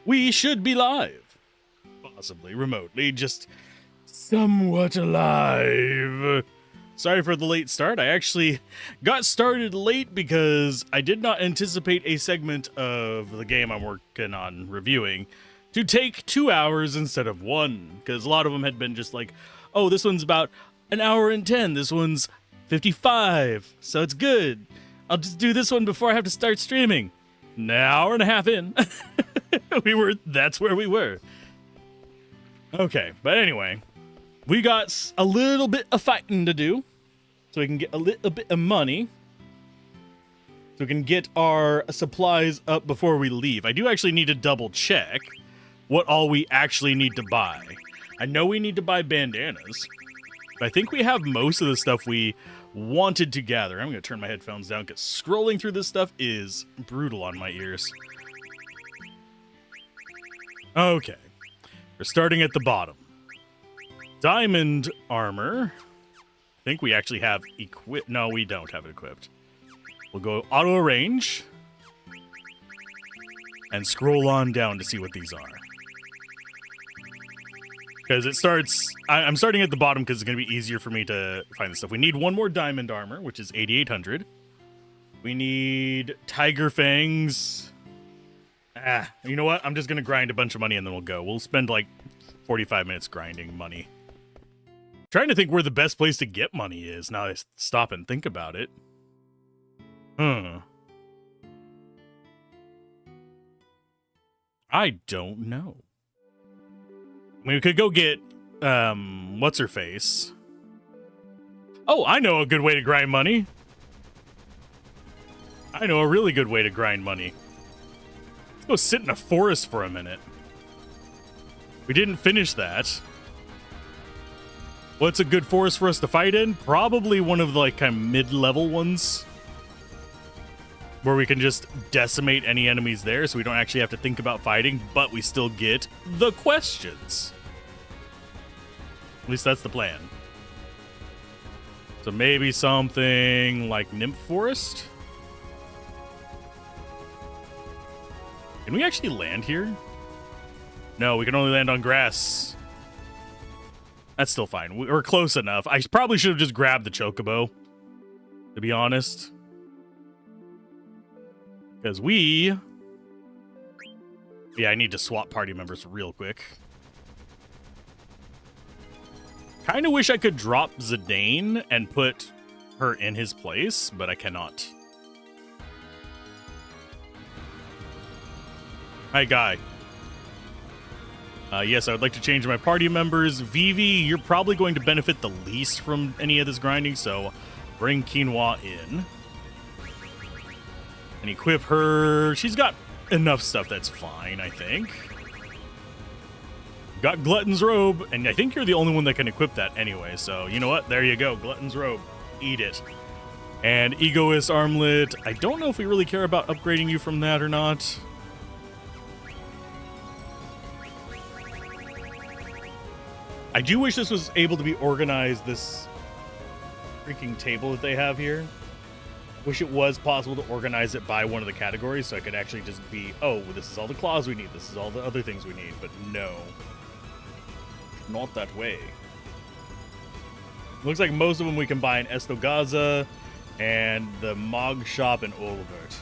we should be live. Possibly remotely, just somewhat alive. Sorry for the late start. I actually got started late because I did not anticipate a segment of the game I'm working on reviewing to take 2 hours instead of 1, because a lot of them had been just like, oh, this one's about an hour and 10, this one's 55, so it's good. I'll just do this one before I have to start streaming. An hour and a half in. That's where we were. Okay, but anyway, we got a little bit of fighting to do, so we can get a little bit of money, so we can get our supplies up before we leave. I do actually need to double check what all we actually need to buy. I know we need to buy bandanas, but I think we have most of the stuff we wanted to gather. I'm going to turn my headphones down because scrolling through this stuff is brutal on my ears. Okay, we're starting at the bottom. Diamond armor. I think we actually have equipped. No, we don't have it equipped. We'll go auto arrange and scroll on down to see what these are. Because it starts, I'm starting at the bottom because it's going to be easier for me to find this stuff. We need one more diamond armor, which is 8,800. We need tiger fangs. You know what? I'm just going to grind a bunch of money and then we'll go. We'll spend like 45 minutes grinding money. Trying to think where the best place to get money is now I stop and think about it. I don't know. I mean, we could go get, what's-her-face. Oh, I know a good way to grind money. I know a really good way to grind money. Let's go sit in a forest for a minute. We didn't finish that. What's a good forest for us to fight in? Probably one of the, like, kind of mid-level ones. Where we can just decimate any enemies there, so we don't actually have to think about fighting, but we still get the questions. At least that's the plan. So maybe something like Nymph Forest? Can we actually land here? No, we can only land on grass. That's still fine. We're close enough. I probably should have just grabbed the chocobo, to be honest. Because yeah, I need to swap party members real quick. Kind of wish I could drop Zidane and put her in his place, but I cannot. Hi, guy. Yes, I would like to change my party members. Vivi, you're probably going to benefit the least from any of this grinding, so bring Quinoa in. And equip her. She's got enough stuff that's fine, I think. Got Glutton's Robe, and I think you're the only one that can equip that anyway, so you know what? There you go, Glutton's Robe. Eat it. And Egoist Armlet. I don't know if we really care about upgrading you from that or not. I do wish this was able to be organized, this freaking table that they have here. Wish it was possible to organize it by one of the categories so I could actually just be, oh, this is all the claws we need, this is all the other things we need, but no. Not that way. Looks like most of them we can buy in Estogaza and the Mog Shop in Olivert.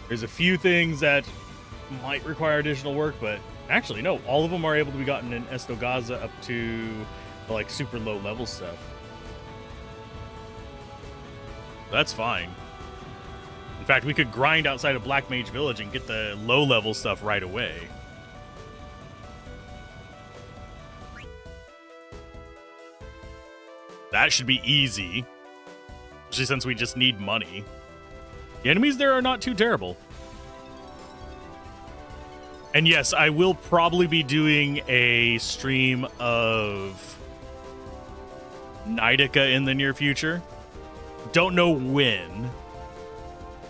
There's a few things that might require additional work, but actually, no, all of them are able to be gotten in Estogaza up to the, like, super low level stuff. That's fine. In fact, we could grind outside of Black Mage Village and get the low-level stuff right away. That should be easy. Especially since we just need money. The enemies there are not too terrible. And yes, I will probably be doing a stream of Nidica in the near future. Don't know when,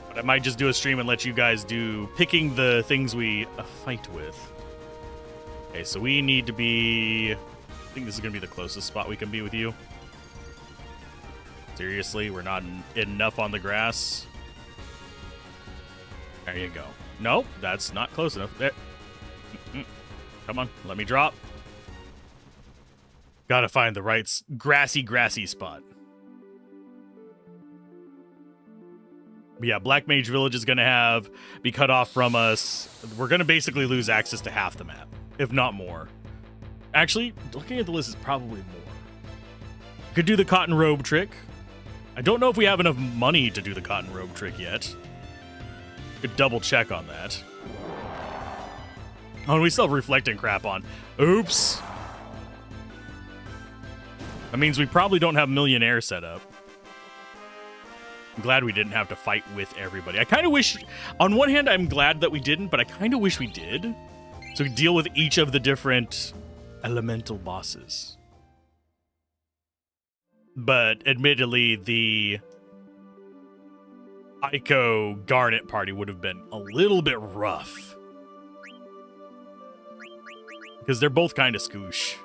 but I might just do a stream and let you guys do picking the things we fight with. Okay, so we need to be, I think this is going to be the closest spot we can be with you. Seriously, we're not enough on the grass. There you go. Nope, that's not close enough. There. Come on, let me drop. Gotta find the right grassy spot. But yeah, Black Mage Village is gonna be cut off from us. We're gonna basically lose access to half the map, if not more. Actually, looking at the list is probably more. Could do the cotton robe trick. I don't know if we have enough money to do the cotton robe trick yet. Could double check on that. Oh, and we still have reflecting crap on. Oops. That means we probably don't have Millionaire set up. I'm glad we didn't have to fight with everybody. I kind of wish, on one hand, I'm glad that we didn't, but I kind of wish we did. So we deal with each of the different elemental bosses. But admittedly, the Ico Garnet party would have been a little bit rough. Because they're both kind of scoosh.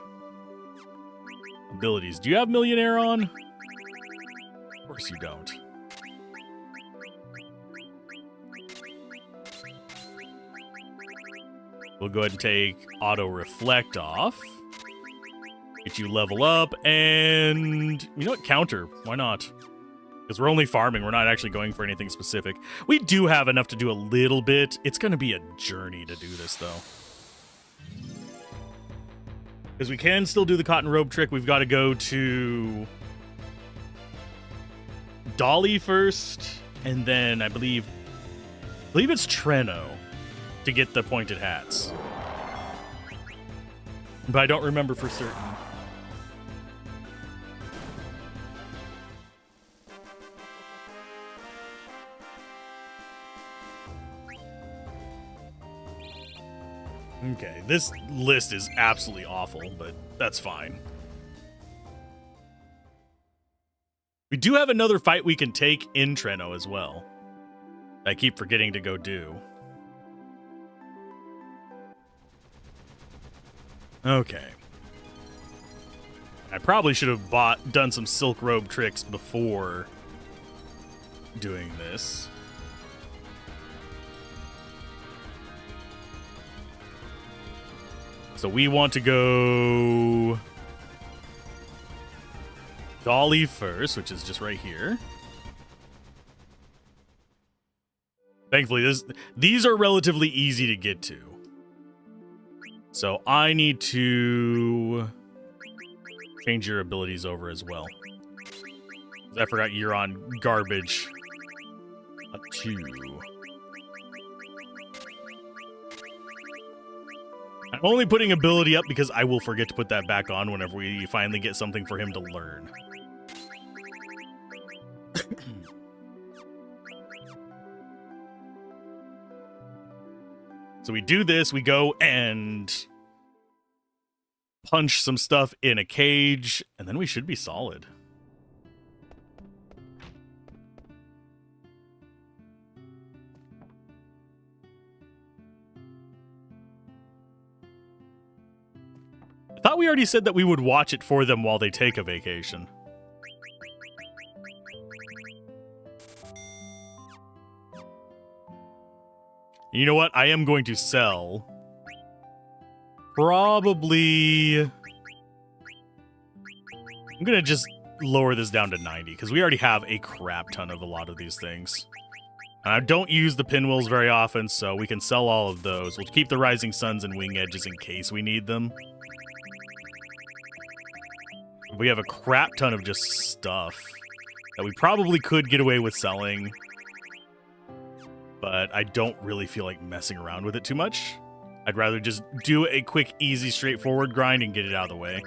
Abilities. Do you have Millionaire on? Of course you don't. We'll go ahead and take Auto Reflect off. Get you level up, and you know what? Counter. Why not? Because we're only farming. We're not actually going for anything specific. We do have enough to do a little bit. It's going to be a journey to do this, though. Because we can still do the cotton robe trick. We've got to go to Dolly first, and then I believe it's Treno to get the pointed hats. But I don't remember for certain. Okay, this list is absolutely awful, but that's fine. We do have another fight we can take in Treno as well. I keep forgetting to go do. Okay. I probably should have done some silk robe tricks before doing this. So we want to go Dolly first, which is just right here. Thankfully, these are relatively easy to get to. So I need to change your abilities over as well. I forgot you're on garbage. A 2. I'm only putting ability up because I will forget to put that back on whenever we finally get something for him to learn. So we do this, we go and punch some stuff in a cage, and then we should be solid. I thought we already said that we would watch it for them while they take a vacation. You know what? I am going to sell. Probably. I'm going to just lower this down to 90 because we already have a crap ton of a lot of these things. And I don't use the pinwheels very often, so we can sell all of those. We'll keep the Rising Suns and Wing Edges in case we need them. We have a crap ton of just stuff that we probably could get away with selling. But I don't really feel like messing around with it too much. I'd rather just do a quick, easy, straightforward grind and get it out of the way.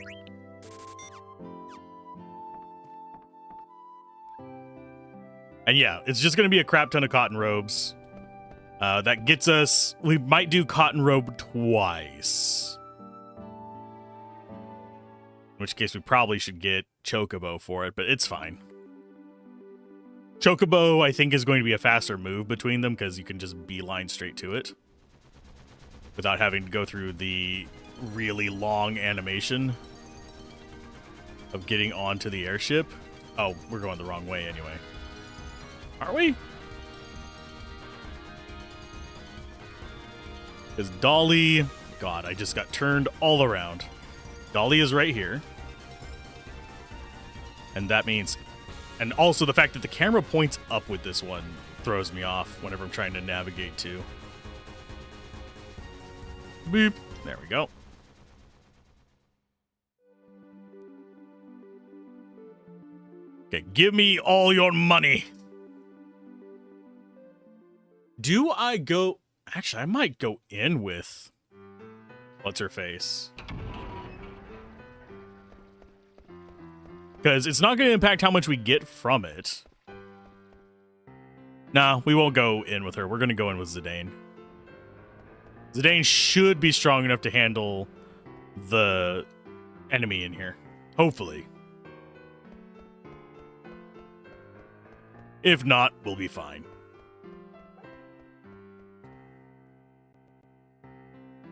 And yeah, it's just going to be a crap ton of cotton robes. That gets us... We might do cotton robe twice. In which case we probably should get Chocobo for it, but it's fine. Chocobo, I think, is going to be a faster move between them because you can just beeline straight to it without having to go through the really long animation of getting onto the airship. Oh, we're going the wrong way anyway. Are we? Because Dolly... God, I just got turned all around. Dolly is right here. And that means... And also the fact that the camera points up with this one throws me off whenever I'm trying to navigate to. Beep. There we go. Okay, give me all your money. Do I go... Actually, I might go in with... What's her face? Because it's not going to impact how much we get from it. Nah, we won't go in with her. We're going to go in with Zidane. Zidane should be strong enough to handle the enemy in here. Hopefully. If not, we'll be fine.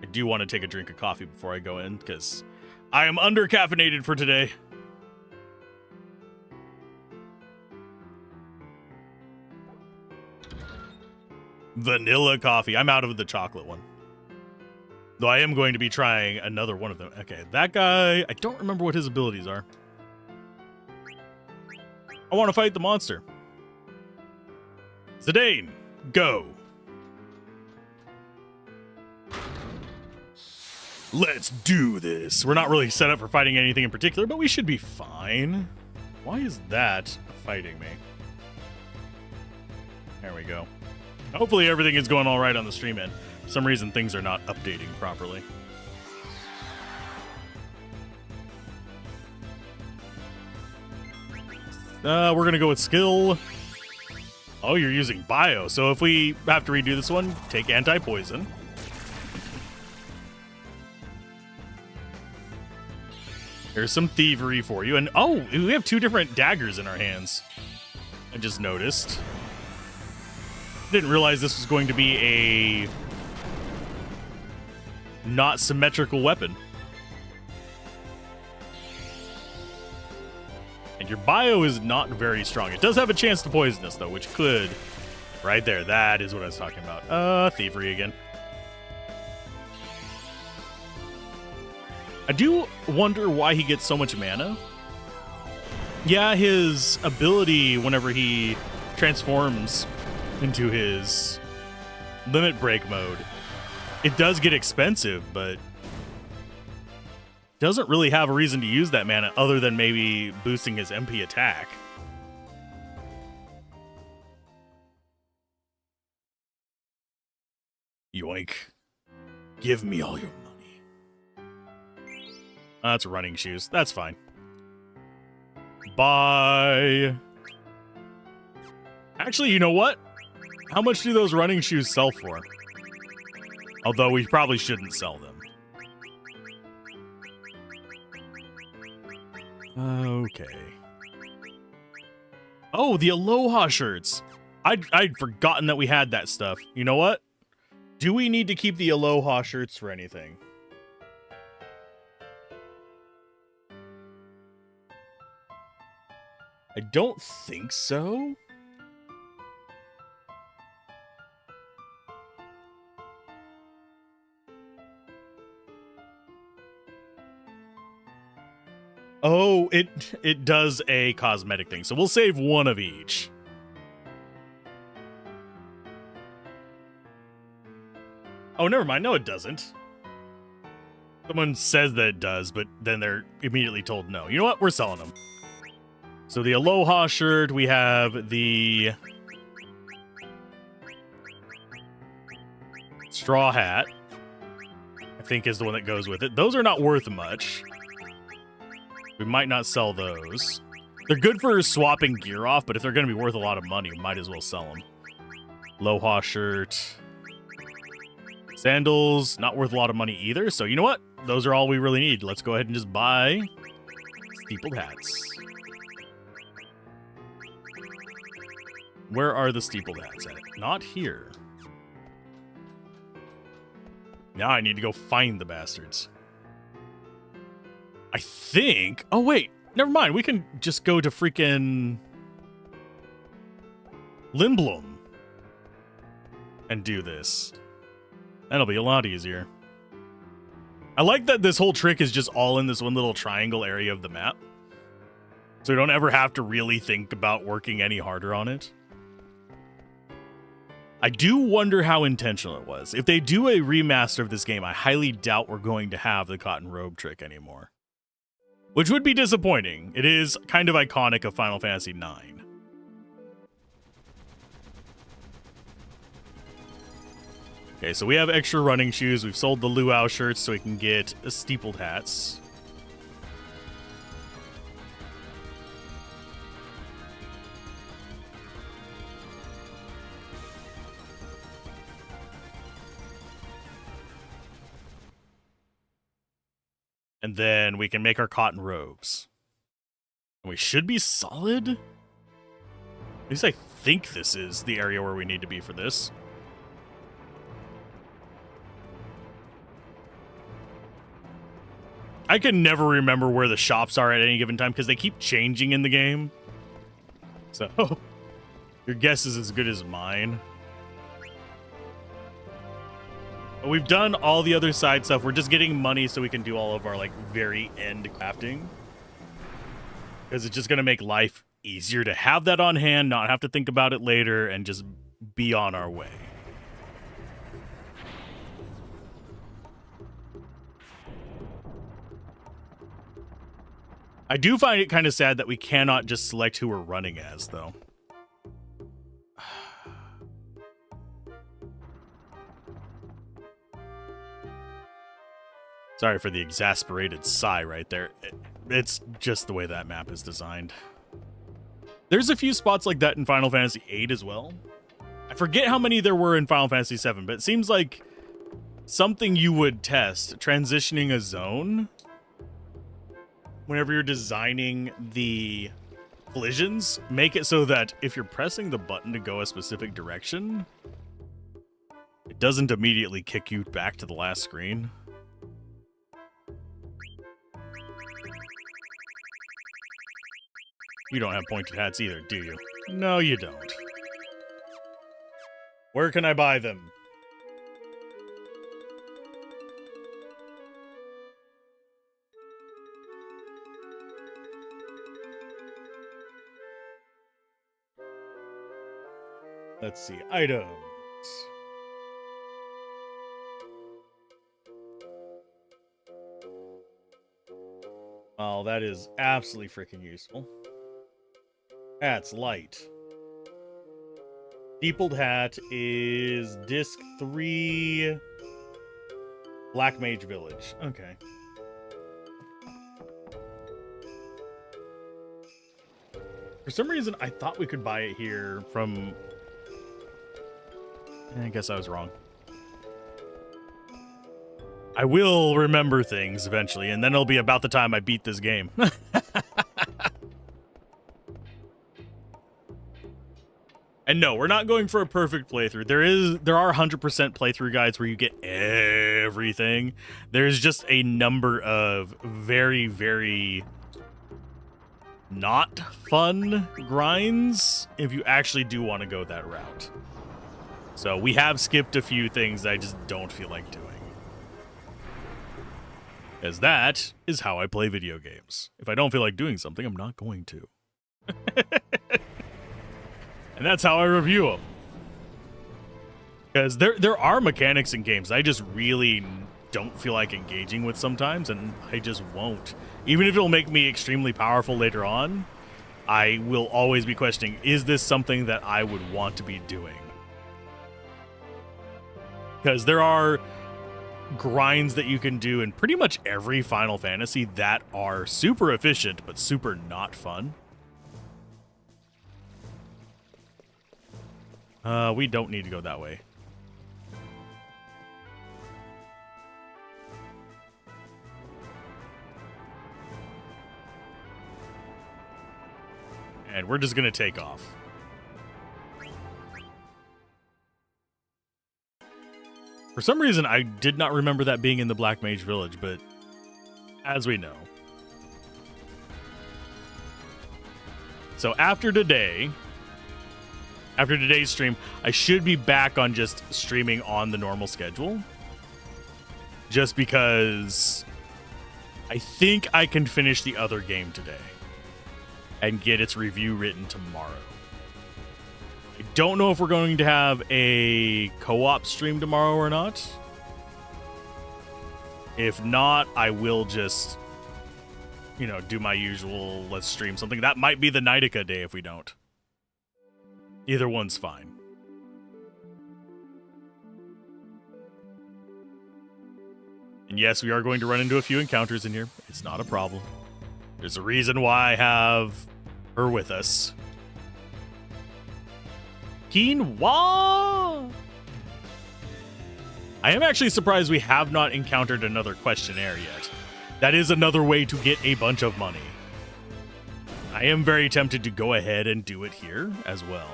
I do want to take a drink of coffee before I go in, because I am under-caffeinated for today. Vanilla coffee. I'm out of the chocolate one. Though I am going to be trying another one of them. Okay, that guy, I don't remember what his abilities are. I want to fight the monster. Zidane, go. Let's do this. We're not really set up for fighting anything in particular, but we should be fine. Why is that fighting me? There we go. Hopefully everything is going all right on the stream end. For some reason, things are not updating properly. We're going to go with skill. Oh, you're using bio. So if we have to redo this one, take anti-poison. There's some thievery for you. And oh, we have 2 different daggers in our hands. I just noticed. Didn't realize this was going to be a not symmetrical weapon. And your bio is not very strong. It does have a chance to poison us, though, which could... Right there, that is what I was talking about. Thievery again. I do wonder why he gets so much mana. Yeah, his ability, whenever he transforms into his limit break mode, it does get expensive, but doesn't really have a reason to use that mana other than maybe boosting his MP attack. Yoink. Give me all your money. That's running shoes. That's fine. Bye. Actually, you know what? How much do those running shoes sell for? Although we probably shouldn't sell them. Okay. Oh, the Aloha shirts. I'd forgotten that we had that stuff. You know what? Do we need to keep the Aloha shirts for anything? I don't think so. Oh, it does a cosmetic thing. So we'll save one of each. Oh, never mind. No, it doesn't. Someone says that it does, but then they're immediately told no. You know what? We're selling them. So the Aloha shirt, we have the straw hat, I think is the one that goes with it. Those are not worth much. We might not sell those. They're good for swapping gear off, but if they're going to be worth a lot of money, we might as well sell them. Aloha shirt. Sandals, not worth a lot of money either. So you know what? Those are all we really need. Let's go ahead and just buy steepled hats. Where are the steepled hats at? Not here. Now I need to go find the bastards. I think... Oh, wait. Never mind. We can just go to freaking Limblom and do this. That'll be a lot easier. I like that this whole trick is just all in this one little triangle area of the map. So we don't ever have to really think about working any harder on it. I do wonder how intentional it was. If they do a remaster of this game, I highly doubt we're going to have the cotton robe trick anymore. Which would be disappointing. It is kind of iconic of Final Fantasy IX. Okay, so we have extra running shoes. We've sold the luau shirts so we can get steepled hats. And then we can make our cotton robes. And we should be solid? At least I think this is the area where we need to be for this. I can never remember where the shops are at any given time because they keep changing in the game. So, your guess is as good as mine. We've done all the other side stuff. We're just getting money so we can do all of our, like, very end crafting. Because it's just going to make life easier to have that on hand, not have to think about it later, and just be on our way. I do find it kind of sad that we cannot just select who we're running as, though. Sorry for the exasperated sigh right there. It's just the way that map is designed. There's a few spots like that in Final Fantasy VIII as well. I forget how many there were in Final Fantasy VII, but it seems like something you would test, transitioning a zone. Whenever you're designing the collisions, make it so that if you're pressing the button to go a specific direction, it doesn't immediately kick you back to the last screen. You don't have pointed hats either, do you? No, you don't. Where can I buy them? Let's see, items. Oh, that is absolutely freaking useful. Hat's light. Steepled hat is disc 3, Black Mage Village. Okay. For some reason, I thought we could buy it here from... I guess I was wrong. I will remember things eventually, and then it'll be about the time I beat this game. And no, we're not going for a perfect playthrough. There are 100% playthrough guides where you get everything. There's just a number of very, very not fun grinds if you actually do want to go that route. So we have skipped a few things that I just don't feel like doing. As that is how I play video games. If I don't feel like doing something, I'm not going to. And that's how I review them. Because there are mechanics in games I just really don't feel like engaging with sometimes, and I just won't. Even if it'll make me extremely powerful later on, I will always be questioning, is this something that I would want to be doing? Because there are grinds that you can do in pretty much every Final Fantasy that are super efficient, but super not fun. We don't need to go that way. And we're just gonna take off. For some reason, I did not remember that being in the Black Mage Village, but as we know. So after today's stream, I should be back on just streaming on the normal schedule. just because I think I can finish the other game today and get its review written tomorrow. I don't know if we're going to have a co-op stream tomorrow or not. If not, I will just, you know, do my usual let's stream something. That might be the Nightica day if we don't. Either one's fine. And yes, we are going to run into a few encounters in here. It's not a problem. There's a reason why I have her with us. Quinoa! I am actually surprised we have not encountered another questionnaire yet. That is another way to get a bunch of money. I am very tempted to go ahead and do it here as well.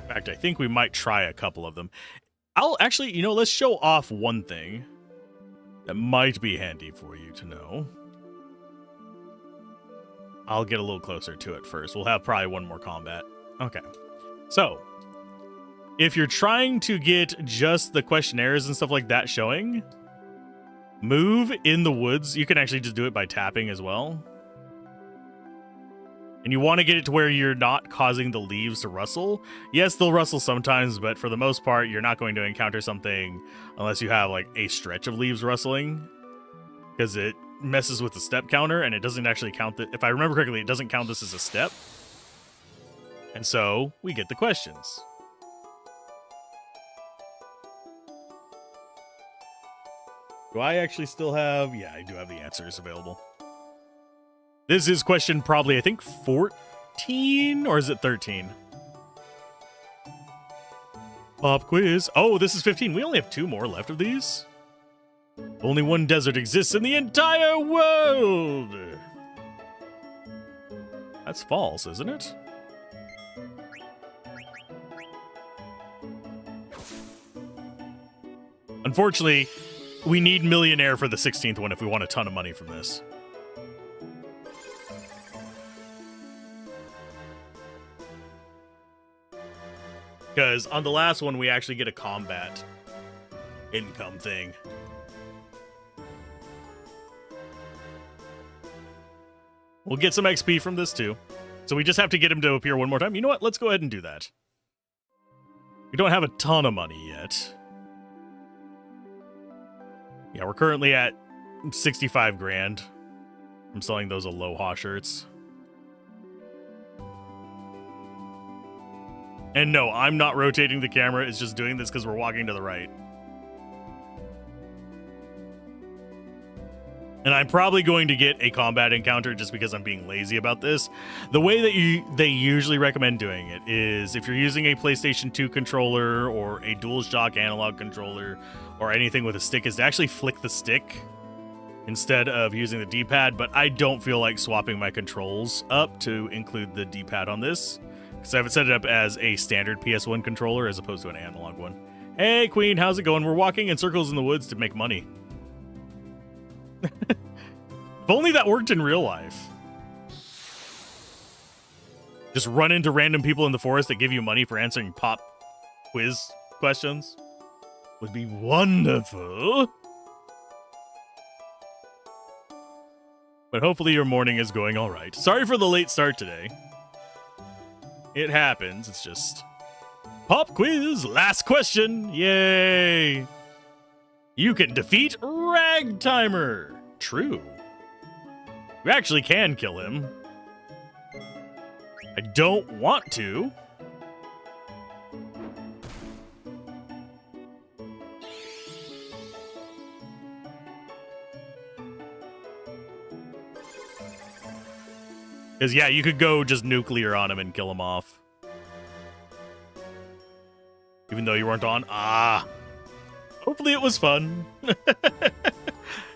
In fact, I think we might try a couple of them. I'll actually, you know, let's show off one thing that might be handy for you to know. I'll get a little closer to it first. We'll have probably one more combat. Okay. So, if you're trying to get just the questionnaires and stuff like that showing, move in the woods. You can actually just do it by tapping as well. And you want to get it to where you're not causing the leaves to rustle. Yes, they'll rustle sometimes, but for the most part, you're not going to encounter something unless you have like a stretch of leaves rustling, because it messes with the step counter and it doesn't actually count that. If I remember correctly, it doesn't count this as a step. And so we get the questions. Do I actually still have? Yeah, I do have the answers available. This is question probably, I think, 14, or is it 13? Pop quiz. Oh, this is 15. We only have 2 more left of these. Only one desert exists in the entire world. That's false, isn't it? Unfortunately, we need millionaire for the 16th one if we want a ton of money from this. Because on the last one, we actually get a combat income thing. We'll get some XP from this too. So we just have to get him to appear one more time. You know what? Let's go ahead and do that. We don't have a ton of money yet. Yeah, we're currently at 65 grand. I'm selling those Aloha shirts. And no, I'm not rotating the camera. It's just doing this because we're walking to the right. And I'm probably going to get a combat encounter just because I'm being lazy about this. The way that they usually recommend doing it is if you're using a PlayStation 2 controller or a DualShock analog controller or anything with a stick, is to actually flick the stick instead of using the D-pad. But I don't feel like swapping my controls up to include the D-pad on this, because I have it set it up as a standard PS1 controller as opposed to an analog one. Hey, Queen, how's it going? We're walking in circles in the woods to make money. If only that worked in real life. Just run into random people in the forest that give you money for answering pop quiz questions. Would be wonderful. But hopefully your morning is going all right. Sorry for the late start today. It happens. It's just pop quiz. Last question. Yay. You can defeat Ragtimer. True. You actually can kill him. I don't want to. Because, yeah, you could go just nuclear on him and kill him off. Even though you weren't on. Ah. Hopefully it was fun.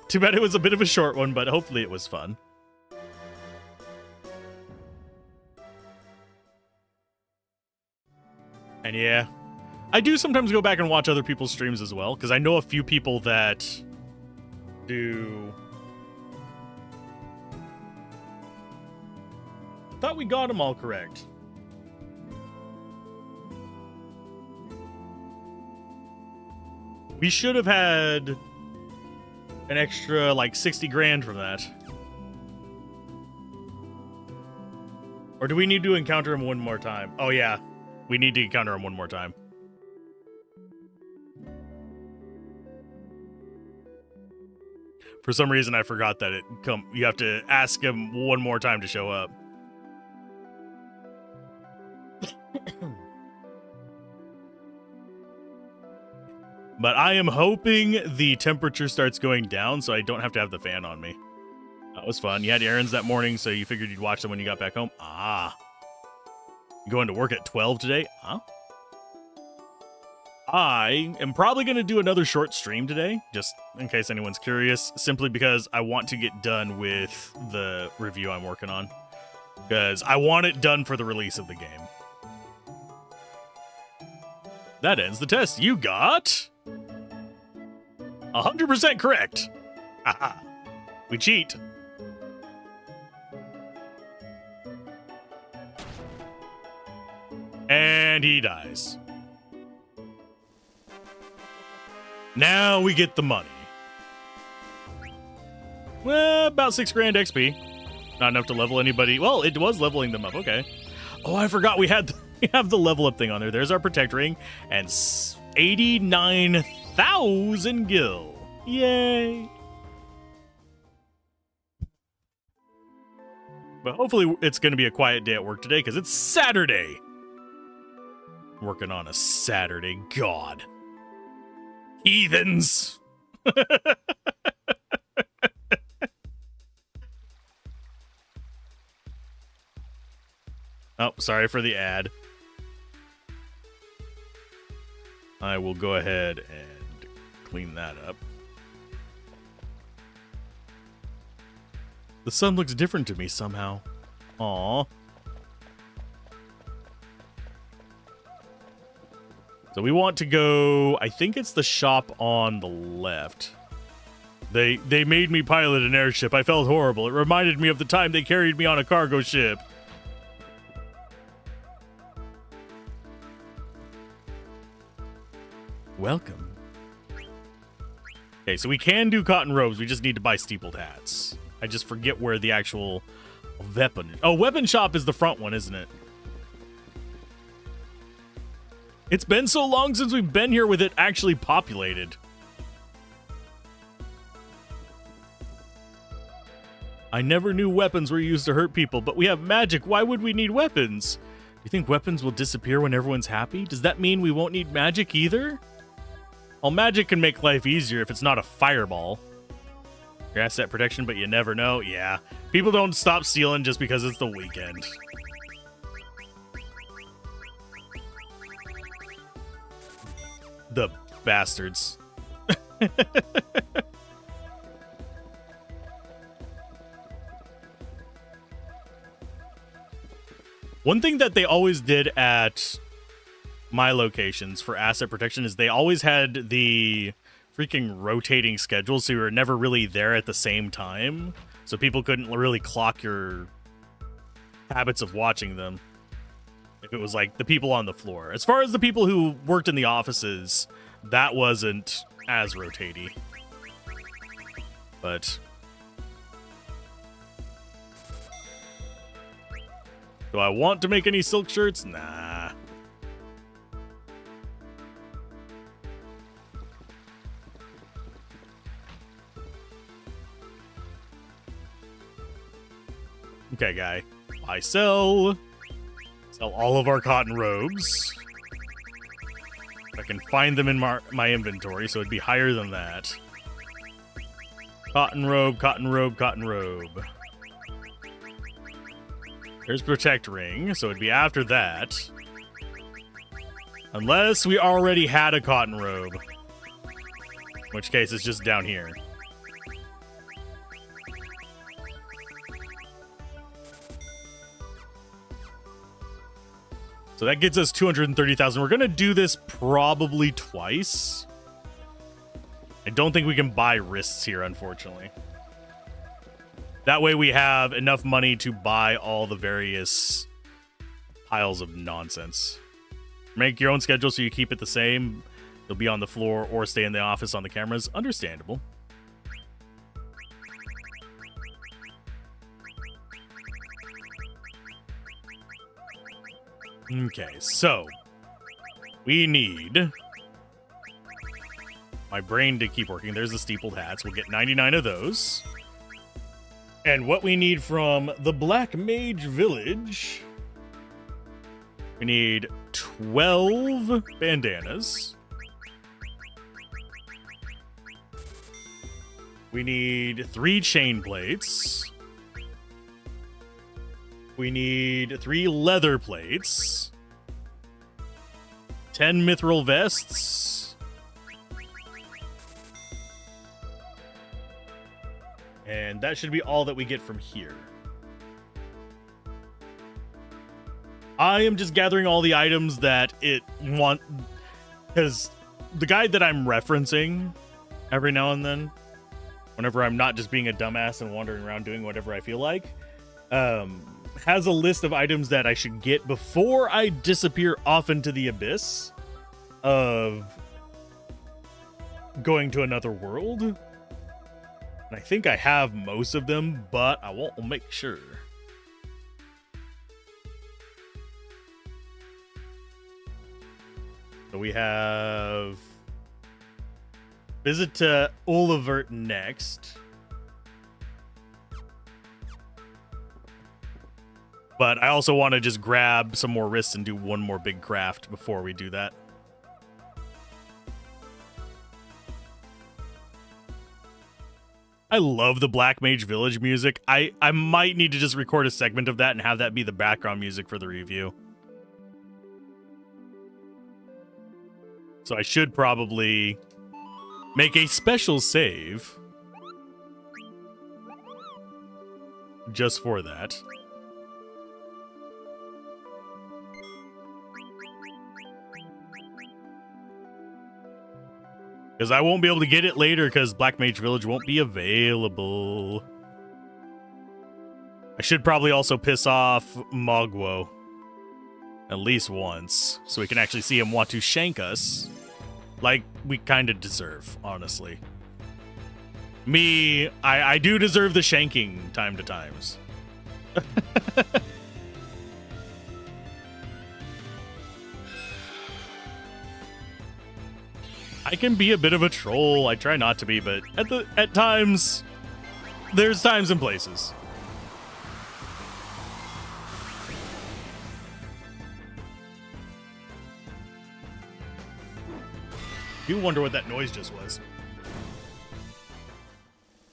Too bad it was a bit of a short one, but hopefully it was fun. And yeah, I do sometimes go back and watch other people's streams as well, because I know a few people that do... I thought we got them all correct. We should have had an extra, like, 60 grand from that. Or do we need to encounter him one more time? Oh, yeah. We need to encounter him one more time. For some reason, I forgot that you have to ask him one more time to show up. But I am hoping the temperature starts going down so I don't have to have the fan on me. That was fun. You had errands that morning, so you figured you'd watch them when you got back home? Ah. You going to work at 12 today? Huh? I am probably going to do another short stream today, just in case anyone's curious, simply because I want to get done with the review I'm working on. Because I want it done for the release of the game. That ends the test. You got 100% correct. Haha. We cheat. And he dies. Now we get the money. Well, about 6 grand XP. Not enough to level anybody. Well, it was leveling them up. Okay. Oh, I forgot we have the level up thing on there. There's our protect ring and 89,000 gil. Yay. But hopefully it's going to be a quiet day at work today because it's Saturday. Working on a Saturday. God. Heathens. Oh, sorry for the ad. I will go ahead and clean that up. The sun looks different to me somehow. Aww. So we want to go, I think it's the shop on the left. They made me pilot an airship. I felt horrible. It reminded me of the time they carried me on a cargo ship. Welcome. Okay, so we can do cotton robes. We just need to buy steepled hats. I just forget where the actual weapon... Oh, weapon shop is the front one, isn't it? It's been so long since we've been here with it actually populated. I never knew weapons were used to hurt people, but we have magic. Why would we need weapons? Do you think weapons will disappear when everyone's happy? Does that mean we won't need magic either? Well, magic can make life easier if it's not a fireball. Your asset protection, but you never know. Yeah. People don't stop stealing just because it's the weekend. The bastards. One thing that they always did at my locations for asset protection is they always had the freaking rotating schedule, so you were never really there at the same time. So people couldn't really clock your habits of watching them. If it was like the people on the floor. As far as the people who worked in the offices, that wasn't as rotatey. But do I want to make any silk shirts? Nah. Okay, guy. I sell all of our cotton robes. I can find them in my inventory, so it'd be higher than that. Cotton robe, cotton robe, cotton robe. There's protect ring, so it'd be after that. Unless we already had a cotton robe. In which case, it's just down here. So that gets us 230,000. We're going to do this probably twice. I don't think we can buy wrists here, unfortunately. That way we have enough money to buy all the various piles of nonsense. Make your own schedule so you keep it the same. He'll be on the floor or stay in the office on the cameras. Understandable. Okay, so we need my brain to keep working. There's the steepled hats. We'll get 99 of those. And what we need from the Black Mage Village, we need 12 bandanas. We need 3 chain plates. We need 3 leather plates. 10 mithril vests. And that should be all that we get from here. I am just gathering all the items that it want, because the guide that I'm referencing every now and then, whenever I'm not just being a dumbass and wandering around doing whatever I feel like, has a list of items that I should get before I disappear off into the abyss of going to another world. And I think I have most of them, but I won't make sure. So we have visit to Alzorath next. But I also want to just grab some more wrists and do one more big craft before we do that. I love the Black Mage Village music. I might need to just record a segment of that and have that be the background music for the review. So I should probably make a special save just for that. Because I won't be able to get it later because Black Mage Village won't be available. I should probably also piss off Mogwo at least once so we can actually see him want to shank us like we kind of deserve, honestly. Me, I do deserve the shanking time to times. I can be a bit of a troll. I try not to be, but at times, there's times and places. You wonder what that noise just was.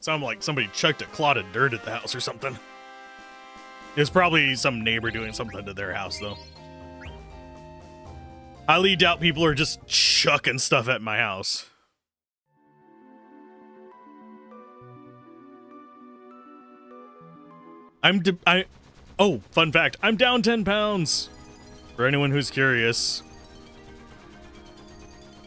Sounded like somebody chucked a clod of dirt at the house or something. It was probably some neighbor doing something to their house, though. Highly doubt people are just chucking stuff at my house. Oh, fun fact. I'm down 10 pounds. For anyone who's curious.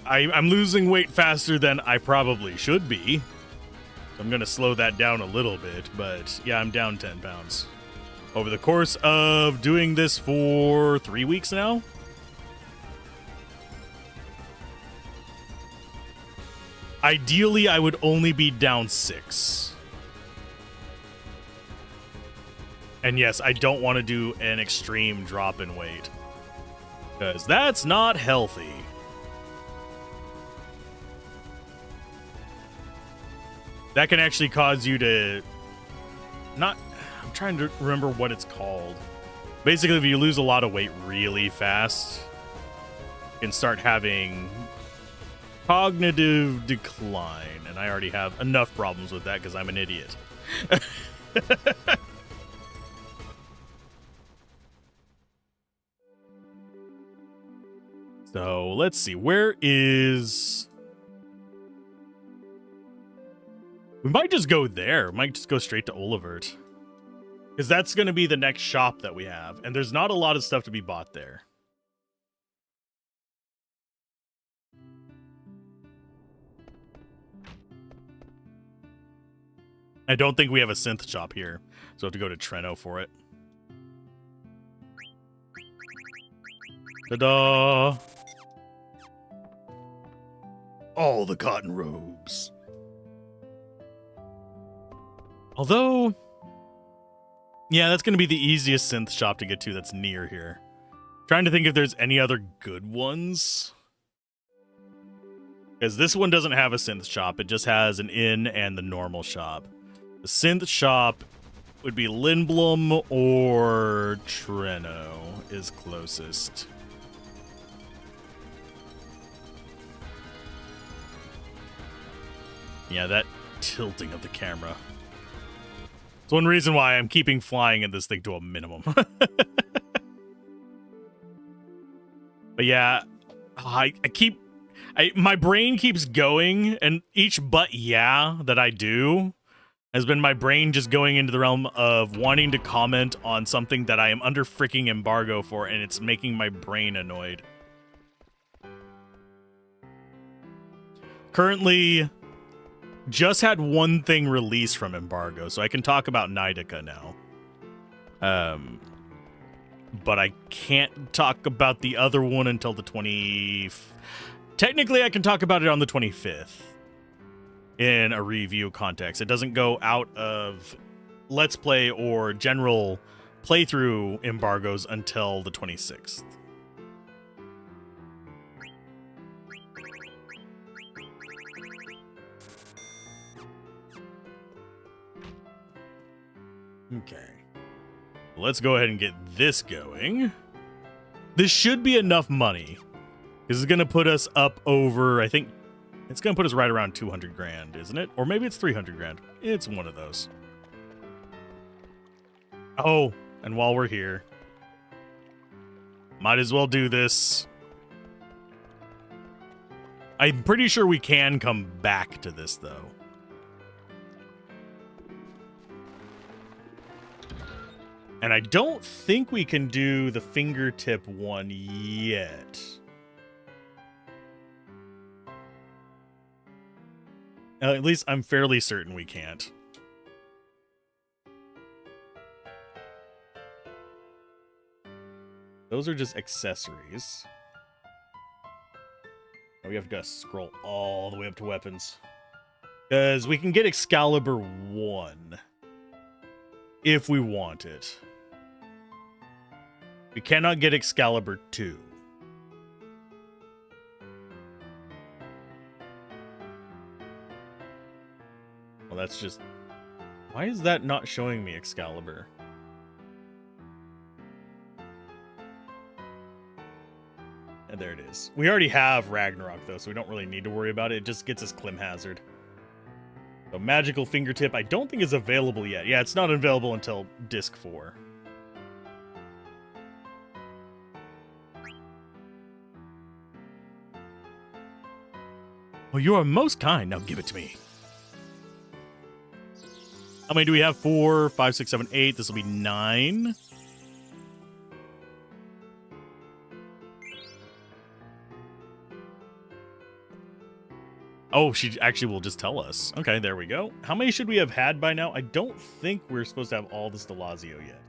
I'm losing weight faster than I probably should be. So I'm going to slow that down a little bit. But yeah, I'm down 10 pounds. Over the course of doing this for 3 weeks now. Ideally, I would only be down 6. And yes, I don't want to do an extreme drop in weight. Because that's not healthy. That can actually cause you to... I'm trying to remember what it's called. Basically, if you lose a lot of weight really fast, you can start having cognitive decline, and I already have enough problems with that because I'm an idiot. So let's see, where is... We might just go there. We might just go straight to Alzorath. Because that's going to be the next shop that we have, and there's not a lot of stuff to be bought there. I don't think we have a synth shop here, so I have to go to Treno for it. Ta-da! all the cotton robes. Although, yeah, that's going to be the easiest synth shop to get to that's near here. Trying to think if there's any other good ones. Because this one doesn't have a synth shop. It just has an inn and the normal shop. The synth shop would be Lindblom or Treno is closest. Yeah, that tilting of the camera. It's one reason why I'm keeping flying in this thing to a minimum. But yeah, my brain keeps going, and each but yeah that I do has been my brain just going into the realm of wanting to comment on something that I am under freaking embargo for, and it's making my brain annoyed. Currently, just had one thing released from embargo, so I can talk about Nidica now. But I can't talk about the other one until the 20th. Technically, I can talk about it on the 25th in a review context. It doesn't go out of Let's Play or general playthrough embargoes until the 26th. Okay. Let's go ahead and get this going. This should be enough money. This is going to put us up over, I think, it's going to put us right around 200 grand, isn't it? Or maybe it's 300 grand. It's one of those. Oh, and while we're here, might as well do this. I'm pretty sure we can come back to this, though. And I don't think we can do the fingertip one yet. At least I'm fairly certain we can't. Those are just accessories. We have to scroll all the way up to weapons. Because we can get Excalibur 1. If we want it. We cannot get Excalibur 2. Well, that's just... Why is that not showing me Excalibur? And there it is. We already have Ragnarok, though, so we don't really need to worry about it. It just gets us Clim Hazard. So Magical Fingertip, I don't think is available yet. Yeah, it's not available until Disc 4. Well, you are most kind. Now give it to me. How many do we have? 4, 5, 6, 7, 8. This will be 9. Oh, she actually will just tell us. Okay, there we go. How many should we have had by now? I don't think we're supposed to have all the Stelazio yet.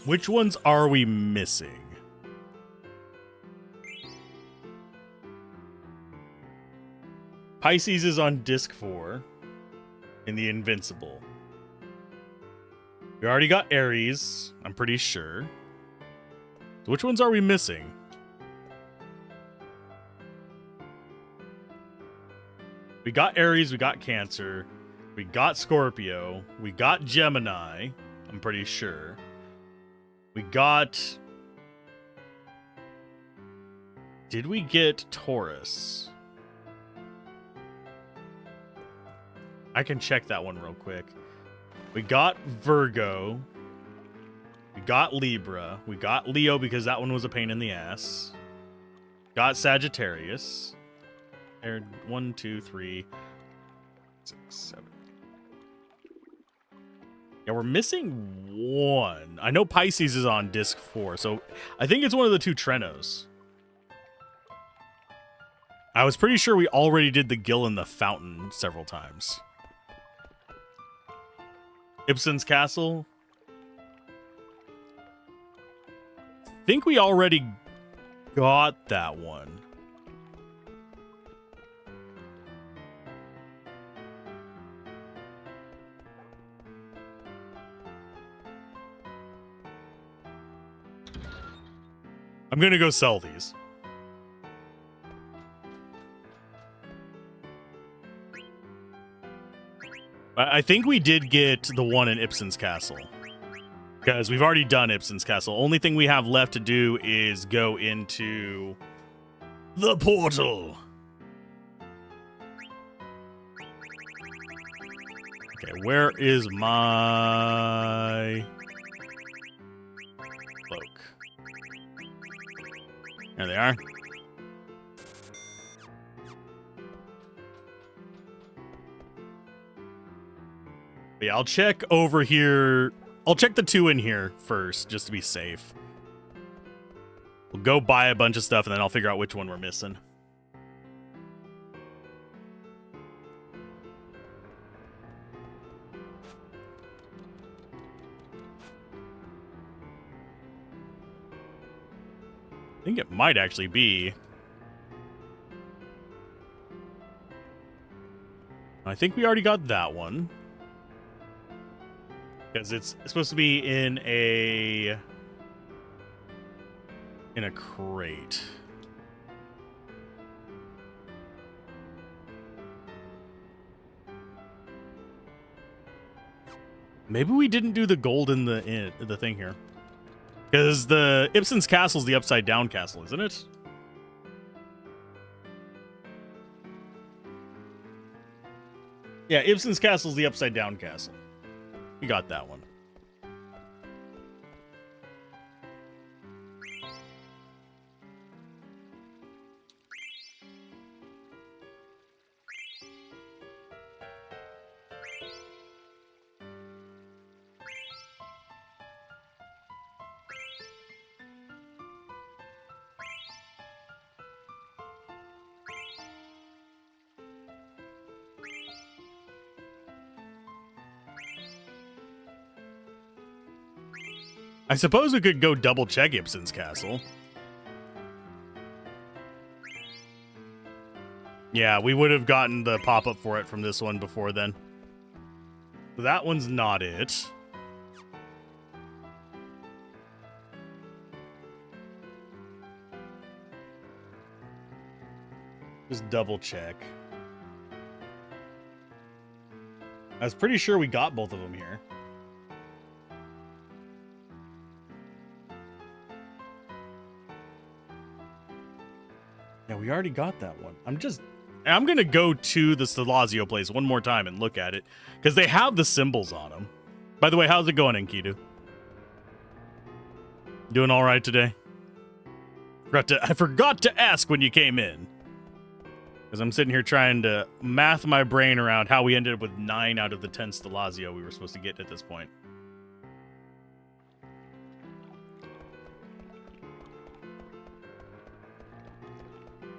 Which ones are we missing? Pisces is on Disc 4 in the Invincible. We already got Ares, I'm pretty sure. So which ones are we missing? We got Ares, we got Cancer, we got Scorpio, we got Gemini, I'm pretty sure. We got... Did we get Taurus? I can check that one real quick. We got Virgo. We got Libra. We got Leo because that one was a pain in the ass. Got Sagittarius. 1, 2, 3, 6, 7. Yeah, we're missing one. I know Pisces is on Disc 4, so I think it's one of the 2 Trenos. I was pretty sure we already did the Gill in the Fountain several times. Ibsen's Castle. think we already got that one. I'm gonna go sell these. I think we did get the one in Ibsen's Castle. Because we've already done Ibsen's Castle. Only thing we have left to do is go into the portal. Okay, where is my cloak? There they are. Yeah, I'll check over here. I'll check the two in here first, just to be safe. We'll go buy a bunch of stuff, and then I'll figure out which one we're missing. I think it might actually be. I think we already got that one. Because it's supposed to be in a crate. Maybe we didn't do the gold in the thing here. Because the Ibsen's Castle's the upside down castle, isn't it? Yeah, Ibsen's Castle's the upside down castle. We got that one. I suppose we could go double check Ibsen's Castle. Yeah, we would have gotten the pop-up for it from this one before then. So that one's not it. Just double check. I was pretty sure we got both of them here. Yeah, we already got that one. I'm gonna go to the Stelazio place one more time and look at it, because they have the symbols on them. By the way, how's it going, Enkidu? Doing all right today? I forgot to ask when you came in, because I'm sitting here trying to math my brain around how we ended up with 9 out of the 10 Stelazio we were supposed to get at this point.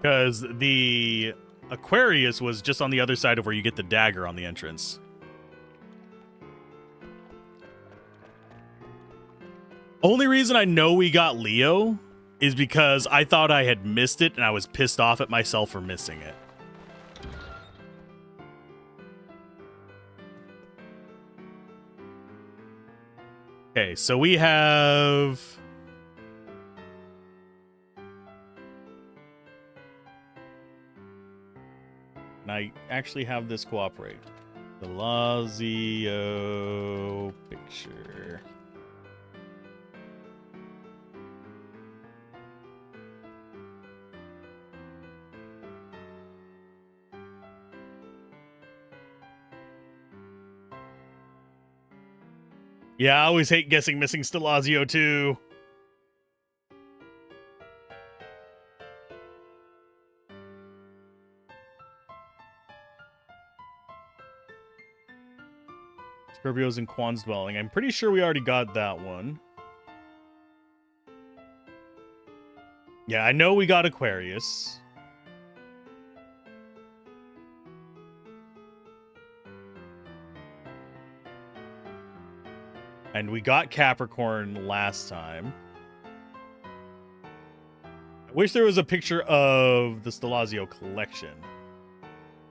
Because the Aquarius was just on the other side of where you get the dagger on the entrance. Only reason I know we got Leo is because I thought I had missed it and I was pissed off at myself for missing it. Okay, so we have... And I actually have this cooperate. The Lazio picture. Yeah, I always hate guessing missing Stelazio too. Scorpio's in Quan's dwelling. I'm pretty sure we already got that one. Yeah, I know we got Aquarius. And we got Capricorn last time. I wish there was a picture of the Stelazio collection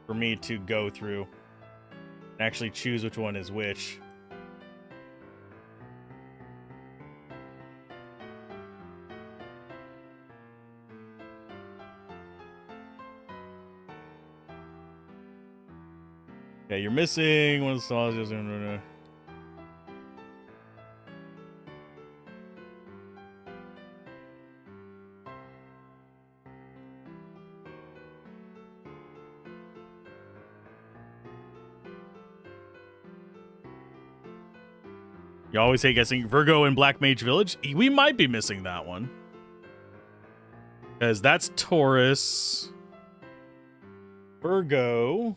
for me to go through and actually choose which one is which. Yeah, you're missing one of the Stelazios. You always hate guessing Virgo in Black Mage Village. We might be missing that one. Because that's Taurus. Virgo.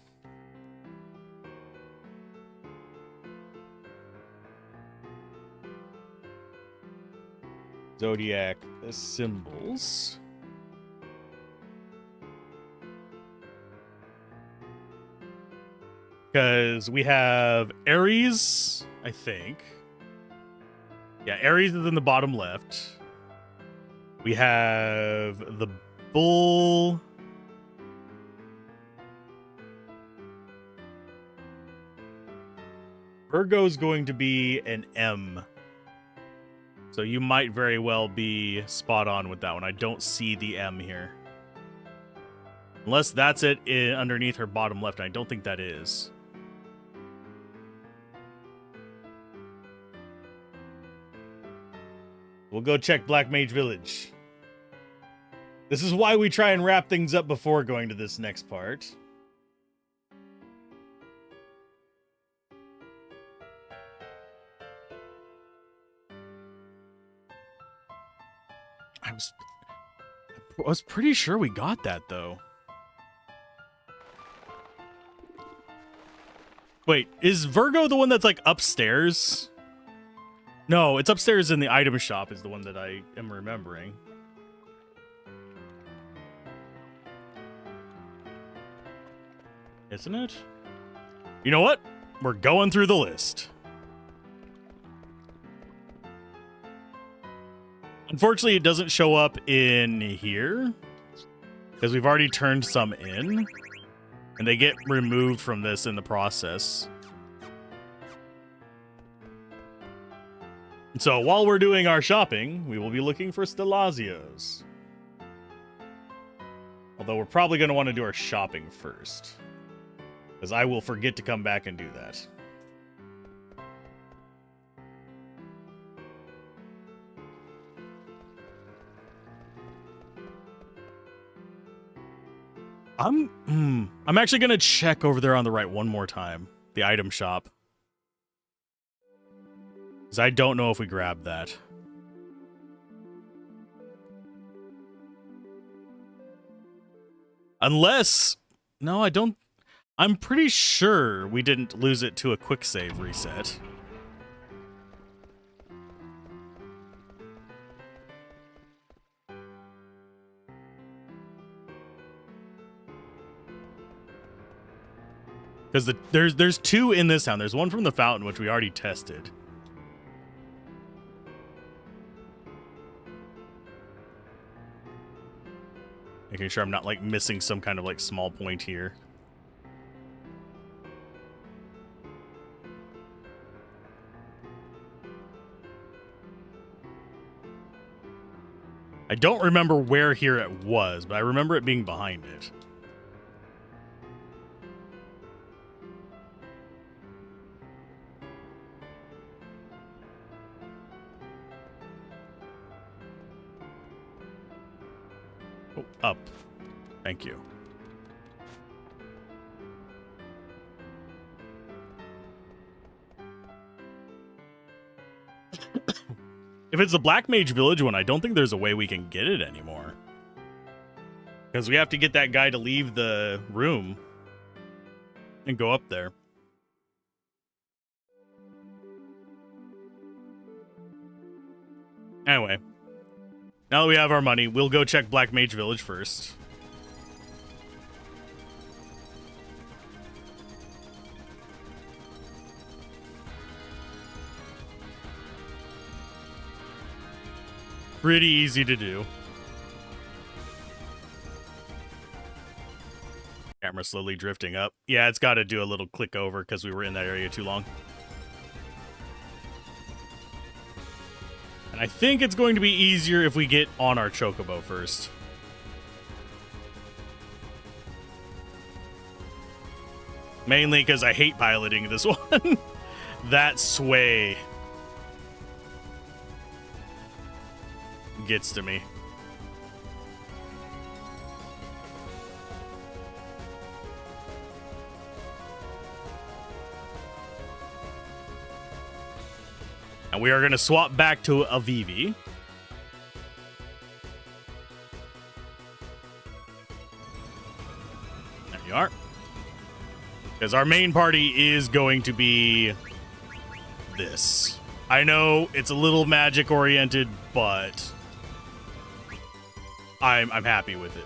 Zodiac symbols. Because we have Aries, I think. Yeah, Aries is in the bottom left. We have the bull. Virgo's going to be an M. So you might very well be spot on with that one. I don't see the M here. Unless that's it underneath her bottom left. And I don't think that is. We'll go check Black Mage Village. This is why we try and wrap things up before going to this next part. I was pretty sure we got that, though. Wait, is Virgo the one that's, like, upstairs? No, it's upstairs in the item shop is the one that I am remembering. Isn't it? You know what? We're going through the list. Unfortunately, it doesn't show up in here because we've already turned some in and they get removed from this in the process. So while we're doing our shopping, we will be looking for Stelazios. Although we're probably going to want to do our shopping first, because I will forget to come back and do that. I'm actually going to check over there on the right one more time, the item shop. Because I don't know if we grabbed that. Unless... No, I don't... I'm pretty sure we didn't lose it to a quick save reset. Because there's two in this town. There's one from the fountain, which we already tested. Making sure I'm not, like, missing some kind of, like, small point here. I don't remember where here it was, but I remember it being behind it. Oh, up. Thank you. If it's the Black Mage Village one, I don't think there's a way we can get it anymore. Because we have to get that guy to leave the room and go up there. Anyway. Now that we have our money, we'll go check Black Mage Village first. Pretty easy to do. camera slowly drifting up. Yeah, it's got to do a little click over because we were in that area too long. And I think it's going to be easier if we get on our chocobo first. Mainly because I hate piloting this one. That sway gets to me. And we are going to swap back to a Vivi. There you are. Because our main party is going to be this. I know it's a little magic oriented, but I'm happy with it.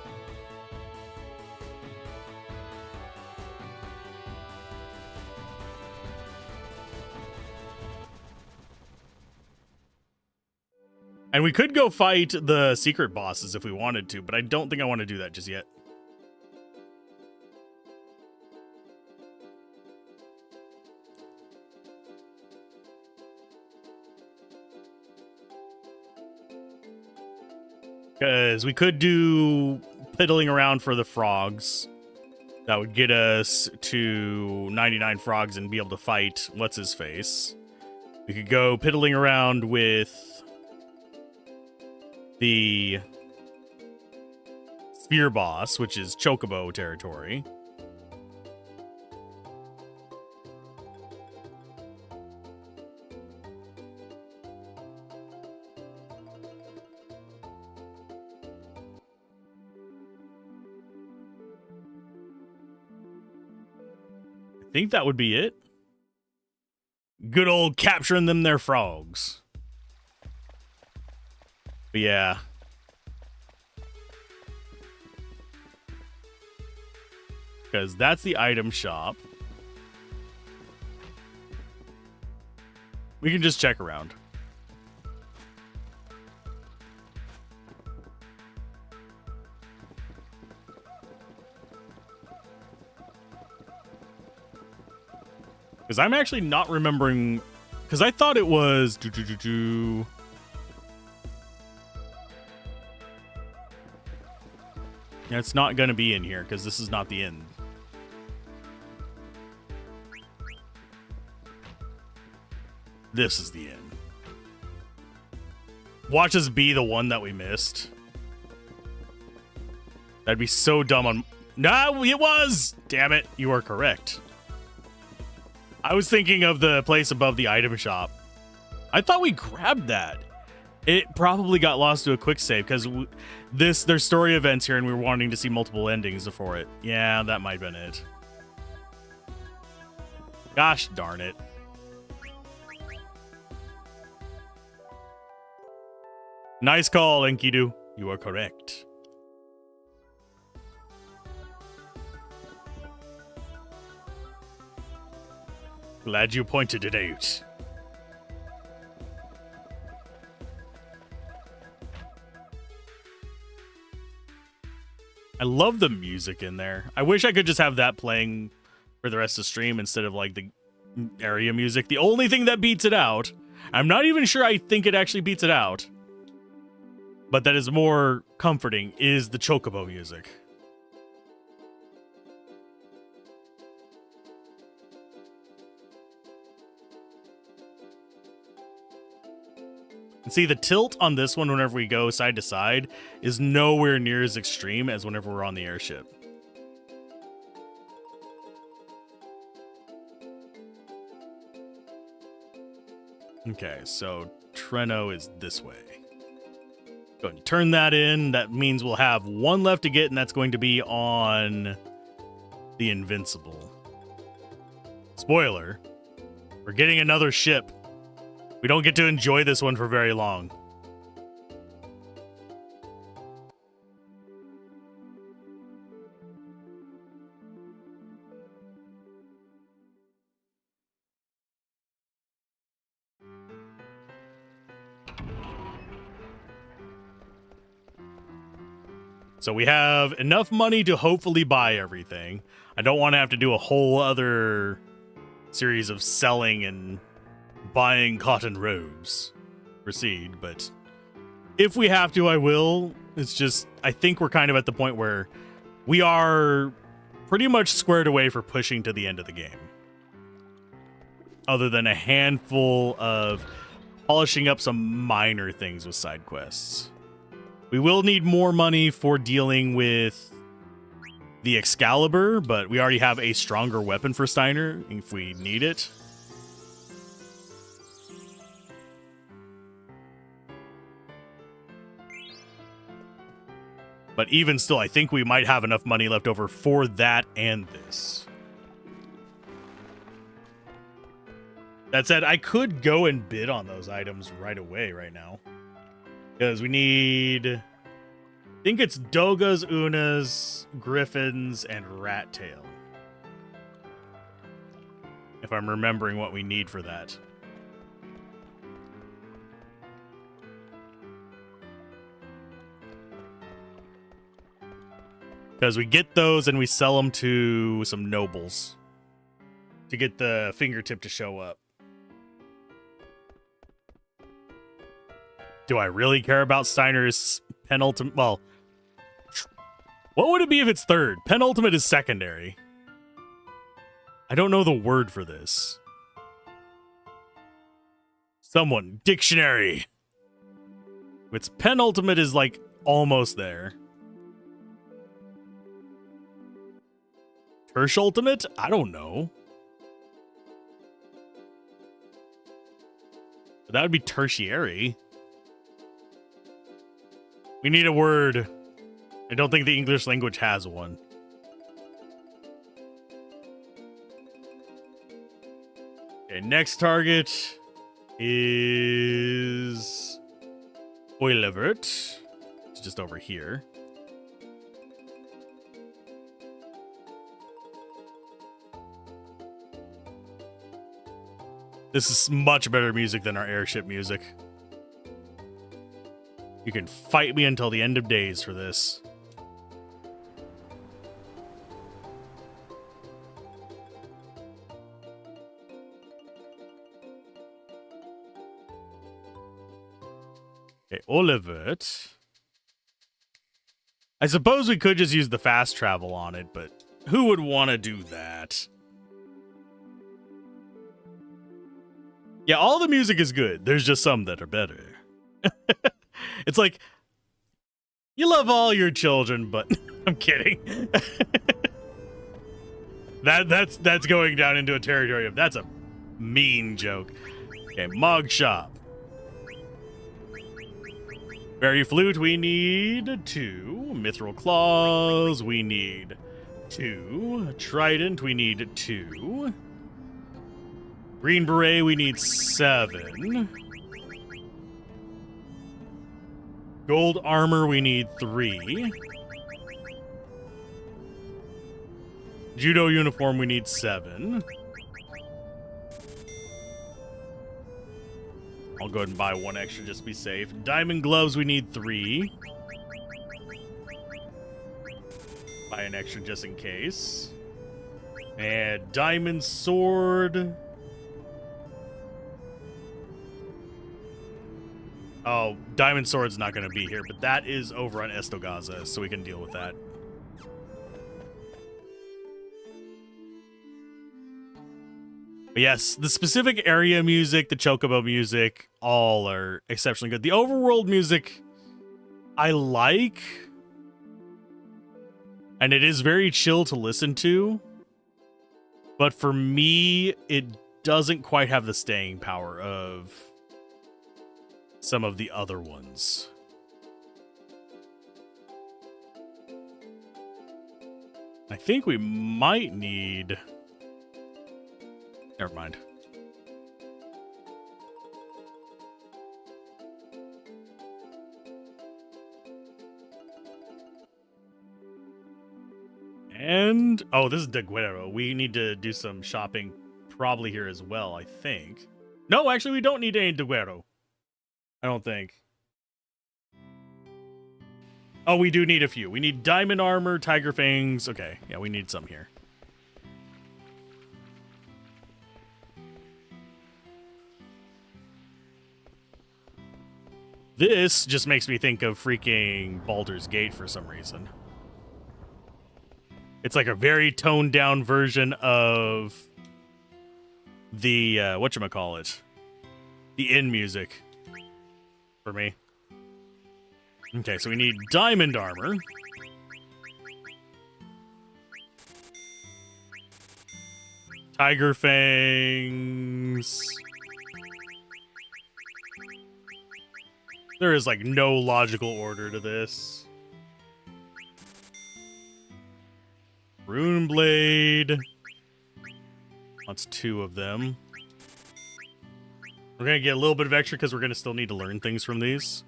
And we could go fight the secret bosses if we wanted to, but I don't think I want to do that just yet. Because we could do piddling around for the frogs. That would get us to 99 frogs and be able to fight what's-his-face. We could go piddling around with the sphere boss, which is chocobo territory. I think that would be it. Good old capturing them their frogs. But yeah. Because that's the item shop. We can just check around. Because I'm actually not remembering... Because I thought it was... Yeah, it's not going to be in here, because this is not the end. This is the end. Watch us be the one that we missed. That'd be so dumb on... No, it was! Damn it, you are correct. I was thinking of the place above the item shop. I thought we grabbed that. It probably got lost to a quick save because there's story events here and we were wanting to see multiple endings for it. Yeah, that might have been it. Gosh darn it. Nice call, Enkidu. You are correct. Glad you pointed it out. I love the music in there. I wish I could just have that playing for the rest of the stream instead of like the area music. The only thing that beats it out, I'm not even sure I think it actually beats it out, but that is more comforting, is the chocobo music. And see, the tilt on this one whenever we go side to side is nowhere near as extreme as whenever we're on the airship. Okay, so Treno is this way. Go ahead and turn that in. That means we'll have one left to get, and that's going to be on the Invincible. Spoiler, we're getting another ship. We don't get to enjoy this one for very long. So we have enough money to hopefully buy everything. I don't want to have to do a whole other series of selling and buying cotton robes. Proceed, but if we have to, I will. It's just, I think we're kind of at the point where we are pretty much squared away for pushing to the end of the game. Other than a handful of polishing up some minor things with side quests. We will need more money for dealing with the Excalibur, but we already have a stronger weapon for Steiner if we need it. But even still, I think we might have enough money left over for that and this. That said, I could go and bid on those items right away right now. Because we need... I think it's Dogas, Unas, Griffins, and Rat Tail. If I'm remembering what we need for that. Because we get those and we sell them to some nobles. To get the fingertip to show up. Do I really care about Steiner's penultimate? Well, what would it be if it's third? Penultimate is secondary. I don't know the word for this. Someone, dictionary. If its penultimate is like almost there. Tertiary ultimate? I don't know. But that would be tertiary. We need a word. I don't think the English language has one. Okay, next target is Oilevert. It's just over here. This is much better music than our airship music. You can fight me until the end of days for this. Okay, Olivert. I suppose we could just use the fast travel on it, but who would want to do that? Yeah, all the music is good. There's just some that are better. It's like, you love all your children, but I'm kidding. That's going down into a territory of that's a mean joke. Okay, Mog Shop. Fairy Flute, we need 2. Mithril Claws, we need 2. Trident, we need 2. Green Beret, we need 7. Gold Armor, we need 3. Judo Uniform, we need 7. I'll go ahead and buy 1 extra just to be safe. Diamond Gloves, we need 3. Buy an extra just in case. And Diamond Sword. Oh, Diamond Sword's not going to be here, but that is over on Estogaza, so we can deal with that. But yes, the specific area music, the Chocobo music, all are exceptionally good. The overworld music, I like. And it is very chill to listen to. But for me, it doesn't quite have the staying power of some of the other ones. I think we might need... Never mind. And... oh, this is Deguero. We need to do some shopping probably here as well, I think. No, actually, we don't need any Deguero. I don't think. Oh, we do need a few. We need diamond armor, tiger fangs. Okay, yeah, we need some here. This just makes me think of freaking Baldur's Gate for some reason. It's like a very toned down version of the, whatchamacallit? The inn music for me. Okay, so we need diamond armor. Tiger fangs. There is, like, no logical order to this. Rune blade. That's 2 of them. We're going to get a little bit of extra because we're going to still need to learn things from these.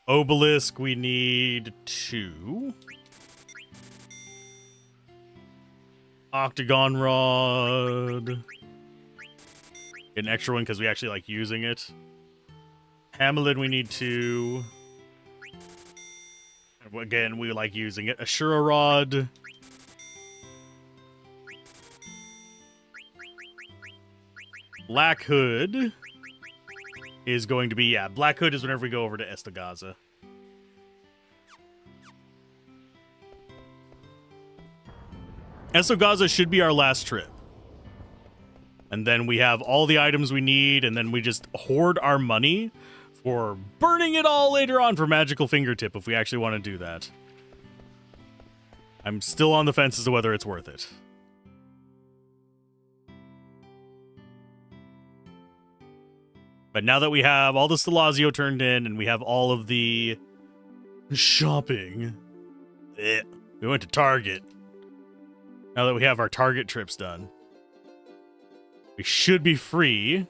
Obelisk, we need 2. Octagon rod. Get an extra one because we actually like using it. Hamlet, we need 2. Again, we like using it. Ashura rod. Black Hood is going to be, yeah, Black Hood is whenever we go over to Estagaza. Estagaza should be our last trip. And then we have all the items we need, and then we just hoard our money for burning it all later on for Magical Fingertip if we actually want to do that. I'm still on the fence as to whether it's worth it. But now that we have all the Stelazio turned in and we have all of the shopping, we went to Target. Now that we have our Target trips done, we should be free.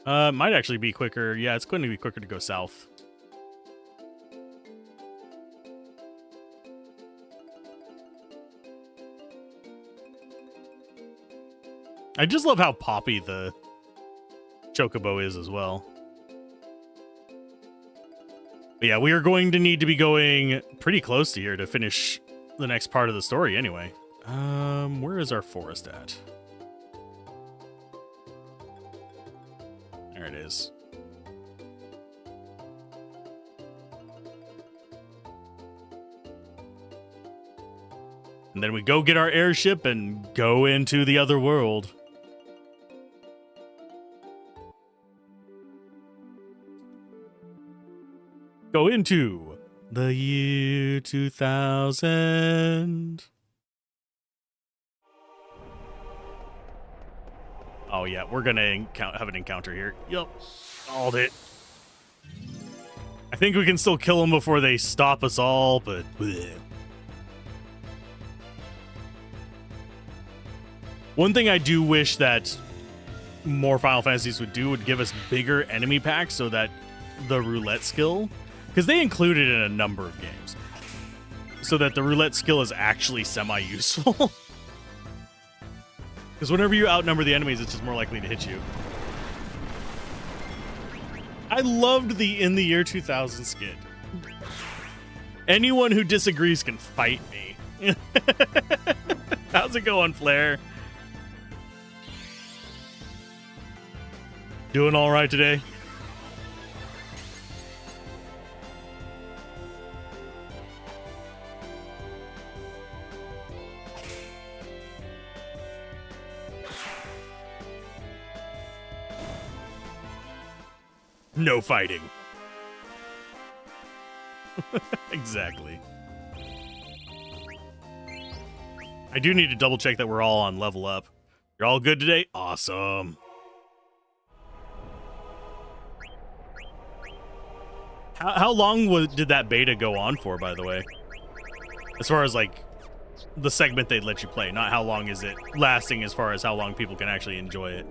Might actually be quicker. Yeah, it's going to be quicker to go south. I just love how poppy the Chocobo is as well. But yeah, we are going to need to be going pretty close to here to finish the next part of the story anyway. Where is our forest at? There it is. And then we go get our airship and go into the other world. Go into the year 2000. Oh yeah, we're gonna have an encounter here. Yup, called it. I think we can still kill them before they stop us all, but bleh. One thing I do wish that more Final Fantasies would do would give us bigger enemy packs so that the roulette skill, because they include it in a number of games, so that the roulette skill is actually semi-useful. Because whenever you outnumber the enemies, it's just more likely to hit you. I loved the In the Year 2000 skit. Anyone who disagrees can fight me. How's it going, Flair? Doing all right today? No fighting. Exactly. I do need to double check that we're all on level up. You're all good today? Awesome. How long did that beta go on for, by the way? As far as, like, the segment they'd let you play, not how long is it lasting as far as how long people can actually enjoy it.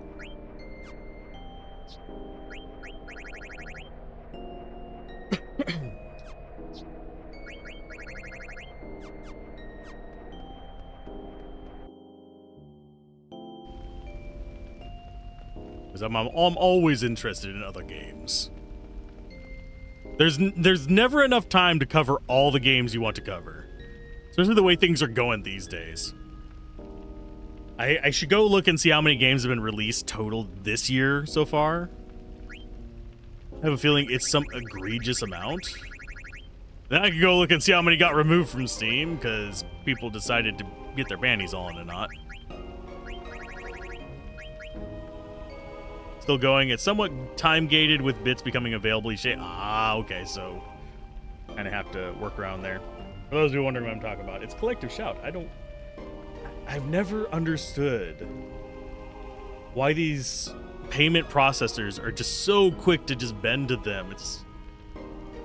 Because I'm always interested in other games. There's never enough time to cover all the games you want to cover. Especially the way things are going these days. I should go look and see how many games have been released total this year so far. I have a feeling it's some egregious amount. Then I could go look and see how many got removed from Steam because people decided to get their panties all in a knot. Still going. It's somewhat time-gated with bits becoming available each day. Ah, okay, so kind of have to work around there. For those who are wondering what I'm talking about, it's Collective Shout. I've never understood why these payment processors are just so quick to just bend to them.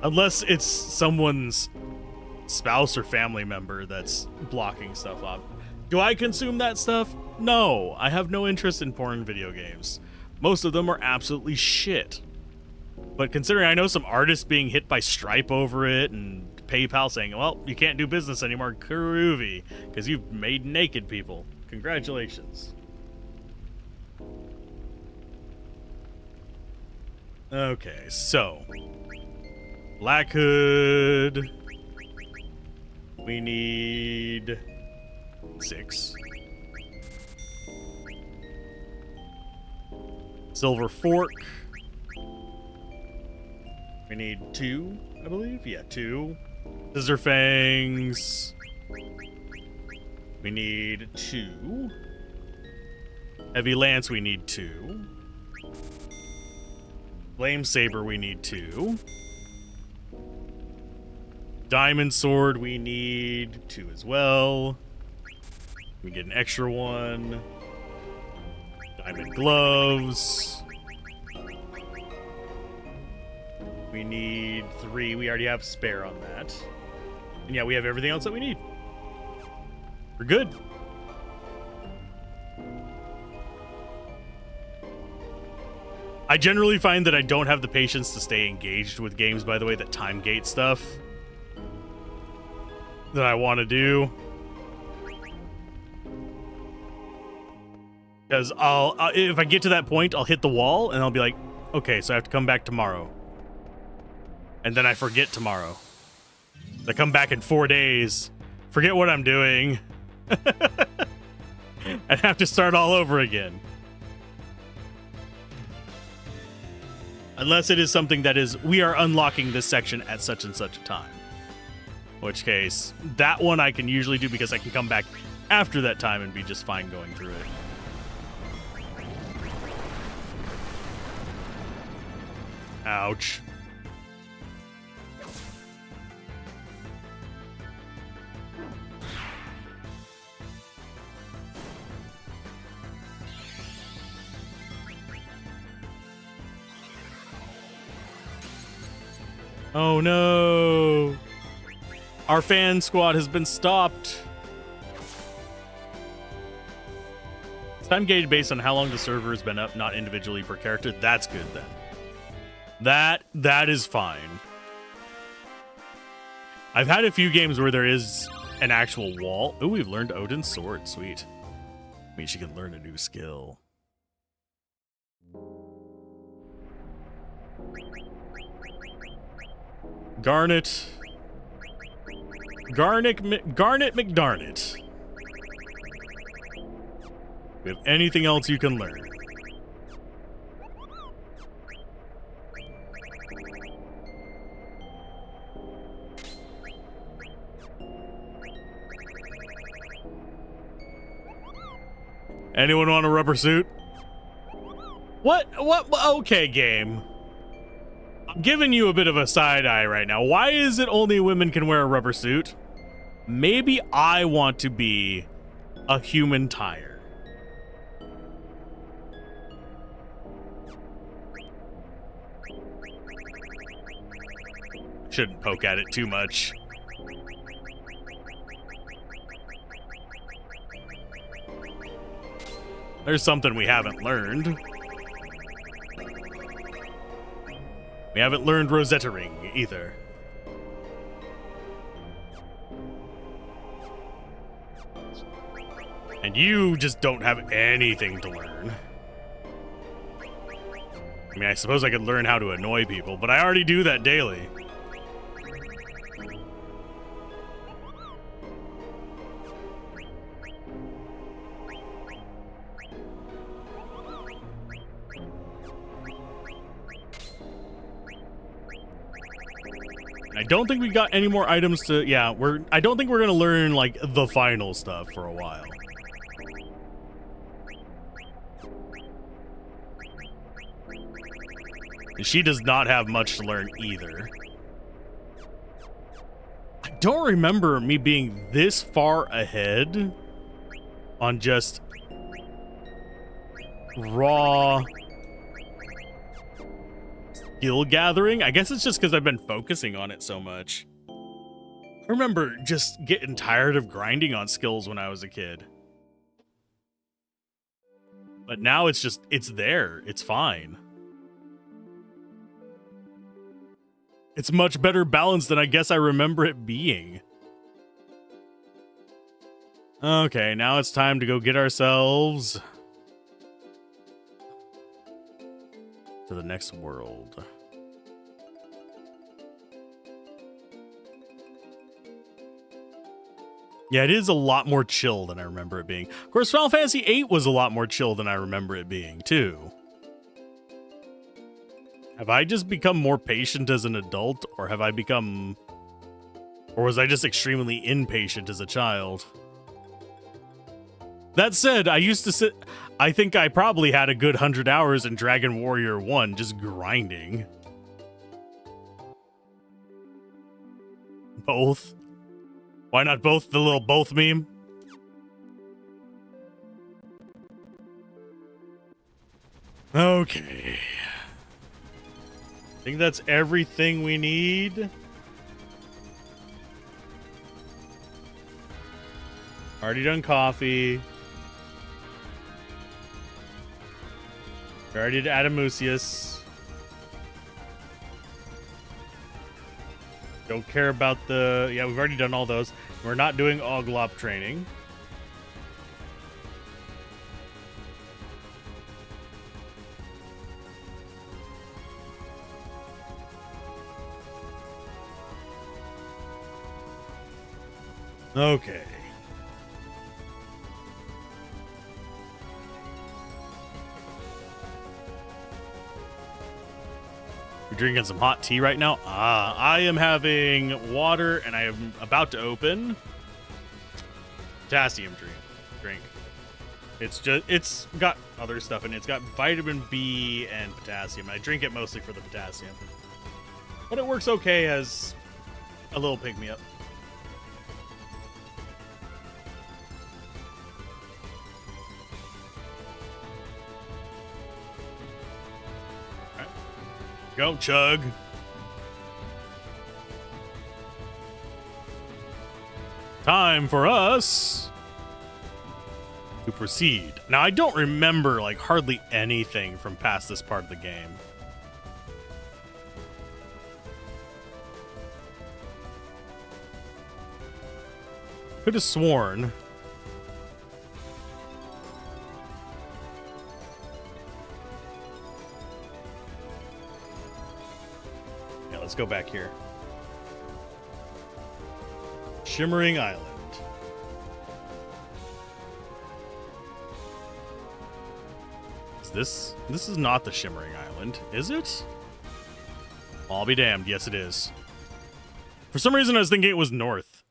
Unless it's someone's spouse or family member that's blocking stuff off. Do I consume that stuff? No, I have no interest in porn video games. Most of them are absolutely shit. But considering I know some artists being hit by Stripe over it and PayPal saying, well, you can't do business anymore, groovy, because you've made naked people. Congratulations. Okay, so Black Hood. We need 6. Silver Fork. We need 2, I believe. Yeah, 2. Scissor Fangs. We need 2. Heavy Lance, we need 2. Flame Saber, we need 2. Diamond Sword, we need 2 as well. We get an extra 1. Diamond Gloves. We need 3. We already have spare on that. And yeah, we have everything else that we need. We're good. I generally find that I don't have the patience to stay engaged with games, by the way, that time gate stuff that I want to do. Because if I get to that point, I'll hit the wall and I'll be like, okay, so I have to come back tomorrow. And then I forget tomorrow. I come back in 4 days, forget what I'm doing, and have to start all over again. Unless it is something that is, we are unlocking this section at such and such a time. In which case, that one I can usually do because I can come back after that time and be just fine going through it. Ouch. Oh no! Our fan squad has been stopped. It's time gated based on how long the server has been up, not individually per character. That's good then. That is fine. I've had a few games where there is an actual wall. Oh, we've learned Odin's sword. Sweet. Means she can learn a new skill. Garnet McDarnett. We have anything else you can learn? Anyone want a rubber suit? What? Okay, game. I'm giving you a bit of a side eye right now. Why is it only women can wear a rubber suit? Maybe I want to be a human tire. Shouldn't poke at it too much. There's something we haven't learned. We haven't learned Rosetta Ring either. And you just don't have anything to learn. I mean, I suppose I could learn how to annoy people, but I already do that daily. I don't think we got any more items to... Yeah, I don't think we're going to learn, like, the final stuff for a while. She does not have much to learn either. I don't remember me being this far ahead on just raw skill gathering. I guess it's just because I've been focusing on it so much. I remember just getting tired of grinding on skills when I was a kid. But now it's just, it's there. It's fine. It's much better balanced than I guess I remember it being. Okay, now it's time to go get ourselves to the next world. Yeah, it is a lot more chill than I remember it being. Of course, Final Fantasy VIII was a lot more chill than I remember it being, too. Have I just become more patient as an adult, or have I become... Or was I just extremely impatient as a child? That said, I used to sit... I think I probably had a good 100 hours in Dragon Warrior 1 just grinding. Both. Why not both? The little both meme? Okay. I think that's everything we need. Already done coffee. We already did Adamusius. Don't care about the... Yeah, we've already done all those. We're not doing Oglop training. Okay. We're drinking some hot tea right now. I am having water, and I am about to open potassium drink. It's got other stuff in it. It's got vitamin B and potassium. I drink it mostly for the potassium, but it works okay as a little pick-me-up. Go, chug. Time for us to proceed. Now, I don't remember, like, hardly anything from past this part of the game. Could have sworn. Let's go back here. Shimmering Island. This is not the Shimmering Island, is it? I'll be damned. Yes, it is. For some reason, I was thinking it was north.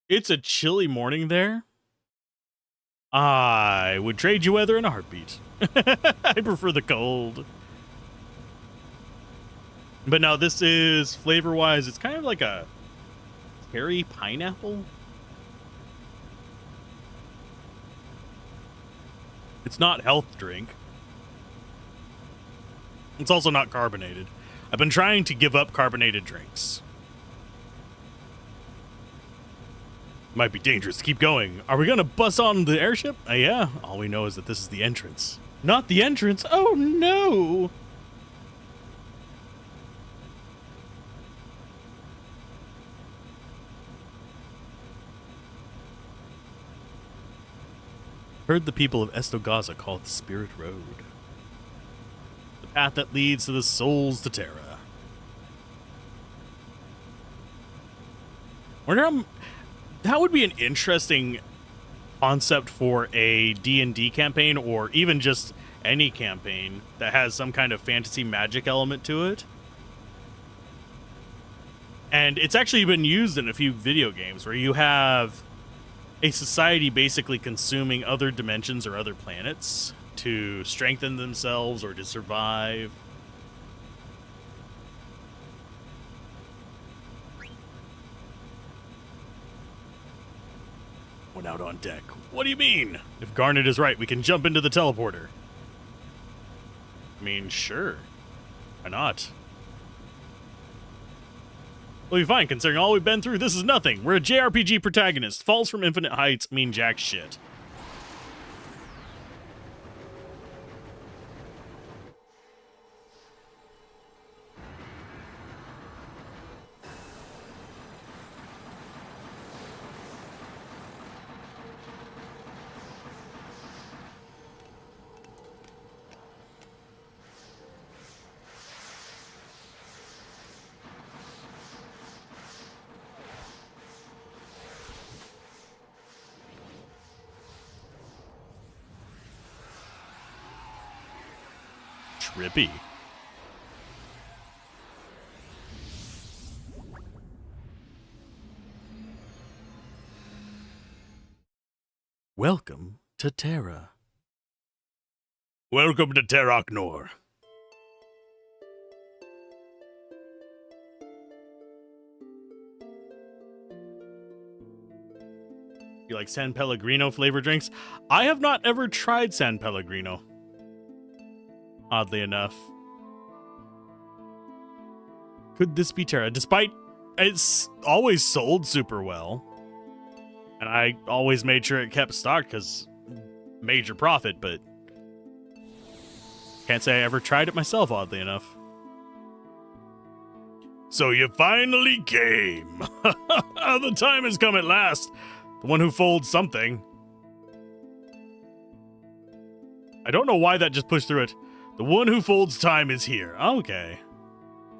It's a chilly morning there. I would trade you weather in a heartbeat. I prefer the cold. But now this is, flavor-wise, it's kind of like a cherry pineapple. It's not health drink. It's also not carbonated. I've been trying to give up carbonated drinks. Might be dangerous to keep going. Are we gonna bus on the airship? Yeah, all we know is that this is the entrance. Not the entrance? Oh no! Heard the people of Estogaza call it the Spirit Road. Path that leads to the souls to Terra. Wonder that would be an interesting concept for a D&D campaign, or even just any campaign that has some kind of fantasy magic element to it. And it's actually been used in a few video games where you have a society basically consuming other dimensions or other planets to strengthen themselves or to survive. One out on deck. What do you mean? If Garnet is right, we can jump into the teleporter. I mean, sure. Why not? We'll be fine, considering all we've been through. This is nothing. We're a JRPG protagonist. Falls from infinite heights mean jack shit. Trippy. Welcome to Terra. Welcome to Terraknor. You like San Pellegrino flavor drinks? I have not ever tried San Pellegrino. Oddly enough. Could this be Terra? Despite it's always sold super well. And I always made sure it kept stocked because major profit, but can't say I ever tried it myself, oddly enough. So you finally came. The time has come at last. The one who folds something. I don't know why that just pushed through it. The one who folds time is here. Okay.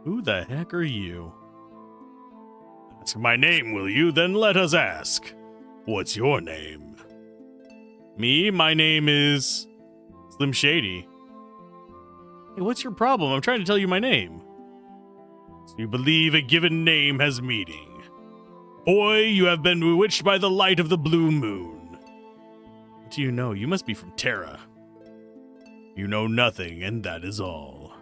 Who the heck are you? Ask my name, will you? Then let us ask. What's your name? Me? My name is Slim Shady. Hey, what's your problem? I'm trying to tell you my name. So you believe a given name has meaning. Boy, you have been bewitched by the light of the blue moon. What do you know? You must be from Terra. You know nothing, and that is all.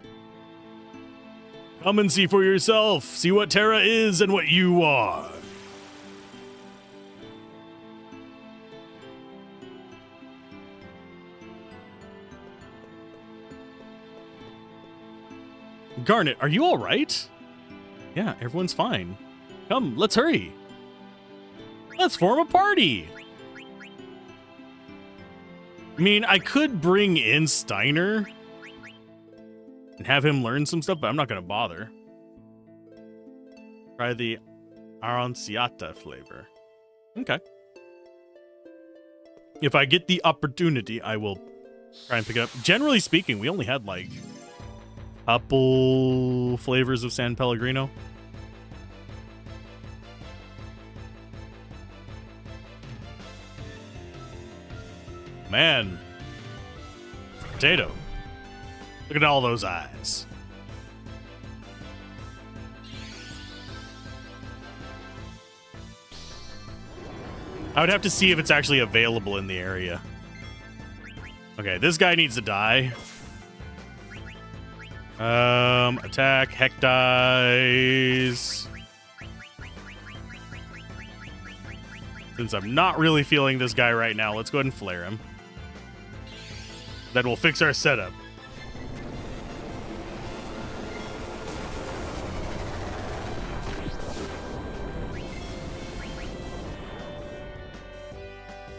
Come and see for yourself. See what Terra is and what you are. Garnet, are you all right? Yeah, everyone's fine. Come, let's hurry. Let's form a party. I mean, I could bring in Steiner and have him learn some stuff, but I'm not going to bother. Try the aranciata flavor. Okay. If I get the opportunity, I will try and pick it up. Generally speaking, we only had like a couple flavors of San Pellegrino. Man. Potato. Look at all those eyes. I would have to see if it's actually available in the area. Okay, this guy needs to die. Attack, heck dies. Since I'm not really feeling this guy right now, let's go ahead and flare him. Then we'll fix our setup.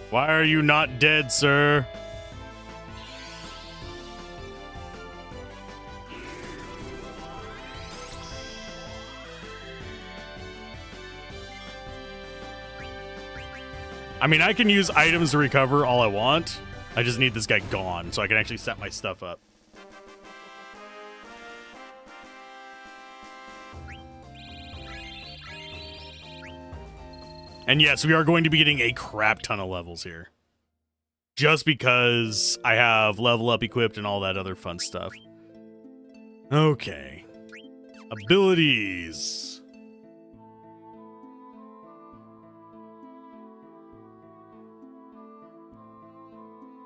Why are you not dead, sir? I mean, I can use items to recover all I want. I just need this guy gone so I can actually set my stuff up. And yes, we are going to be getting a crap ton of levels here. Just because I have level up equipped and all that other fun stuff. Okay. Abilities.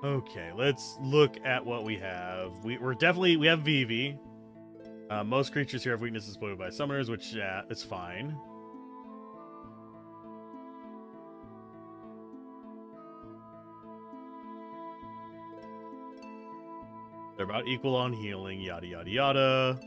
Okay, let's look at what we have. We have Vivi. Most creatures here have weaknesses exploited by summoners, which is fine. They're about equal on healing, yada yada yada.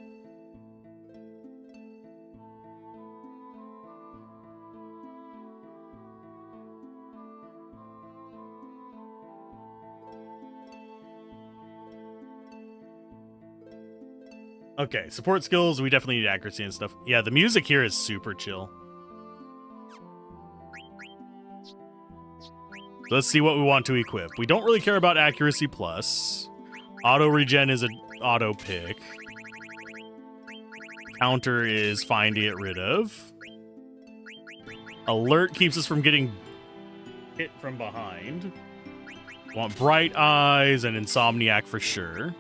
Okay, support skills, we definitely need accuracy and stuff. Yeah, the music here is super chill. So let's see what we want to equip. We don't really care about accuracy plus. Auto regen is an auto pick. Counter is fine to get rid of. Alert keeps us from getting hit from behind. Want bright eyes and insomniac for sure.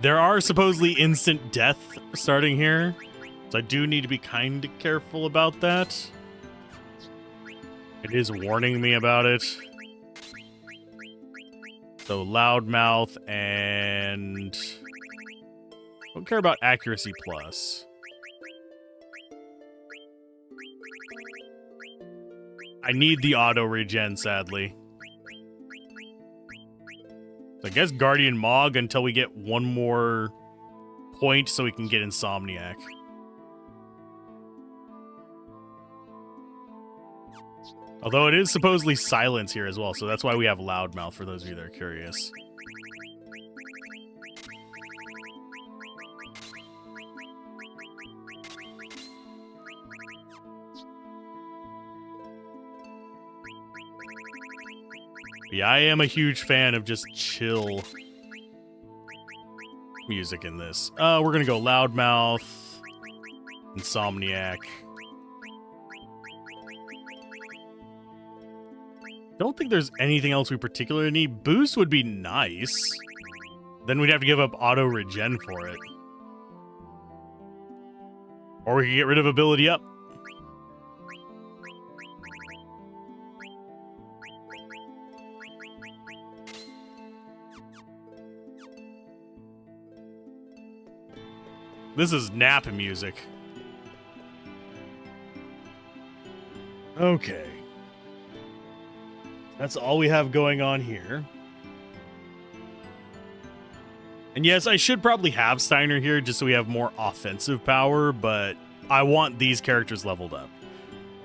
There are supposedly instant death starting here, so I do need to be kind of careful about that. It is warning me about it. So loudmouth and... don't care about accuracy plus. I need the auto regen, sadly. I guess Guardian Mog until we get one more point so we can get Insomniac. Although it is supposedly silence here as well, so that's why we have Loudmouth for those of you that are curious. Yeah, I am a huge fan of just chill music in this. We're gonna go Loudmouth, Insomniac. Don't think there's anything else we particularly need. Boost would be nice. Then we'd have to give up auto regen for it. Or we could get rid of ability up. This is nap music. Okay. That's all we have going on here. And yes, I should probably have Steiner here just so we have more offensive power, but I want these characters leveled up.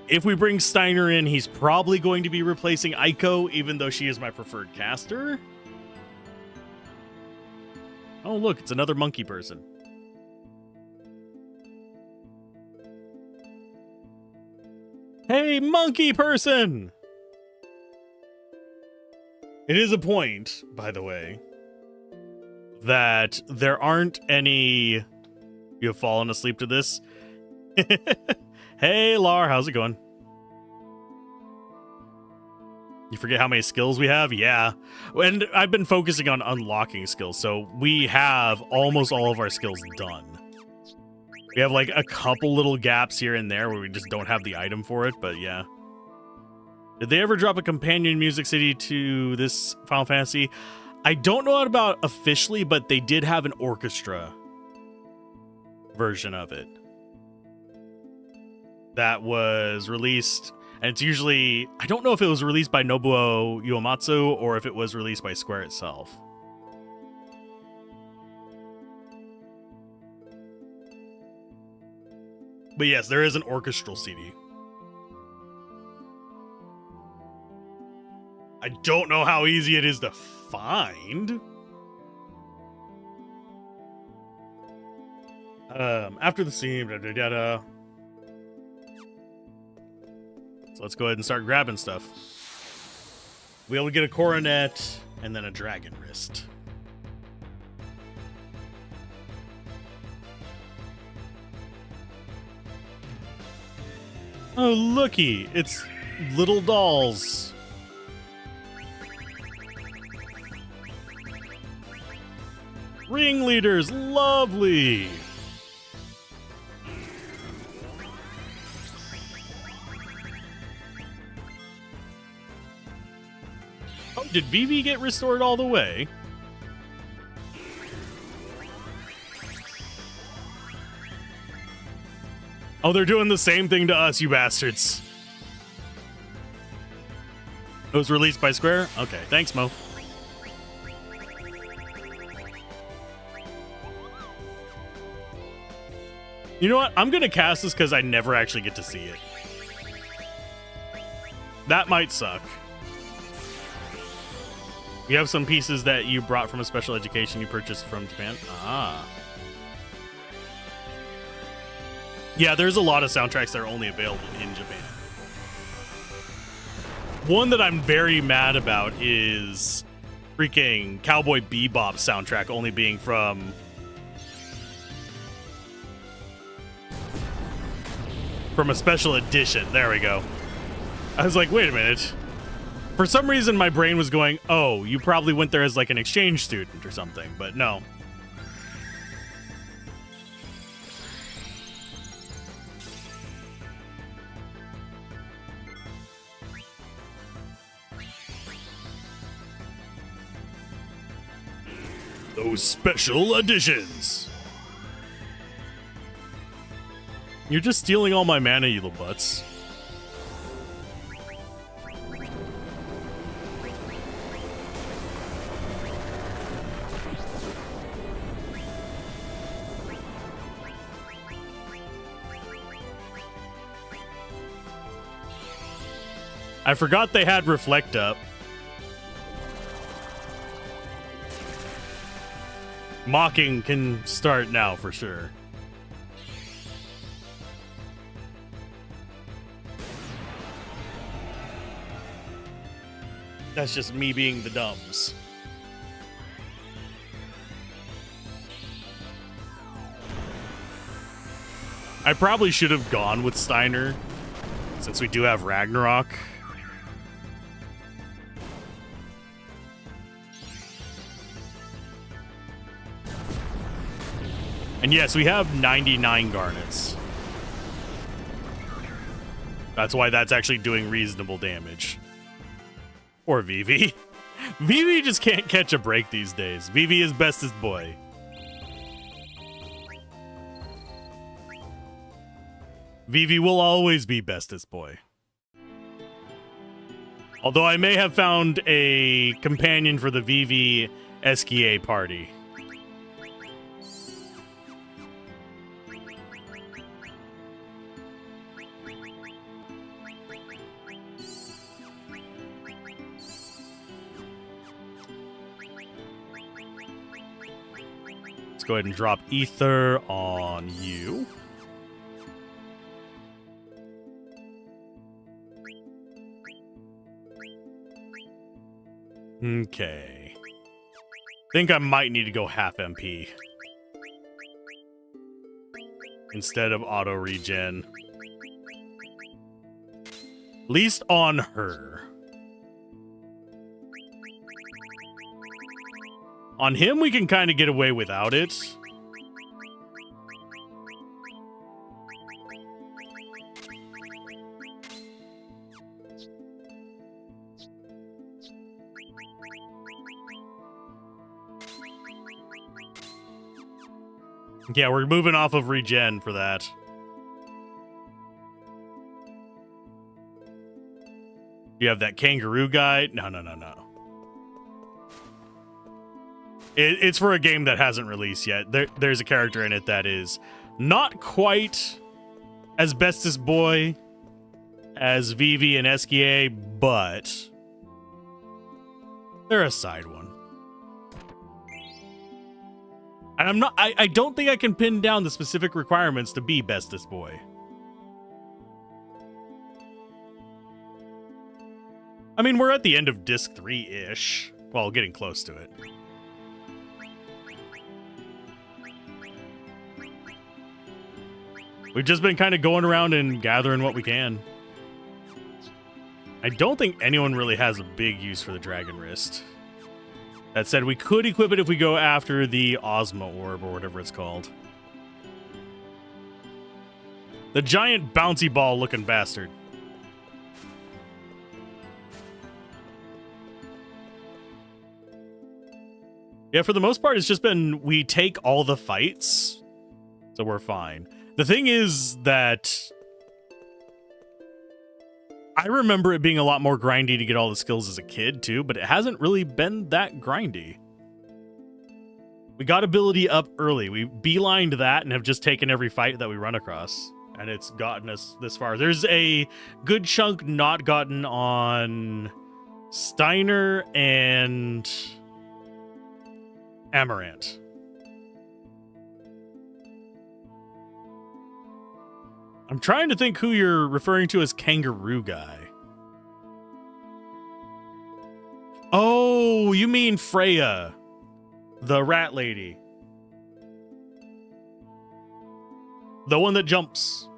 If we bring Steiner in, he's probably going to be replacing Aiko, even though she is my preferred caster. Oh, look, it's another monkey person. Hey, monkey person! It is a point, by the way, that there aren't any... You have fallen asleep to this? Hey, Lar, how's it going? You forget how many skills we have? Yeah. And I've been focusing on unlocking skills, so we have almost all of our skills done. We have like a couple little gaps here and there where we just don't have the item for it, but yeah. Did they ever drop a companion Music City to this Final Fantasy? I don't know about officially, but they did have an orchestra version of it that was released, and it's usually, I don't know if it was released by Nobuo Uematsu or if it was released by Square itself. But yes, there is an orchestral CD. I don't know how easy it is to find. After the scene, so let's go ahead and start grabbing stuff. We'll get a coronet and then a dragon wrist. Oh, looky, it's little dolls. Ringleaders, lovely. Oh, did Vivi get restored all the way? Oh, they're doing the same thing to us, you bastards. It was released by Square? Okay, thanks, Mo. You know what? I'm going to cast this because I never actually get to see it. That might suck. You have some pieces that you brought from a special education you purchased from Japan? Ah. Yeah, there's a lot of soundtracks that are only available in Japan. One that I'm very mad about is freaking Cowboy Bebop soundtrack only being from a special edition. There we go. I was like, wait a minute. For some reason, my brain was going, oh, you probably went there as like an exchange student or something, but no. Those special editions. You're just stealing all my mana, you little butts. I forgot they had Reflect up. Mocking can start now for sure. That's just me being the dumbs. I probably should have gone with Steiner, since we do have Ragnarok. And yes, we have 99 garnets. That's why that's actually doing reasonable damage. Or Vivi. Vivi just can't catch a break these days. Vivi is bestest boy. Vivi will always be bestest boy. Although I may have found a companion for the Vivi SKA party. Go ahead and drop ether on you. Okay. Think I might need to go half MP instead of auto regen. At least on her. On him, we can kind of get away without it. Yeah, we're moving off of regen for that. You have that kangaroo guy? No. It's for a game that hasn't released yet. There's a character in it that is not quite as bestest boy as Vivi and SKA, but they're a side one. And I don't think I can pin down the specific requirements to be bestest boy. I mean, we're at the end of disc 3-ish. Well, getting close to it. We've just been kind of going around and gathering what we can. I don't think anyone really has a big use for the Dragon Wrist. That said, we could equip it if we go after the Ozma Orb or whatever it's called. The giant bouncy ball looking bastard. Yeah, for the most part, it's just been we take all the fights, so we're fine. The thing is that I remember it being a lot more grindy to get all the skills as a kid, too, but it hasn't really been that grindy. We got ability up early. We beelined that and have just taken every fight that we run across, and it's gotten us this far. There's a good chunk not gotten on Steiner and Amaranth. I'm trying to think who you're referring to as Kangaroo Guy. Oh, you mean Freya, the rat lady. The one that jumps.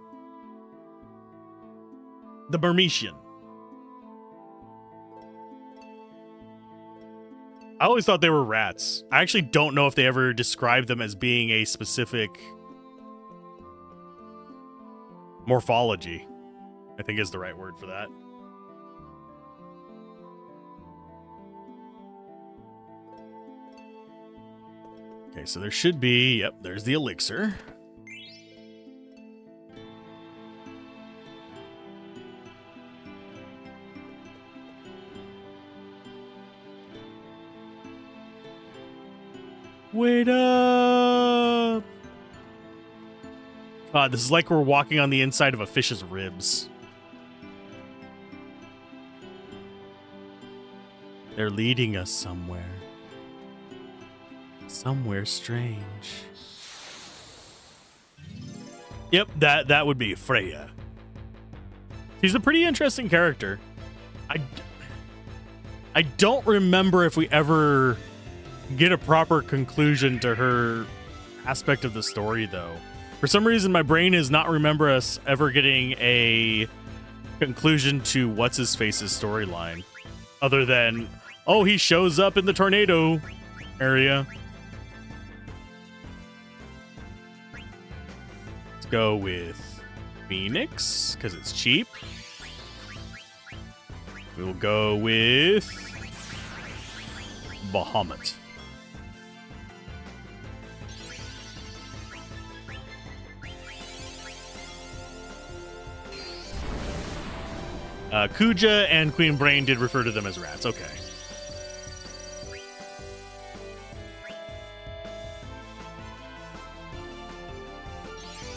The Burmesian. I always thought they were rats. I actually don't know if they ever described them as being a specific morphology, I think is the right word for that. Okay, so there should be, yep, there's the elixir. Wait up! This is like we're walking on the inside of a fish's ribs. They're leading us somewhere. Somewhere strange. Yep, that would be Freya. She's a pretty interesting character. I don't remember if we ever get a proper conclusion to her aspect of the story, though. For some reason, my brain does not remember us ever getting a conclusion to What's-His-Face's storyline. Other than, oh, he shows up in the tornado area. Let's go with Phoenix, because it's cheap. We'll go with Bahamut. Kuja and Queen Brain did refer to them as rats. Okay.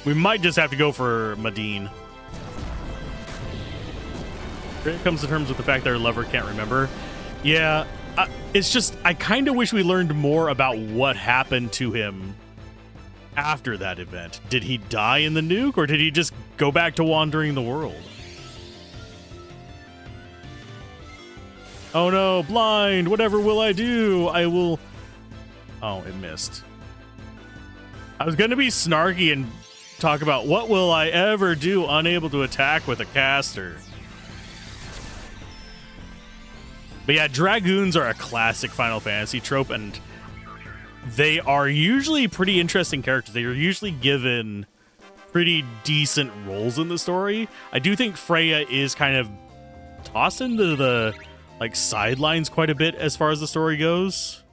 We might just have to go for Madine. Here it comes to terms with the fact that our lover can't remember. Yeah, it's just, I kind of wish we learned more about what happened to him after that event. Did he die in the nuke, or did he just go back to wandering the world? Oh no, blind! Whatever will I do? I will... Oh, it missed. I was gonna be snarky and talk about what will I ever do unable to attack with a caster. But yeah, Dragoons are a classic Final Fantasy trope, and they are usually pretty interesting characters. They are usually given pretty decent roles in the story. I do think Freya is kind of tossed into the sidelines quite a bit as far as the story goes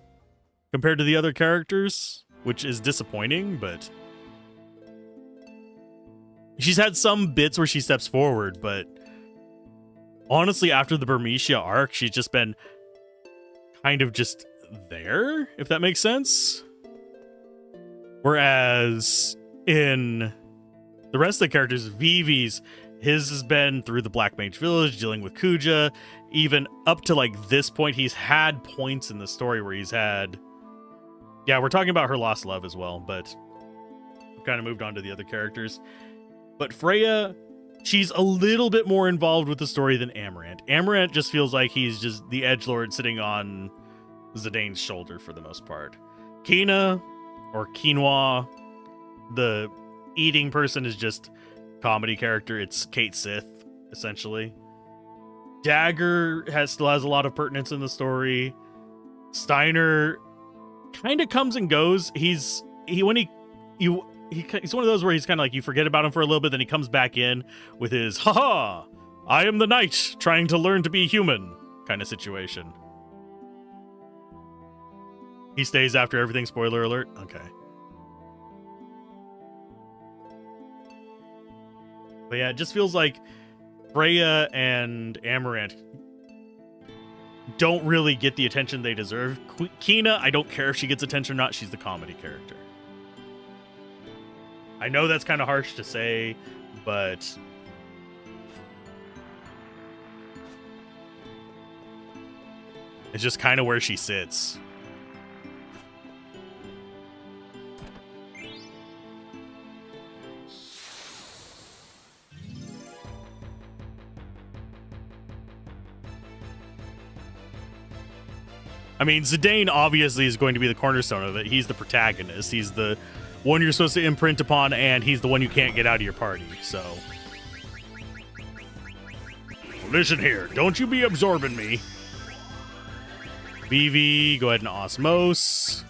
compared to the other characters, which is disappointing, but she's had some bits where she steps forward, but honestly, after the Burmecia arc, she's just been kind of just there, if that makes sense. Whereas in the rest of the characters, Vivi's, his has been through the Black Mage Village, dealing with Kuja. Even up to this point, he's had points in the story where he's had... Yeah, we're talking about her lost love as well, but we've kind of moved on to the other characters. But Freya, she's a little bit more involved with the story than Amaranth. Amaranth just feels like he's just the edgelord sitting on Zidane's shoulder for the most part. Kina, or Quinoa, the eating person, is just comedy character. It's Kate Sith, essentially. Dagger still has a lot of pertinence in the story. Steiner kind of comes and goes. He's one of those where he's kind of like, you forget about him for a little bit, then he comes back in with his haha, I am the knight trying to learn to be human kind of situation. He stays after everything, spoiler alert. Okay. But yeah, it just feels like Freya and Amaranth don't really get the attention they deserve. Kina, I don't care if she gets attention or not. She's the comedy character. I know that's kind of harsh to say, but it's just kind of where she sits. I mean, Zidane obviously is going to be the cornerstone of it. He's the protagonist. He's the one you're supposed to imprint upon, and he's the one you can't get out of your party, so. Listen here, don't you be absorbing me. Vivi, go ahead and osmose.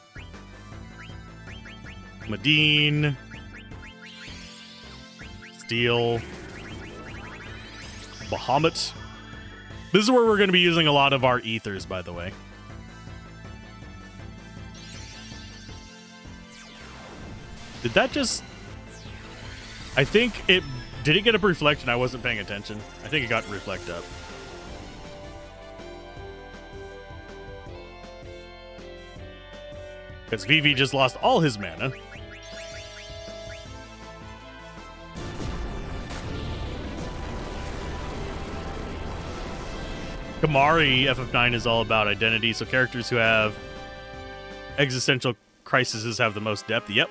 Medine. Steel. Bahamut. This is where we're going to be using a lot of our ethers, by the way. Did that just... I think it... Did it get up reflect and I wasn't paying attention? I think it got reflect up. Because Vivi just lost all his mana. Kamari, FF9 is all about identity, so characters who have existential crises have the most depth. Yep.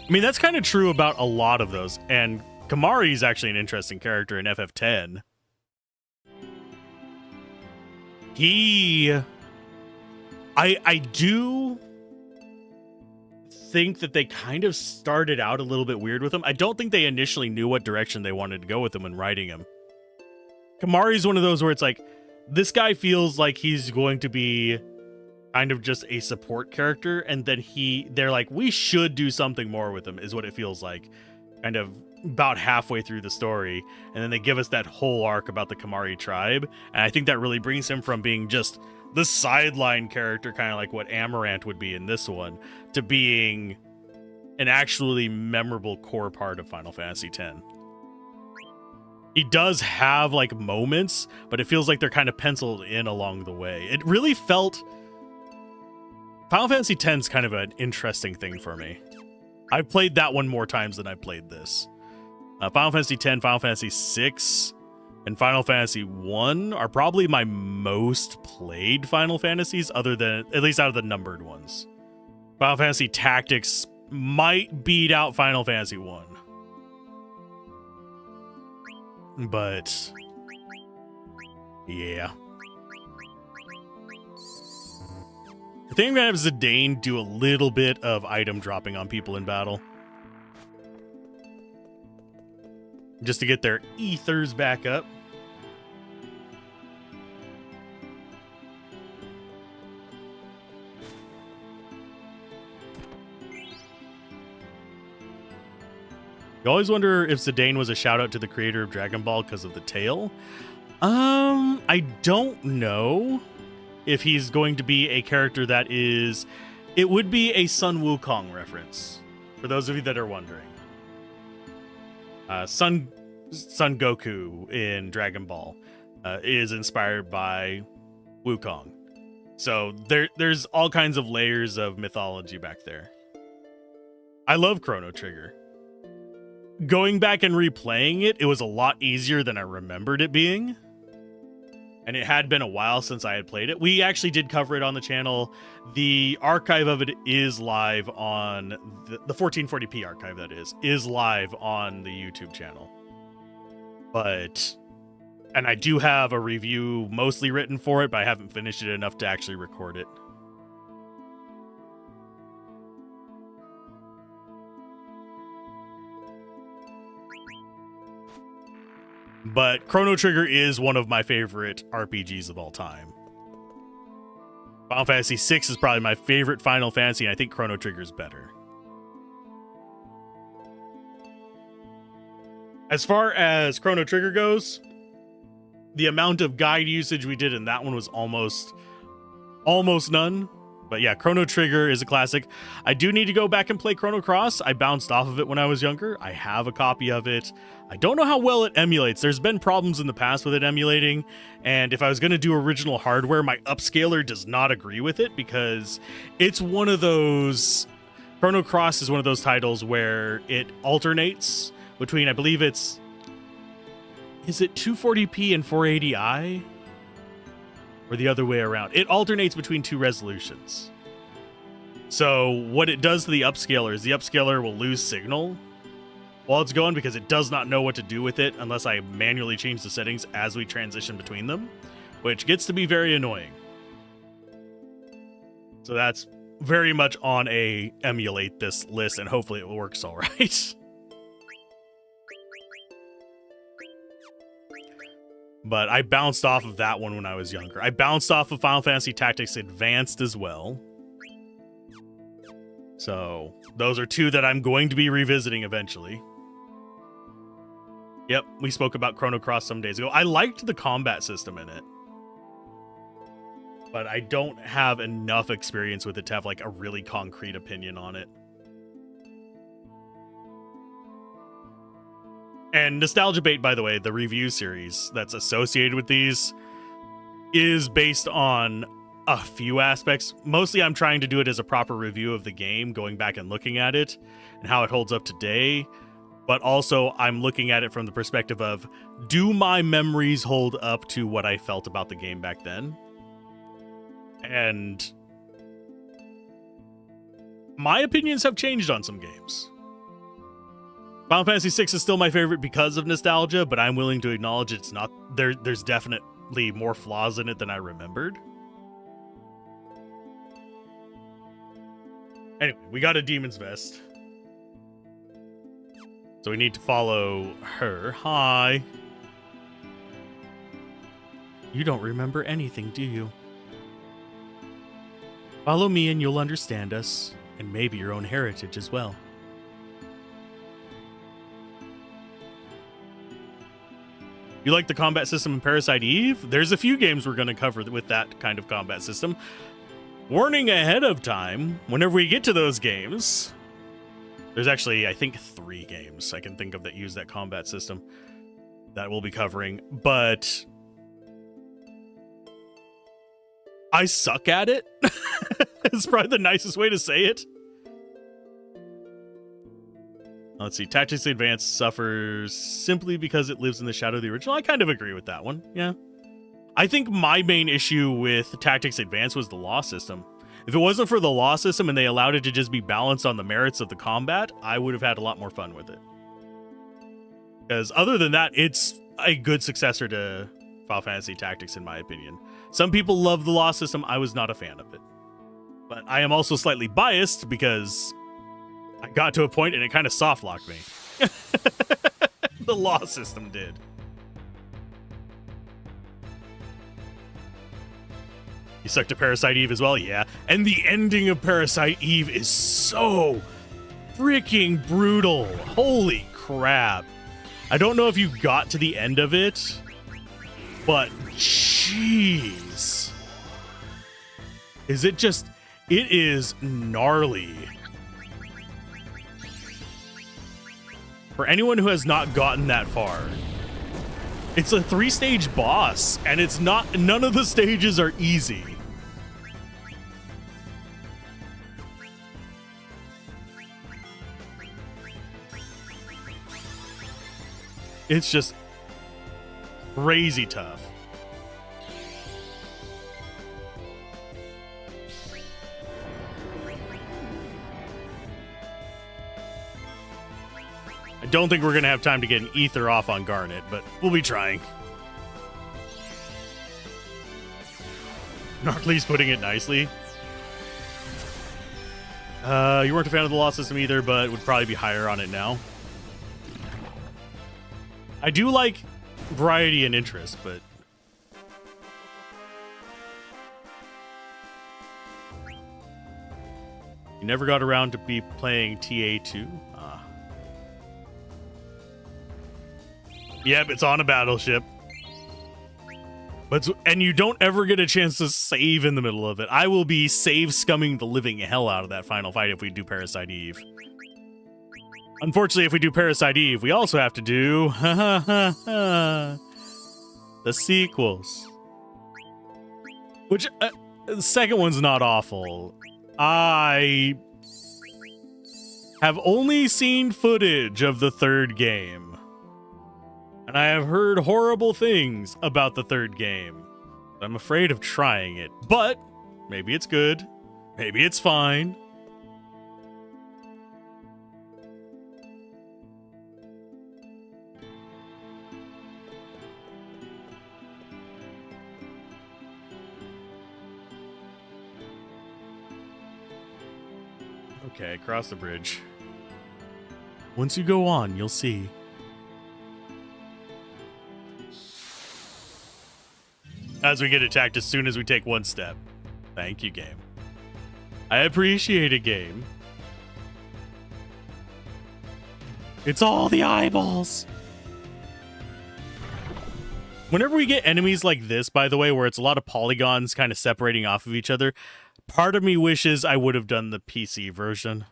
I mean, that's kind of true about a lot of those, and Kamari is actually an interesting character in FF10. I do think that they kind of started out a little bit weird with him. I don't think they initially knew what direction they wanted to go with him when writing him. Kamari's one of those where it's like, this guy feels like he's going to be kind of just a support character, and then they're like, we should do something more with him, is what it feels like. Kind of about halfway through the story, and then they give us that whole arc about the Kamari tribe, and I think that really brings him from being just the sideline character, kind of like what Amaranth would be in this one, to being an actually memorable core part of Final Fantasy X. He does have like moments, but it feels like they're kind of penciled in along the way. It really felt... Final Fantasy X is kind of an interesting thing for me. I've played that one more times than I played this. Final Fantasy X, Final Fantasy VI, and Final Fantasy I are probably my most played Final Fantasies, other than, at least out of the numbered ones. Final Fantasy Tactics might beat out Final Fantasy I. But yeah. I think I'm gonna have Zidane do a little bit of item dropping on people in battle. Just to get their ethers back up. You always wonder if Zidane was a shout out to the creator of Dragon Ball because of the tail. I don't know if he's going to be a character that is... It would be a Sun Wukong reference, for those of you that are wondering. Son Goku in Dragon Ball is inspired by Wukong. So there's all kinds of layers of mythology back there. I love Chrono Trigger. Going back and replaying it, it was a lot easier than I remembered it being. and it had been a while since I had played it. We actually did cover it on the channel. The archive of it is live on the 1440p archive, that is live on the YouTube channel. And I do have a review mostly written for it, but I haven't finished it enough to actually record it. But Chrono Trigger is one of my favorite RPGs of all time. Final Fantasy VI is probably my favorite Final Fantasy, and I think Chrono Trigger is better. As far as Chrono Trigger goes, the amount of guide usage we did in that one was almost none. But yeah, Chrono Trigger is a classic. I do need to go back and play Chrono Cross. I bounced off of it when I was younger. I have a copy of it. I don't know how well it emulates. There's been problems in the past with it emulating, and if I was going to do original hardware, my upscaler does not agree with it because it's one of those... Chrono Cross is one of those titles where it alternates between, I believe it's... Is it 240p and 480i? Or the other way around. It alternates between two resolutions. So what it does to the upscaler is the upscaler will lose signal while it's going because it does not know what to do with it unless I manually change the settings as we transition between them, which gets to be very annoying. So that's very much on a emulate this list, and hopefully it works all right. But I bounced off of that one when I was younger. I bounced off of Final Fantasy Tactics Advanced as well. So those are two that I'm going to be revisiting eventually. Yep, we spoke about Chrono Cross some days ago. I liked the combat system in it, but I don't have enough experience with it to have like a really concrete opinion on it. And Nostalgia Bait, by the way, the review series that's associated with these is based on a few aspects. Mostly I'm trying to do it as a proper review of the game, going back and looking at it and how it holds up today. But also I'm looking at it from the perspective of, do my memories hold up to what I felt about the game back then? And my opinions have changed on some games. Final Fantasy VI is still my favorite because of nostalgia, but I'm willing to acknowledge it's not. There's definitely more flaws in it than I remembered. Anyway, we got a Demon's Vest. So we need to follow her. Hi. You don't remember anything, do you? Follow me and you'll understand us, and maybe your own heritage as well. You like the combat system in Parasite Eve? There's a few games we're going to cover with that kind of combat system. Warning ahead of time, whenever we get to those games, there's actually, I think, 3 games I can think of that use that combat system that we'll be covering, but I suck at it. It's probably the nicest way to say it. Let's see. Tactics Advanced suffers simply because it lives in the shadow of the original. I kind of agree with that one. Yeah. I think my main issue with Tactics Advanced was the law system. If it wasn't for the law system and they allowed it to just be balanced on the merits of the combat, I would have had a lot more fun with it. Because other than that, it's a good successor to Final Fantasy Tactics, in my opinion. Some people love the law system. I was not a fan of it. But I am also slightly biased because I got to a point and it kind of soft locked me. The law system did. You sucked at Parasite Eve as well? Yeah. And the ending of Parasite Eve is so freaking brutal. Holy crap. I don't know if you got to the end of it, but jeez. Is it just... It is gnarly. For anyone who has not gotten that far, it's a 3-stage boss, and it's not, none of the stages are easy. It's just crazy tough. don't think we're going to have time to get an ether off on Garnet, but we'll be trying. Gnarly's putting it nicely. You weren't a fan of the law system either, but would probably be higher on it now. I do like variety and interest, but... You never got around to be playing TA2? Ah. Yep, it's on a battleship. And you don't ever get a chance to save in the middle of it. I will be save scumming the living hell out of that final fight if we do Parasite Eve. Unfortunately, if we do Parasite Eve, we also have to do the sequels. Which, the second one's not awful. I have only seen footage of the third game. And I have heard horrible things about the third game. I'm afraid of trying it. But maybe it's good. Maybe it's fine. Okay, cross the bridge. Once you go on, you'll see. As we get attacked as soon as we take one step. Thank you, game. I appreciate it, game. It's all the eyeballs. Whenever we get enemies like this, by the way, where it's a lot of polygons kind of separating off of each other, part of me wishes I would have done the PC version.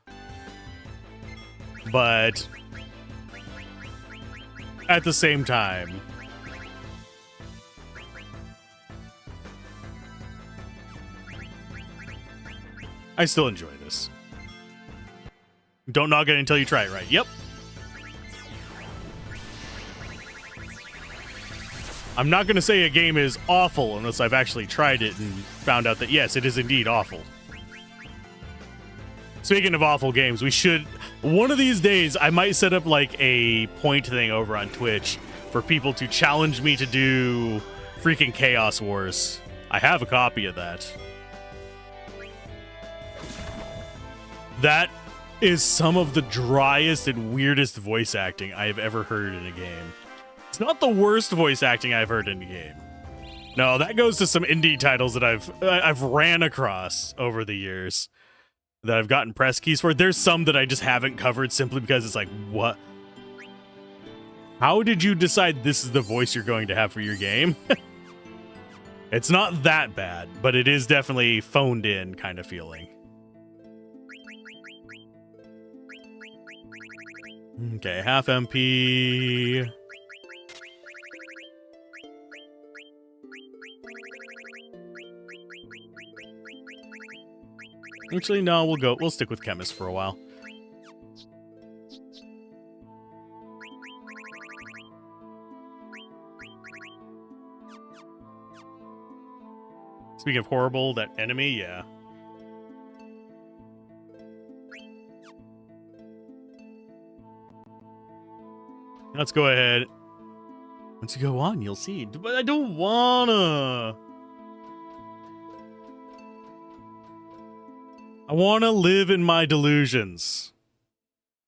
But at the same time, I still enjoy this. Don't knock it until you try it right. Yep. I'm not going to say a game is awful unless I've actually tried it and found out that, yes, it is indeed awful. Speaking of awful games, we should... One of these days, I might set up like a point thing over on Twitch for people to challenge me to do freaking Chaos Wars. I have a copy of that. That is some of the driest and weirdest voice acting I have ever heard in a game. It's not the worst voice acting I've heard in a game. No, that goes to some indie titles that I've ran across over the years that I've gotten press keys for. There's some that I just haven't covered simply because it's like, what? How did you decide this is the voice you're going to have for your game? It's not that bad, but it is definitely phoned in kind of feeling. Okay, half MP. Actually, no, we'll stick with Chemist for a while. Speaking of horrible, that enemy, yeah. Let's go ahead. Once you go on, you'll see. But I don't wanna. I wanna live in my delusions.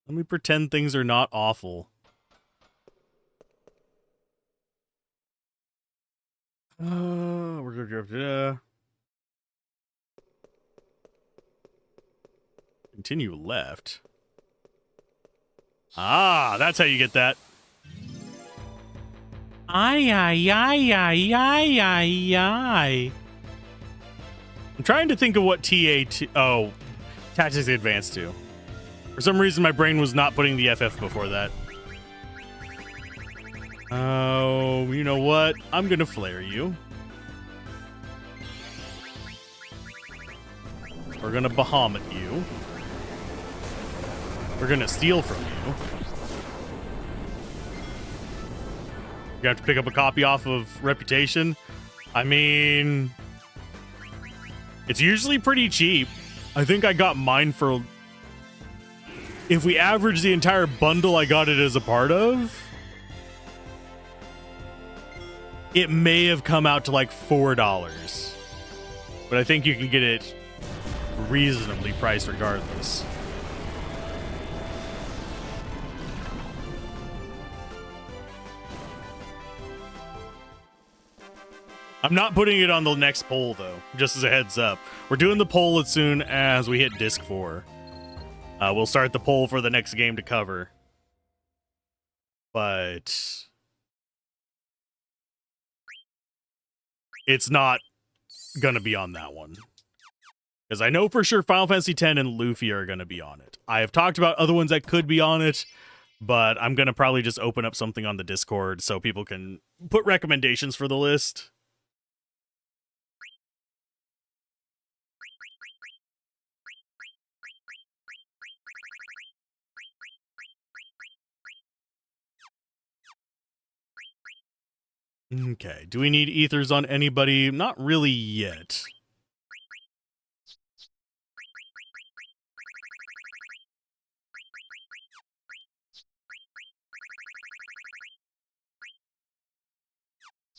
Let me pretend things are not awful. We're gonna go to continue left. Ah, that's how you get that. Ay, ay, ay, ay, ay, ay, ay. I'm trying to think of what TA2... Oh, Tactics Advanced 2. For some reason, my brain was not putting the FF before that. Oh, you know what? I'm gonna flare you. We're gonna Bahamut you. We're gonna steal from you. You have to pick up a copy off of Reputation. I mean, it's usually pretty cheap. I think I got mine for if we average the entire bundle I got it as a part of, it may have come out to like $4. But I think you can get it reasonably priced regardless. I'm not putting it on the next poll, though, just as a heads up. We're doing the poll as soon as we hit Disc 4. We'll start the poll for the next game to cover. But it's not going to be on that one. Because I know for sure Final Fantasy X and Luffy are going to be on it. I have talked about other ones that could be on it, but I'm going to probably just open up something on the Discord so people can put recommendations for the list. Okay, do we need ethers on anybody? Not really yet.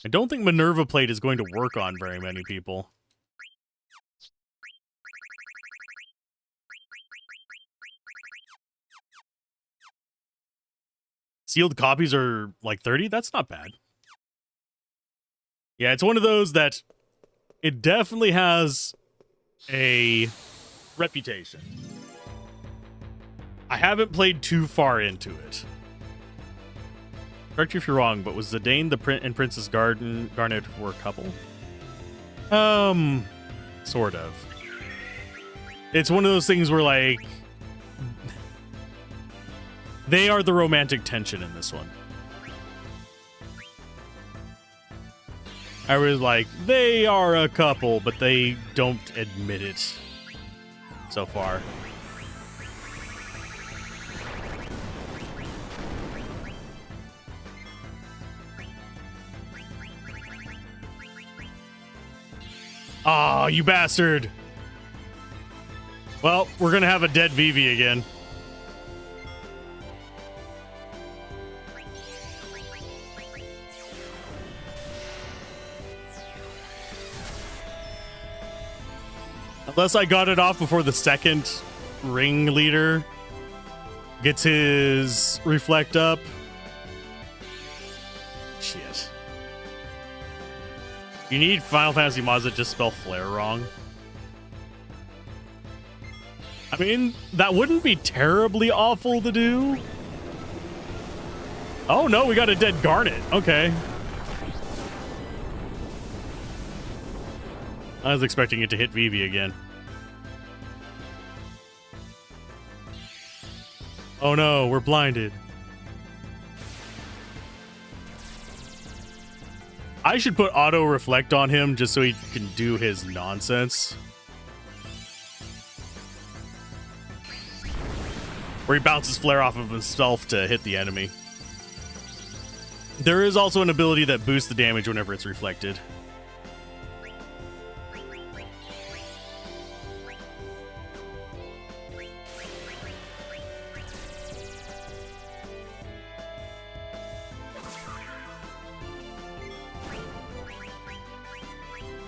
I don't think Minerva Plate is going to work on very many people. Sealed copies are like 30? That's not bad. Yeah, it's one of those that it definitely has a reputation. I haven't played too far into it. Correct you if you're wrong, but was Zidane and Princess Garnet were a couple? Sort of. It's one of those things where, like, they are the romantic tension in this one. I was like, they are a couple, but they don't admit it so far. Aw, you bastard. Well, we're gonna have a dead Vivi again. Unless I got it off before the second ringleader gets his reflect up. Shit. You need Final Fantasy mods that just spell flare wrong. I mean, that wouldn't be terribly awful to do. Oh no, we got a dead Garnet. Okay. I was expecting it to hit Vivi again. Oh no, we're blinded. I should put auto reflect on him just so he can do his nonsense. Where he bounces flare off of himself to hit the enemy. There is also an ability that boosts the damage whenever it's reflected.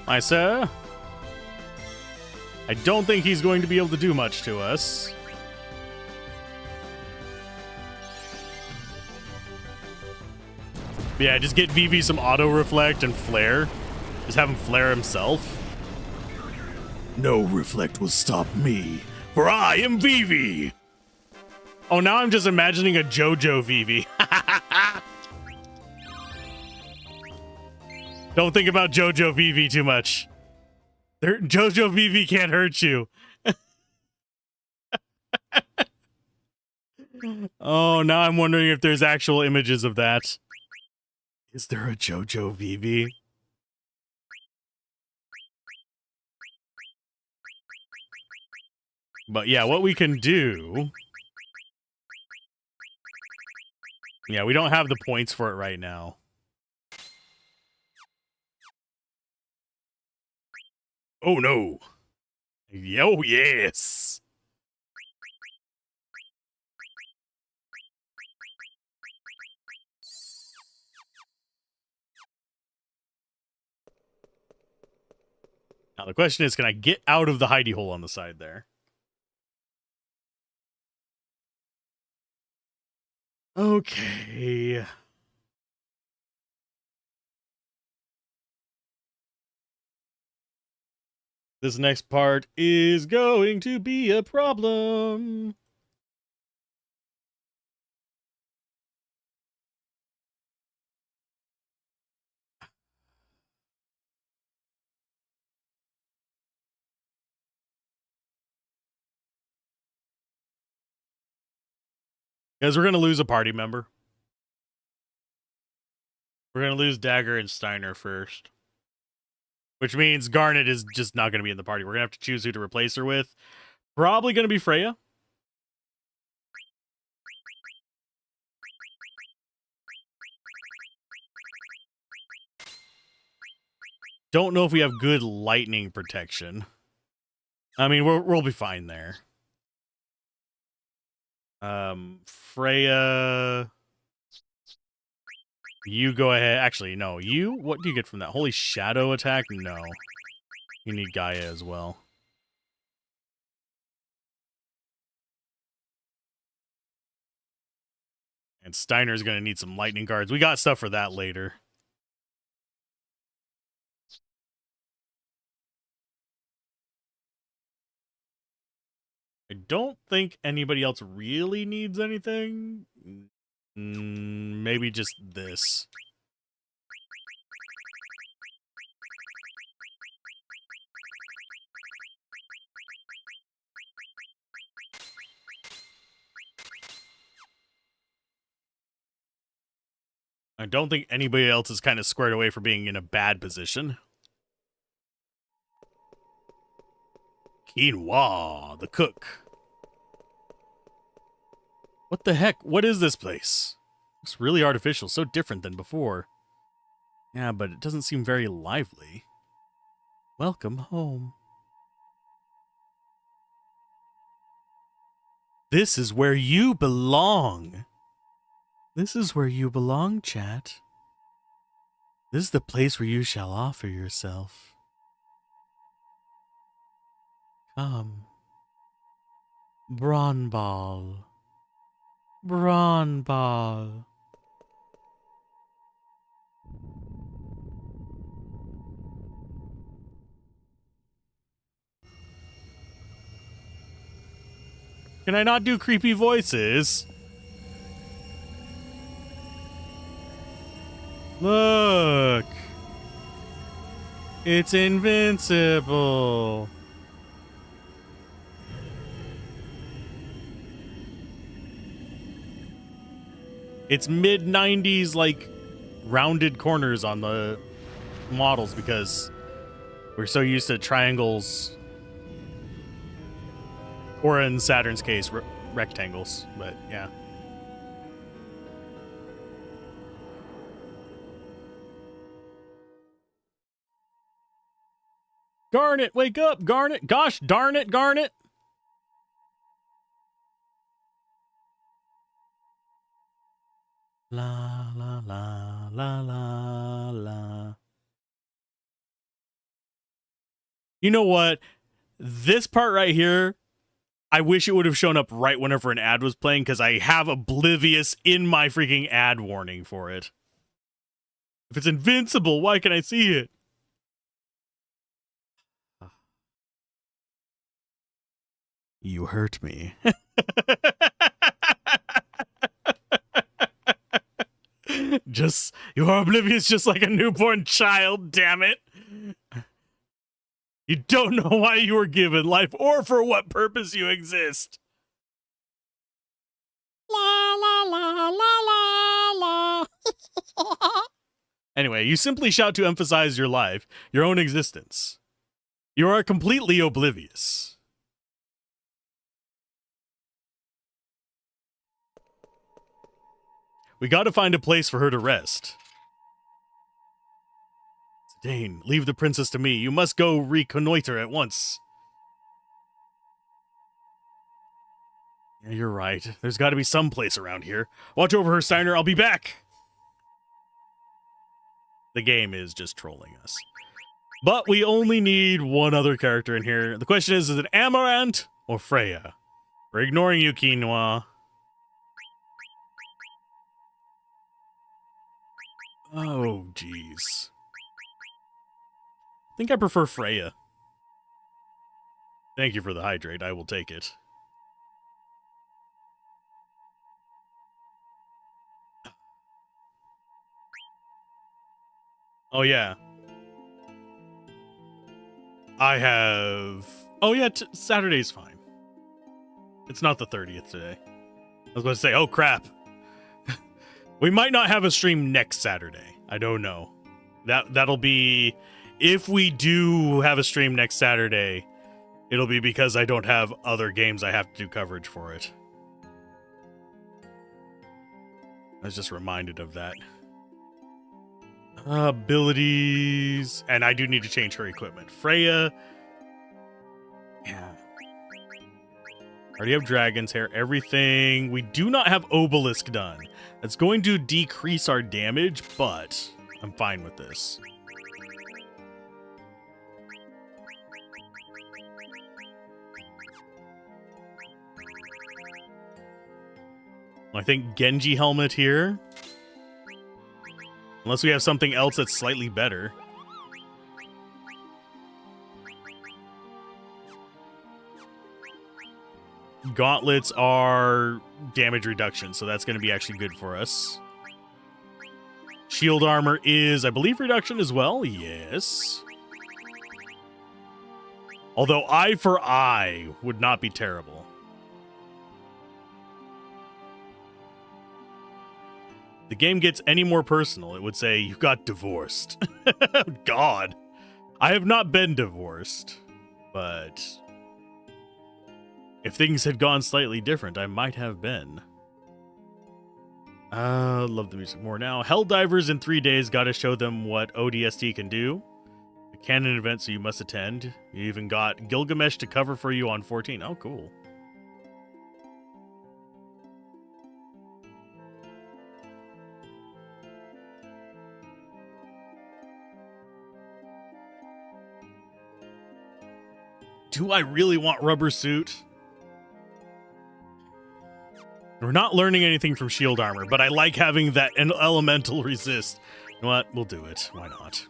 Hi, sir. I don't think he's going to be able to do much to us. Yeah, just get Vivi some auto reflect and flare. Just have him flare himself. No reflect will stop me, for I am Vivi. Oh, now I'm just imagining a JoJo Vivi. Don't think about JoJo Vivi too much. JoJo Vivi can't hurt you. Oh, now I'm wondering if there's actual images of that. Is there a JoJo Vivi? But yeah, what we can do... Yeah, we don't have the points for it right now. Oh no. Oh yes. Now the question is, can I get out of the hidey hole on the side there? Okay. This next part is going to be a problem. Because we're going to lose a party member. We're going to lose Dagger and Steiner first. Which means Garnet is just not going to be in the party. We're going to have to choose who to replace her with. Probably going to be Freya. Don't know if we have good lightning protection. I mean, we'll be fine there. Freya... You go ahead. Actually, no. You? What do you get from that? Holy Shadow attack? No. You need Gaia as well. And Steiner's going to need some lightning cards. We got stuff for that later. I don't think anybody else really needs anything. Maybe just this. I don't think anybody else is kind of squared away for being in a bad position. Quinoa, the cook. What the heck? What is this place? Looks really artificial, so different than before. Yeah, but it doesn't seem very lively. Welcome home. This is where you belong. This is where you belong, chat. This is the place where you shall offer yourself. Come. Brawn ball. Brawn ball. Can I not do creepy voices? Look. It's invincible. It's mid-90s, like, rounded corners on the models because we're so used to triangles. Or in Saturn's case, rectangles. But, yeah. Garnet, wake up, Garnet. Gosh darn it, Garnet. La, la, la, la, la, la. You know what? This part right here, I wish it would have shown up right whenever an ad was playing because I have Oblivious in my freaking ad warning for it. If it's invincible, why can I see it? You hurt me. You are oblivious just like a newborn child, damn it. You don't know why you were given life or for what purpose you exist. La la la la la la. Anyway, you simply shout to emphasize your life, your own existence. You are completely oblivious. We gotta find a place for her to rest. Dane, leave the princess to me. You must go reconnoiter at once. Yeah, you're right. There's gotta be some place around here. Watch over her, Steiner. I'll be back. The game is just trolling us. But we only need one other character in here. The question is it Amaranth or Freya? We're ignoring you, Quinoa. Oh, jeez. I think I prefer Freya. Thank you for the hydrate. I will take it. Oh, yeah. I have... Oh, yeah, Saturday's fine. It's not the 30th today. I was going to say, oh, crap. We might not have a stream next Saturday. I don't know. That'll be... If we do have a stream next Saturday, it'll be because I don't have other games I have to do coverage for it. I was just reminded of that. Abilities... And I do need to change her equipment. Freya... Yeah. Already have dragon's hair, everything. We do not have obelisk done. That's going to decrease our damage, but I'm fine with this. I think Genji helmet here. Unless we have something else that's slightly better. Gauntlets are damage reduction, so that's going to be actually good for us. Shield armor is, I believe, reduction as well. Yes. Although eye for eye would not be terrible. If the game gets any more personal, it would say, you got divorced. God. I have not been divorced, but... if things had gone slightly different, I might have been. Love the music more now. Helldivers in 3 days. Gotta show them what ODST can do. A canon event, so you must attend. You even got Gilgamesh to cover for you on 14. Oh, cool. Do I really want rubber suit? We're not learning anything from shield armor, but I like having that elemental resist. You know what? We'll do it. Why not?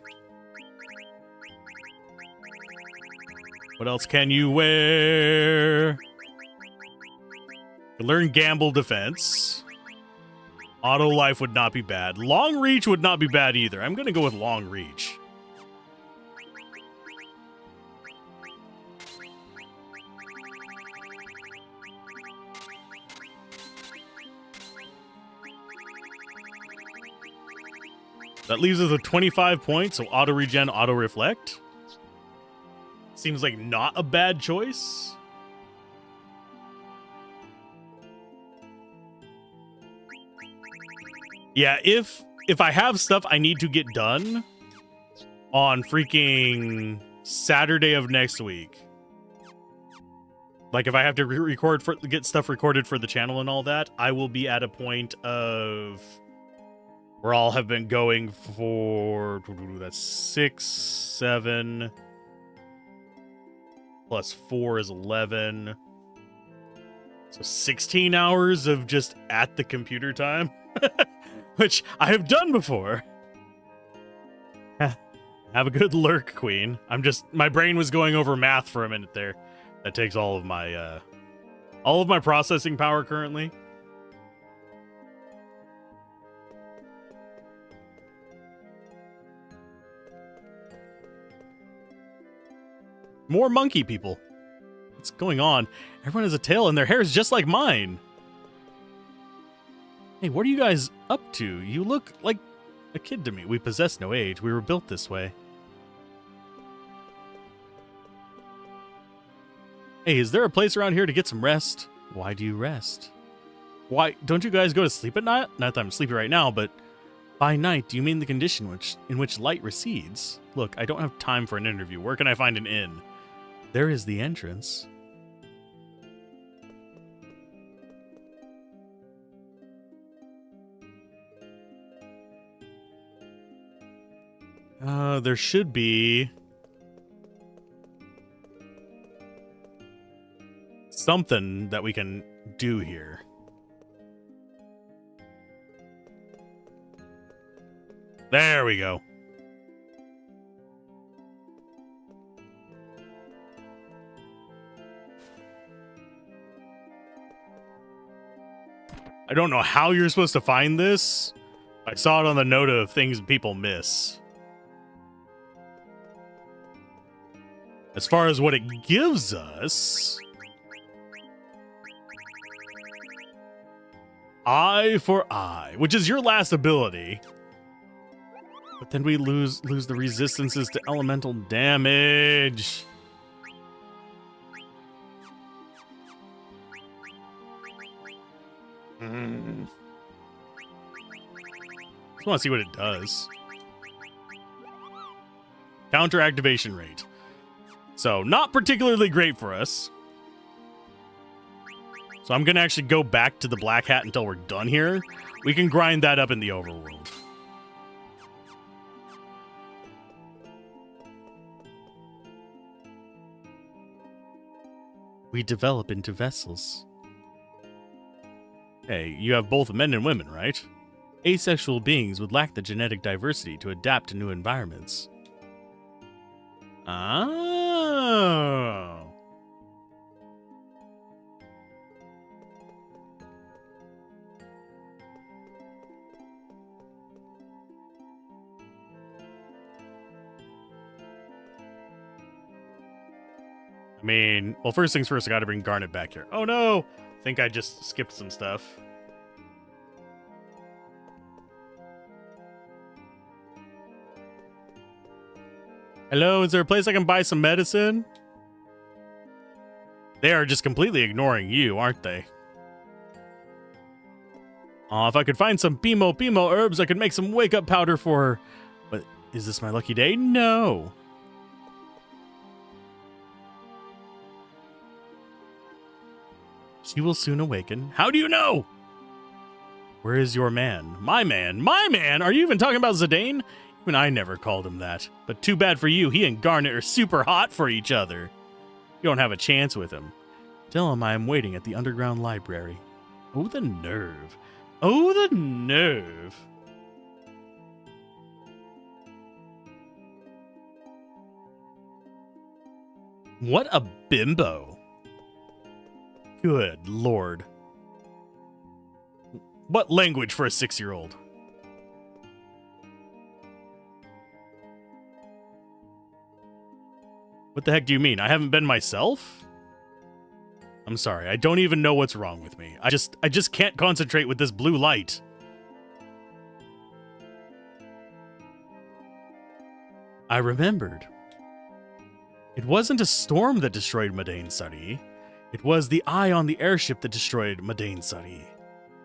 What else can you wear? You learn gamble defense. Auto life would not be bad. Long reach would not be bad either. I'm going to go with long reach. That leaves us with 25 points, so auto regen, auto reflect. Seems like not a bad choice. Yeah, if I have stuff I need to get done on freaking Saturday of next week, like if I have to get stuff recorded for the channel and all that, I will be at a point of where all have been going for, that's 6, 7, plus 4 is 11. So 16 hours of just at the computer time, which I have done before. Have a good lurk, Queen. My brain was going over math for a minute there. That takes all of my processing power currently. More monkey people. What's going on? Everyone has a tail and their hair is just like mine. Hey, what are you guys up to? You look like a kid to me. We possess no age. We were built this way. Hey, is there a place around here to get some rest? Why do you rest? Why don't you guys go to sleep at night? Not that I'm sleepy right now, but by night, do you mean the condition in which light recedes? Look, I don't have time for an interview. Where can I find an inn? There is the entrance. There should be something that we can do here. There we go. I don't know how you're supposed to find this. I saw it on the note of things people miss. As far as what it gives us... Eye for eye, which is your last ability. But then we lose the resistances to elemental damage. Just want to see what it does. Counter activation rate. So, not particularly great for us. So I'm going to actually go back to the black hat until we're done here. We can grind that up in the overworld. We develop into vessels. Hey, you have both men and women, right? Asexual beings would lack the genetic diversity to adapt to new environments. Oh. I mean, well, first things first, I gotta bring Garnet back here. Oh no! I think I just skipped some stuff. Hello, is there a place I can buy some medicine? They are just completely ignoring you, aren't they? Aw, if I could find some Pimo herbs, I could make some wake-up powder for her. But is this my lucky day? No. She will soon awaken. How do you know? Where is your man? My man? My man? Are you even talking about Zidane? Even I never called him that. But too bad for you, he and Garnet are super hot for each other. You don't have a chance with him. Tell him I am waiting at the underground library. Oh, the nerve. Oh, the nerve. What a bimbo. Good lord. What language for a 6-year-old? What the heck do you mean? I haven't been myself? I'm sorry, I don't even know what's wrong with me. I just can't concentrate with this blue light. I remembered. It wasn't a storm that destroyed Madain Sari. It was the eye on the airship that destroyed Madain Sari.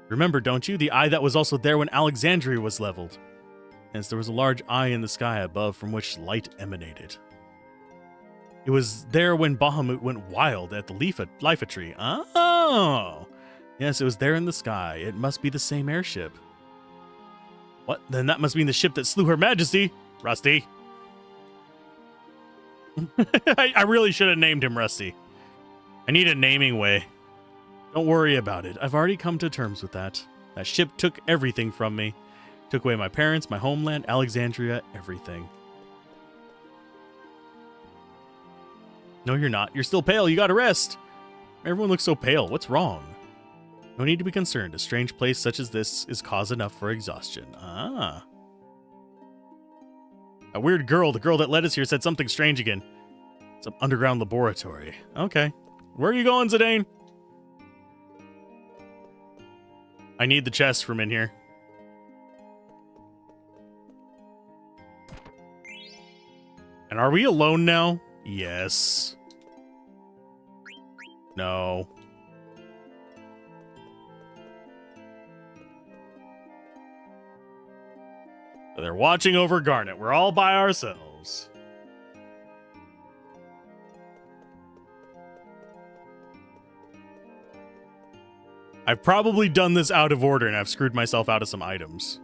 Remember, don't you? The eye that was also there when Alexandria was leveled. Hence, there was a large eye in the sky above from which light emanated. It was there when Bahamut went wild at the Lifa tree. Oh! Yes, it was there in the sky. It must be the same airship. What? Then that must mean the ship that slew Her Majesty. Rusty. I really should have named him Rusty. I need a naming way. Don't worry about it. I've already come to terms with that. That ship took everything from me. Took away my parents, my homeland, Alexandria, everything. No, you're not. You're still pale. You gotta rest. Everyone looks so pale. What's wrong? No need to be concerned. A strange place such as this is cause enough for exhaustion. Ah. A weird girl, the girl that led us here, said something strange again. Some underground laboratory. Okay. Where are you going, Zidane? I need the chest from in here. And are we alone now? Yes. No. They're watching over Garnet. We're all by ourselves. I've probably done this out of order and I've screwed myself out of some items.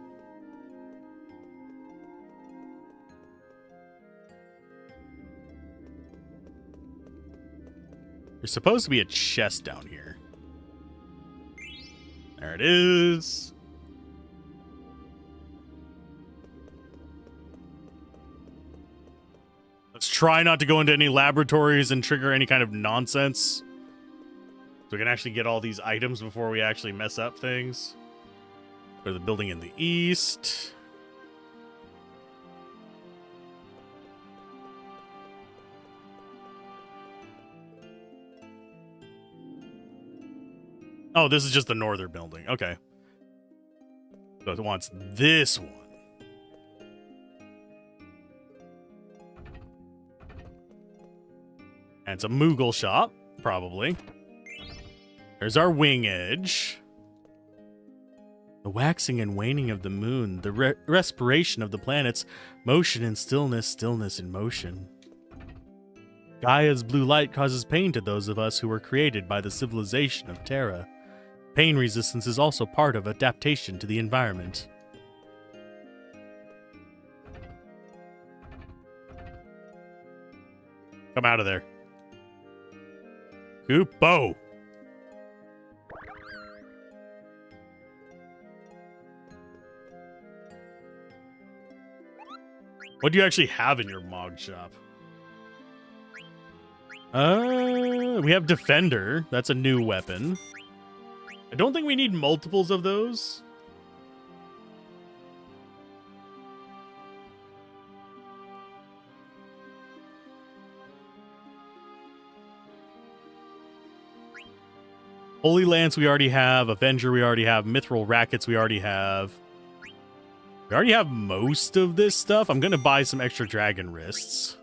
There's supposed to be a chest down here. There it is. Let's try not to go into any laboratories and trigger any kind of nonsense. So we can actually get all these items before we actually mess up things. Go to the building in the east. Oh, this is just the northern building. Okay. So it wants this one. And it's a Moogle shop, probably. There's our wing edge. The waxing and waning of the moon, the respiration of the planets, motion and stillness, stillness and motion. Gaia's blue light causes pain to those of us who were created by the civilization of Terra. Pain resistance is also part of adaptation to the environment. Come out of there. Koopo! What do you actually have in your Mog shop? We have Defender. That's a new weapon. I don't think we need multiples of those. Holy Lance we already have. Avenger we already have. Mithril Rackets we already have. We already have most of this stuff. I'm going to buy some extra dragon wrists.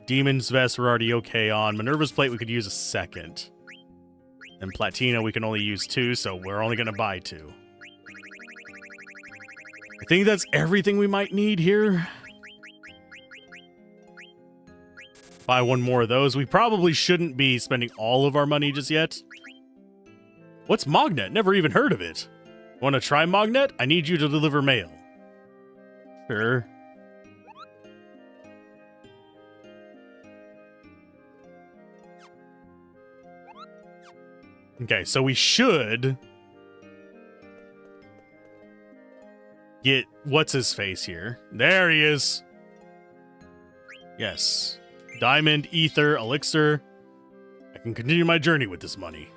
Demon's Vest we're already okay on. Minerva's Plate we could use a second. And Platina we can only use 2, so we're only going to buy 2. I think that's everything we might need here. Buy one more of those. We probably shouldn't be spending all of our money just yet. What's Mognet? Never even heard of it. Want to try Mognet? I need you to deliver mail. Sure. Okay, so we should get what's his face here. There he is. Yes. Diamond, ether, elixir. I can continue my journey with this money.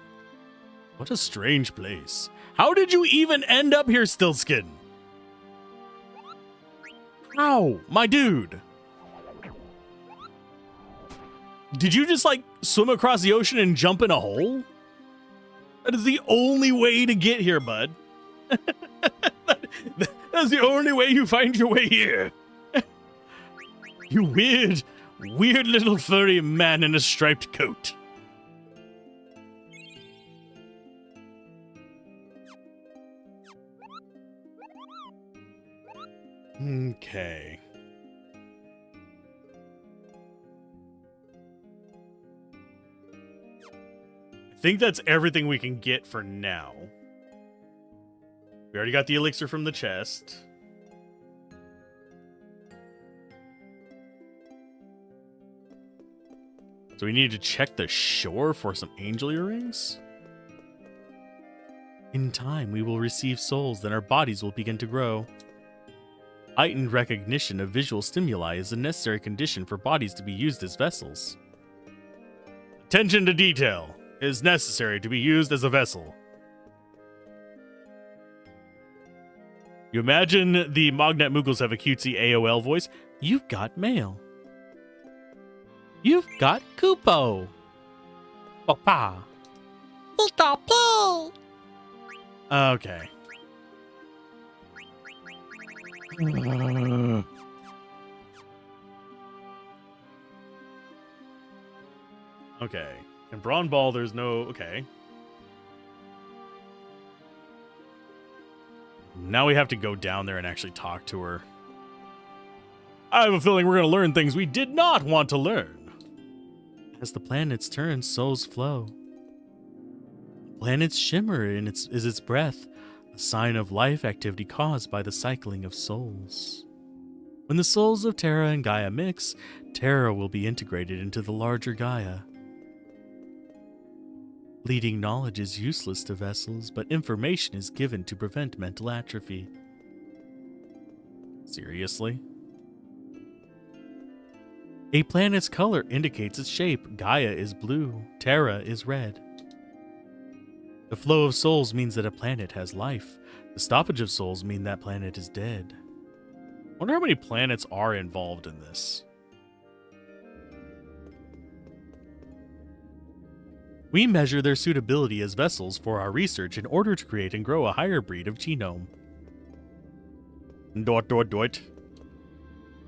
What a strange place. How did you even end up here, Stillskin? How? My dude. Did you just, like, swim across the ocean and jump in a hole? That is the only way to get here, bud. That's the only way you find your way here. You weird little furry man in a striped coat. Okay. I think that's everything we can get for now. We already got the elixir from the chest. So we need to check the shore for some angel earrings? In time, we will receive souls, then our bodies will begin to grow. Heightened recognition of visual stimuli is a necessary condition for bodies to be used as vessels. Attention to detail is necessary to be used as a vessel. You imagine the Mognet Moogles have a cutesy AOL voice? You've got mail. You've got Koopo. Papa. Okay. Okay. In Brawn Ball, there's no... Okay. Now we have to go down there and actually talk to her. I have a feeling we're going to learn things we did not want to learn. As the planets turn, souls flow. Planets shimmer in its breath, a sign of life activity caused by the cycling of souls. When the souls of Terra and Gaia mix, Terra will be integrated into the larger Gaia. Leading knowledge is useless to vessels, but information is given to prevent mental atrophy. Seriously? A planet's color indicates its shape. Gaia is blue, Terra is red. The flow of souls means that a planet has life. The stoppage of souls mean that planet is dead. I wonder how many planets are involved in this. We measure their suitability as vessels for our research in order to create and grow a higher breed of genome. ...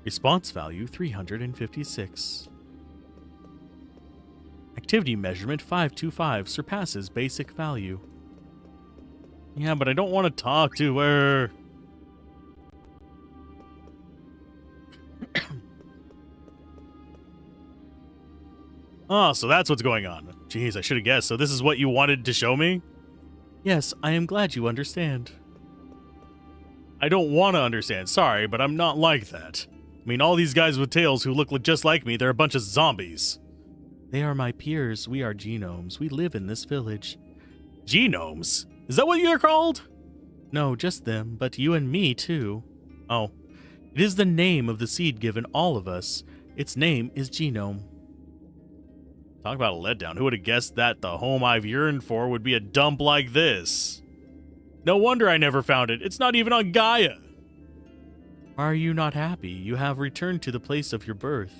Response value 356. Activity measurement 525 surpasses basic value. Yeah, but I don't want to talk to her. Oh, so that's what's going on. Jeez, I should have guessed. So this is what you wanted to show me? Yes, I am glad you understand. I don't want to understand. Sorry, but I'm not like that. I mean, all these guys with tails who look just like me, they're a bunch of zombies. They are my peers. We are genomes. We live in this village. Genomes? Is that what you're called? No, just them, but you and me, too. Oh. It is the name of the seed given all of us. Its name is genome. Talk about a letdown. Who would have guessed that the home I've yearned for would be a dump like this? No wonder I never found it. It's not even on Gaia. Why are you not happy? You have returned to the place of your birth.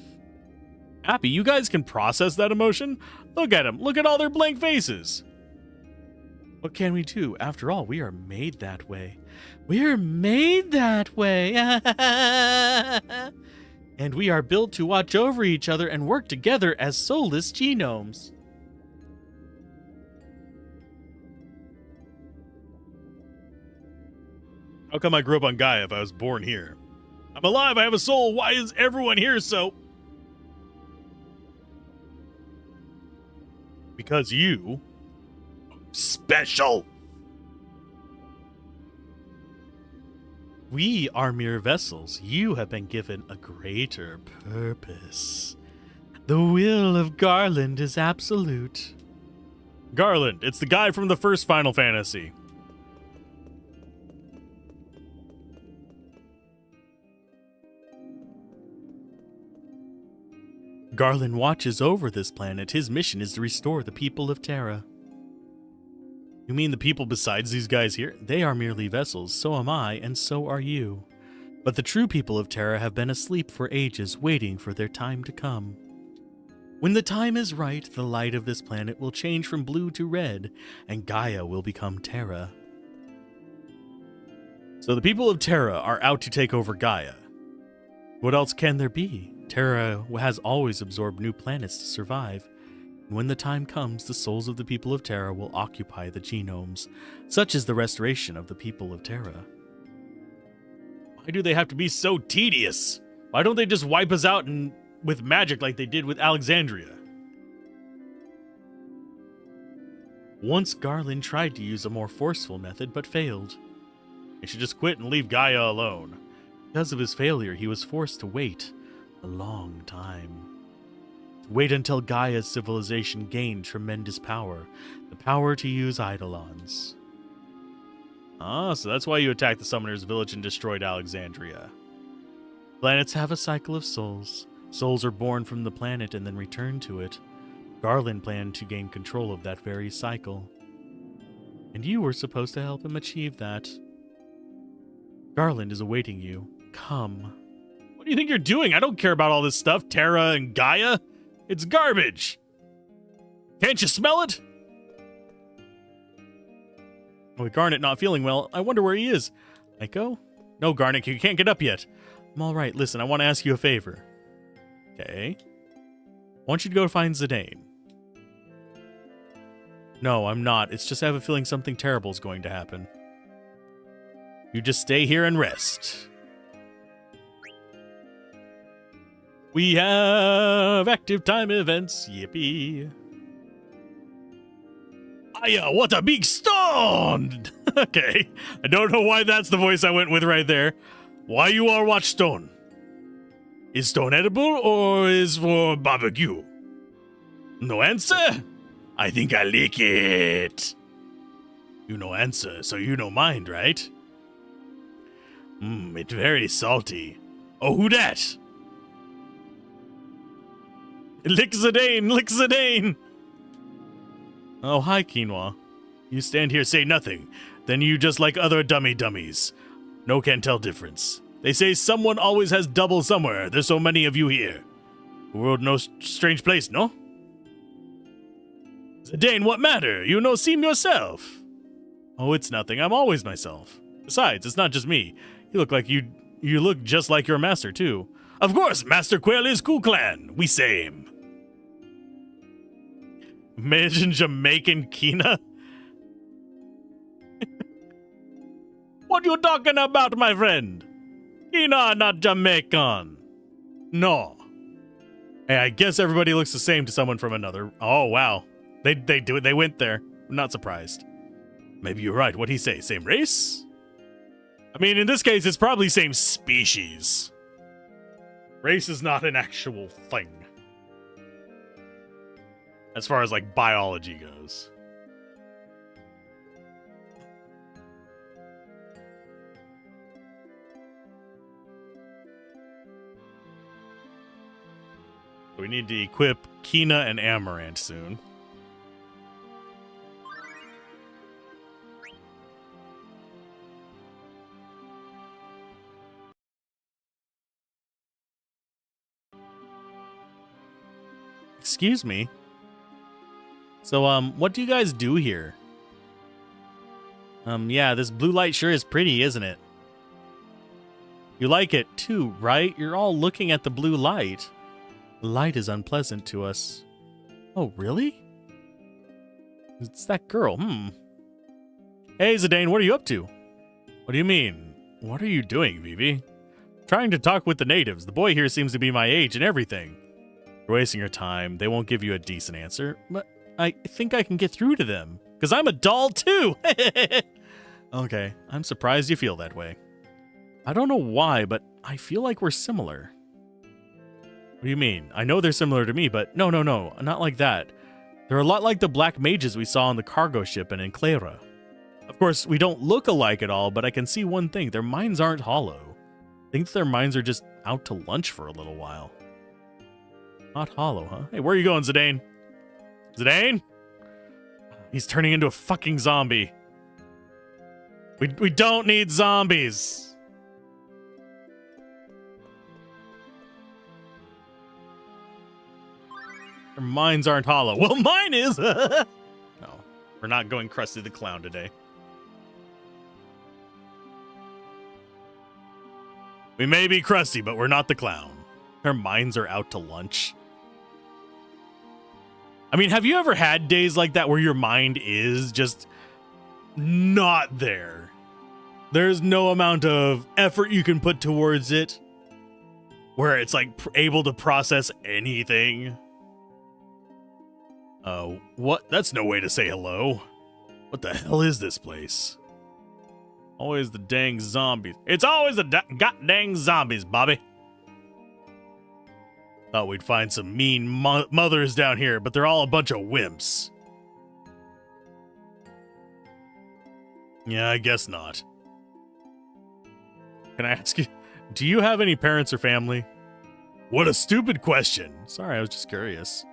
Happy? You guys can process that emotion? Look at them. Look at all their blank faces. What can we do? After all, we are made that way. We're made that way. And we are built to watch over each other and work together as soulless genomes. How come I grew up on Gaia if I was born here? I'm alive, I have a soul, why is everyone here so... Because you... Special! We are mere vessels. You have been given a greater purpose. The will of Garland is absolute. Garland, it's the guy from the first Final Fantasy. Garland watches over this planet. His mission is to restore the people of Terra. You mean the people besides these guys here? They are merely vessels, so am I, and so are you. But the true people of Terra have been asleep for ages, waiting for their time to come. When the time is right, the light of this planet will change from blue to red, and Gaia will become Terra. So the people of Terra are out to take over Gaia. What else can there be? Terra has always absorbed new planets to survive. When the time comes, the souls of the people of Terra will occupy the genomes. Such is the restoration of the people of Terra. Why do they have to be so tedious? Why don't they just wipe us out with magic like they did with Alexandria? Once Garland tried to use a more forceful method, but failed. He should just quit and leave Gaia alone. Because of his failure, he was forced to wait a long time. Wait until Gaia's civilization gained tremendous power. The power to use Eidolons. Ah, so that's why you attacked the Summoner's village and destroyed Alexandria. Planets have a cycle of souls. Souls are born from the planet and then return to it. Garland planned to gain control of that very cycle. And you were supposed to help him achieve that. Garland is awaiting you. Come. What do you think you're doing? I don't care about all this stuff, Terra and Gaia. It's garbage! Can't you smell it? With Garnet not feeling well, I wonder where he is. Echo? No, Garnet, you can't get up yet. I'm alright, listen, I want to ask you a favor. Okay. I want you to go find Zidane. No, I'm not. It's just I have a feeling something terrible is going to happen. You just stay here and rest. We have active time events. Yippee. Aya, what a big stone! Okay. I don't know why that's the voice I went with right there. Why you all watch stone? Is stone edible or is for barbecue? No answer? I think I lick it. You no answer, so you no mind, right? It's very salty. Oh, who dat? Lick Zidane, lick Zidane! Oh, hi, Quinoa. You stand here, say nothing. Then you just like other dummies. No can tell difference. They say someone always has double somewhere. There's so many of you here. The world no strange place, no? Zidane, what matter? You no seem yourself. Oh, it's nothing. I'm always myself. Besides, it's not just me. You look like you look just like your master, too. Of course, Master Quail is Ku Clan. We same. Imagine Jamaican Kina. What you talking about, my friend? Kina not Jamaican. No. Hey, I guess everybody looks the same to someone from another. Oh, wow. They do it. They went there. I'm not surprised. Maybe you're right. What'd he say? Same race? I mean, in this case, it's probably same species. Race is not an actual thing. As far as, like, biology goes. We need to equip Kina and Amaranth soon. Excuse me. So, what do you guys do here? Yeah, this blue light sure is pretty, isn't it? You like it too, right? You're all looking at the blue light. The light is unpleasant to us. Oh, really? It's that girl, Hey, Zidane, what are you up to? What do you mean? What are you doing, Vivi? Trying to talk with the natives. The boy here seems to be my age and everything. You're wasting your time. They won't give you a decent answer. But I think I can get through to them. Because I'm a doll, too! Okay, I'm surprised you feel that way. I don't know why, but I feel like we're similar. What do you mean? I know they're similar to me, but no, not like that. They're a lot like the black mages we saw on the cargo ship and in Clara. Of course, we don't look alike at all, but I can see one thing. Their minds aren't hollow. I think their minds are just out to lunch for a little while. Not hollow, huh? Hey, where are you going, Zidane? Zidane? He's turning into a fucking zombie. We don't need zombies. Their minds aren't hollow. Well, mine is. No, we're not going Krusty the Clown today. We may be Krusty, but we're not the clown. Their minds are out to lunch. I mean, have you ever had days like that where your mind is just not there? There's no amount of effort you can put towards it, where it's like able to process anything. What? That's no way to say hello. What the hell is this place? Always the dang zombies. It's always the goddamn zombies, Bobby. Thought we'd find some mean mothers down here, but they're all a bunch of wimps. Yeah, I guess not. Can I ask you, do you have any parents or family? What a stupid question. Sorry, I was just curious.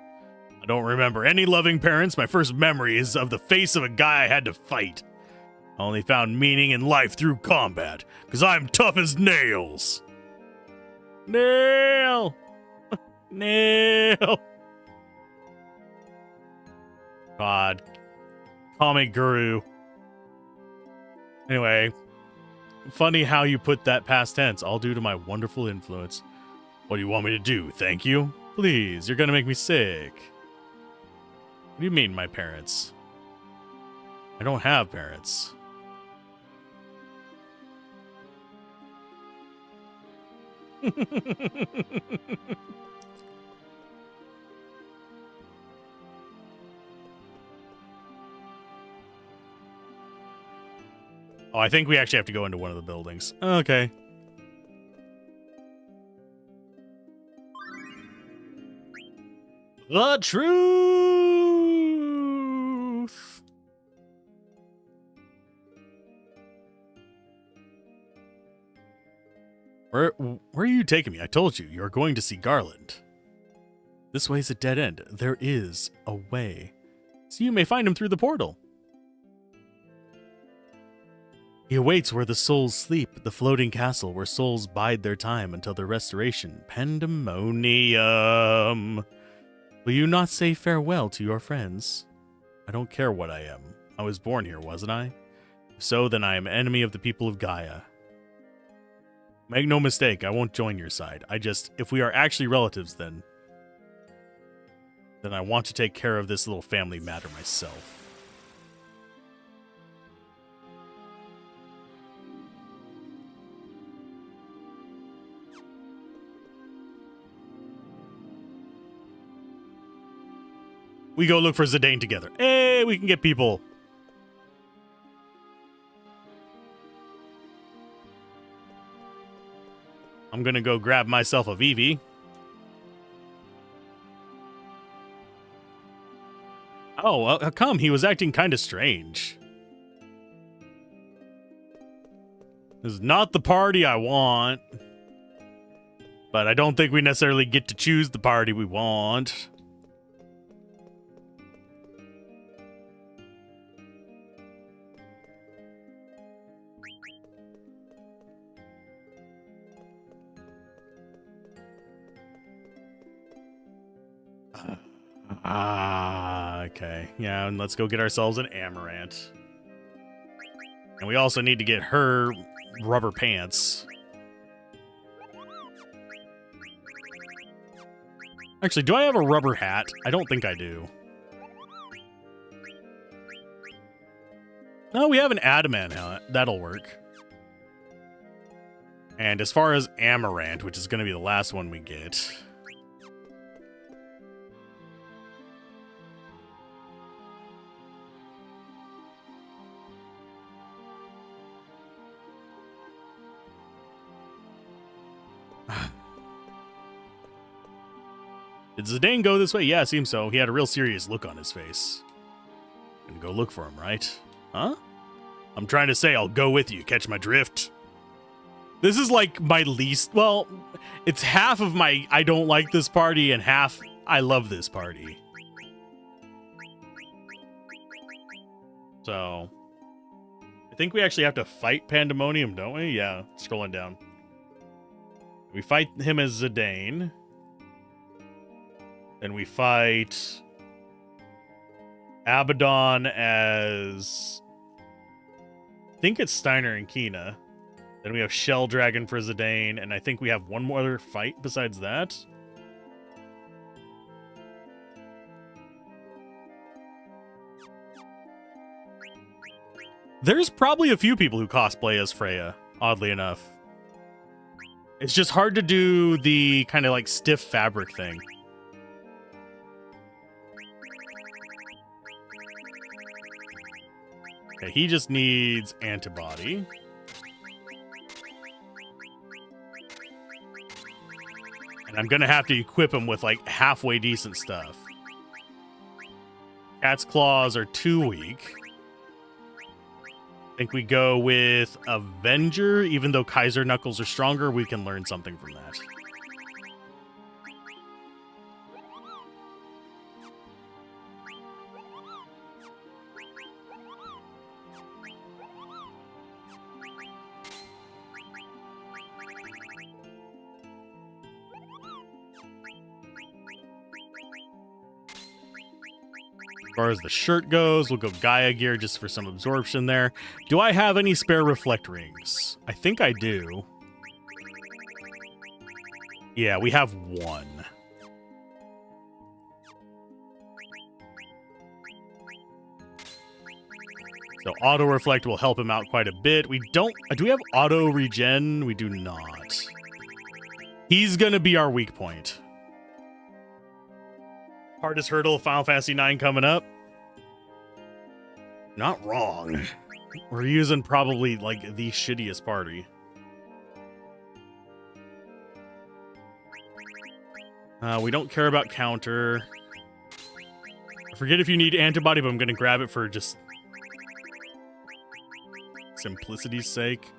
I don't remember any loving parents. My first memory is of the face of a guy I had to fight. I only found meaning in life through combat, because I'm tough as nails. Nail! Nail! God. Comic guru. Anyway, funny how you put that past tense, all due to my wonderful influence. What do you want me to do? Thank you? Please, you're gonna make me sick. What do you mean, my parents? I don't have parents. Oh, I think we actually have to go into one of the buildings. Okay. The truth. Where are you taking me? I told you, you're going to see Garland. This way's a dead end. There is a way. So you may find him through the portal. He awaits where the souls sleep, the floating castle where souls bide their time until their restoration. Pandemonium. Will you not say farewell to your friends? I don't care what I am. I was born here, wasn't I? If so, then I am enemy of the people of Gaia. Make no mistake, I won't join your side. If we are actually relatives, then I want to take care of this little family matter myself. We go look for Zidane together. Hey, we can get people. I'm gonna go grab myself a Vivi. Oh, well, how come? He was acting kind of strange. This is not the party I want. But I don't think we necessarily get to choose the party we want. Okay. Yeah, and let's go get ourselves an Amaranth. And we also need to get her rubber pants. Actually, do I have a rubber hat? I don't think I do. No, we have an adamant hat. That'll work. And as far as Amaranth, which is going to be the last one we get... Did Zidane go this way? Yeah, it seems so. He had a real serious look on his face. Gonna go look for him, right? Huh? I'm trying to say I'll go with you. Catch my drift? This is like my least... Well, it's half of my I don't like this party and half I love this party. So... I think we actually have to fight Pandemonium, don't we? Yeah, scrolling down. We fight him as Zidane. Then we fight Abaddon as... I think it's Steiner and Kina. Then we have Shell Dragon for Zidane, and I think we have one more other fight besides that. There's probably a few people who cosplay as Freya, oddly enough. It's just hard to do the kind of like stiff fabric thing. Okay, he just needs antibody. And I'm gonna have to equip him with like halfway decent stuff. Cat's claws are too weak. I think we go with Avenger. Even though Kaiser Knuckles are stronger, we can learn something from that. As far as the shirt goes, we'll go Gaia gear just for some absorption there. Do I have any spare reflect rings? I think I do. Yeah, we have one. So auto reflect will help him out quite a bit. We don't... Do we have auto regen? We do not. He's gonna be our weak point. Hardest hurdle of Final Fantasy IX coming up. Not wrong. We're using probably like the shittiest party. We don't care about counter. I forget if you need antibody, but I'm going to grab it for just simplicity's sake.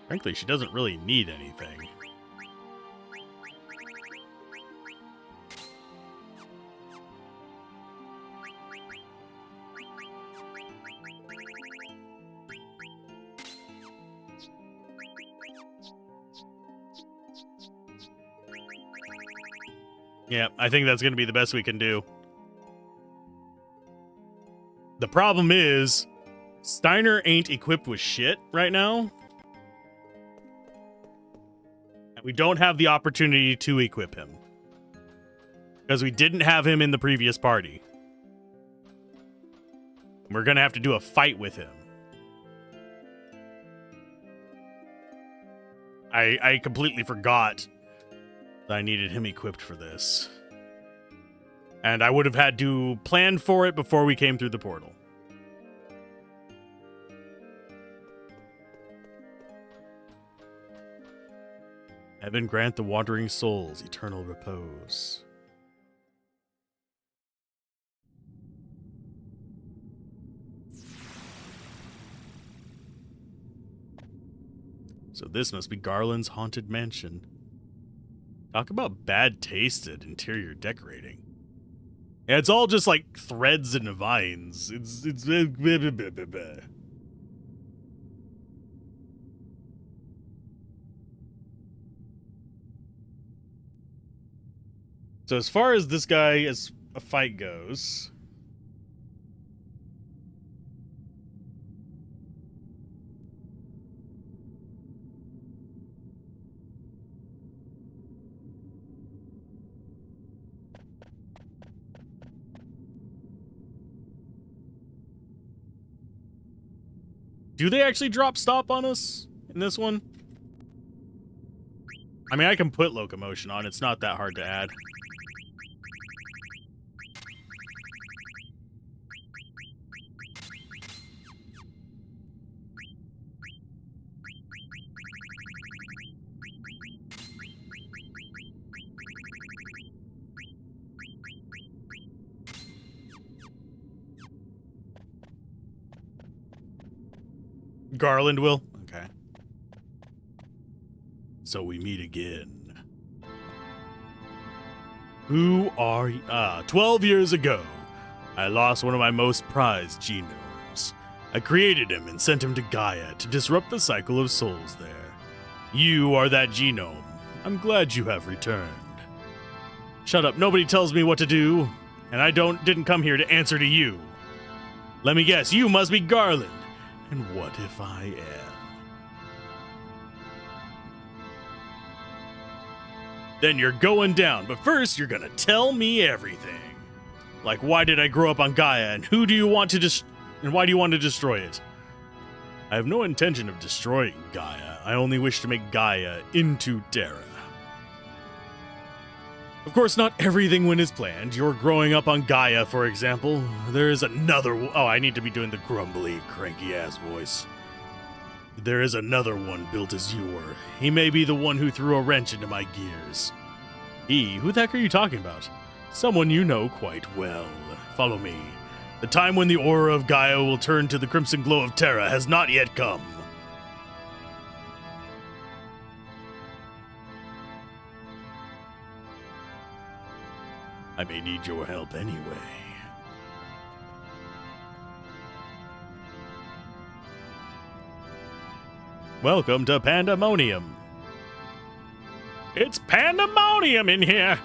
Frankly, she doesn't really need anything. Yeah, I think that's going to be the best we can do. The problem is, Steiner ain't equipped with shit right now. And we don't have the opportunity to equip him. Because we didn't have him in the previous party. We're going to have to do a fight with him. I completely forgot that I needed him equipped for this. And I would have had to plan for it before we came through the portal. Heaven grant the wandering souls eternal repose. So this must be Garland's haunted mansion. Talk about bad taste at interior decorating. Yeah, it's all just like threads and vines. It's So as far as this guy as a fight goes, do they actually drop stop on us in this one? I mean, I can put locomotion on. It's not that hard to add. Garland will? Okay. So we meet again. Who are you? 12 years ago, I lost one of my most prized genomes. I created him and sent him to Gaia to disrupt the cycle of souls there. You are that genome. I'm glad you have returned. Shut up, nobody tells me what to do, and I didn't come here to answer to you. Let me guess, you must be Garland. And what if I am? Then you're going down, but first you're gonna tell me everything. Like, why did I grow up on Gaia, and who do you want to and why do you want to destroy it? I have no intention of destroying Gaia. I only wish to make Gaia into Terra. Of course, not everything went as planned. You're growing up on Gaia, for example. There is another... Oh, I need to be doing the grumbly, cranky-ass voice. There is another one built as you were. He may be the one who threw a wrench into my gears. He? Who the heck are you talking about? Someone you know quite well. Follow me. The time when the aura of Gaia will turn to the crimson glow of Terra has not yet come. I may need your help anyway. Welcome to Pandemonium. It's pandemonium in here.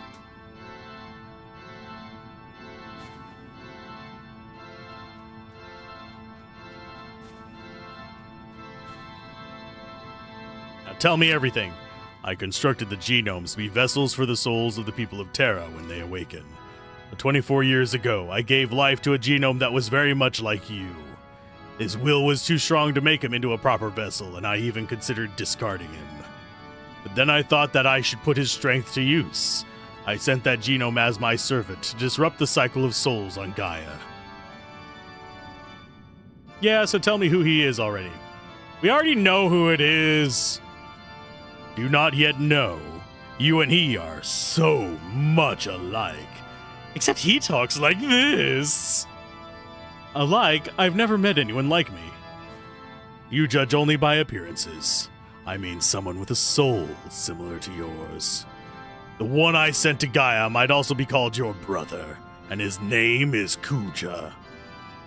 Now tell me everything. I constructed the genomes to be vessels for the souls of the people of Terra when they awaken. But 24 years ago, I gave life to a genome that was very much like you. His will was too strong to make him into a proper vessel, and I even considered discarding him. But then I thought that I should put his strength to use. I sent that genome as my servant to disrupt the cycle of souls on Gaia. Yeah, so tell me who he is already. We already know who it is. Do not yet know. You and he are so much alike. Except he talks like this. Alike? I've never met anyone like me. You judge only by appearances. I mean someone with a soul similar to yours. The one I sent to Gaia might also be called your brother, and his name is Kuja.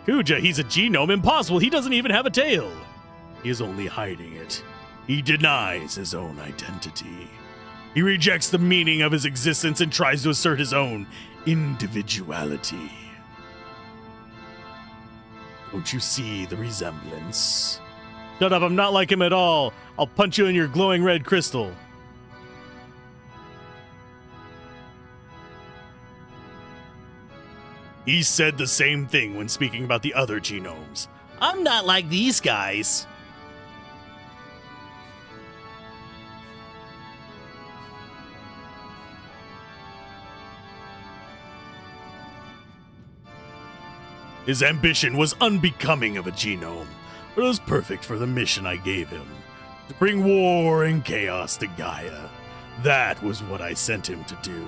Kuja, he's a genome. Impossible, he doesn't even have a tail. He is only hiding it. He denies his own identity. He rejects the meaning of his existence and tries to assert his own individuality. Don't you see the resemblance? Shut up, I'm not like him at all. I'll punch you in your glowing red crystal. He said the same thing when speaking about the other genomes. I'm not like these guys. His ambition was unbecoming of a genome, but it was perfect for the mission I gave him. To bring war and chaos to Gaia. That was what I sent him to do.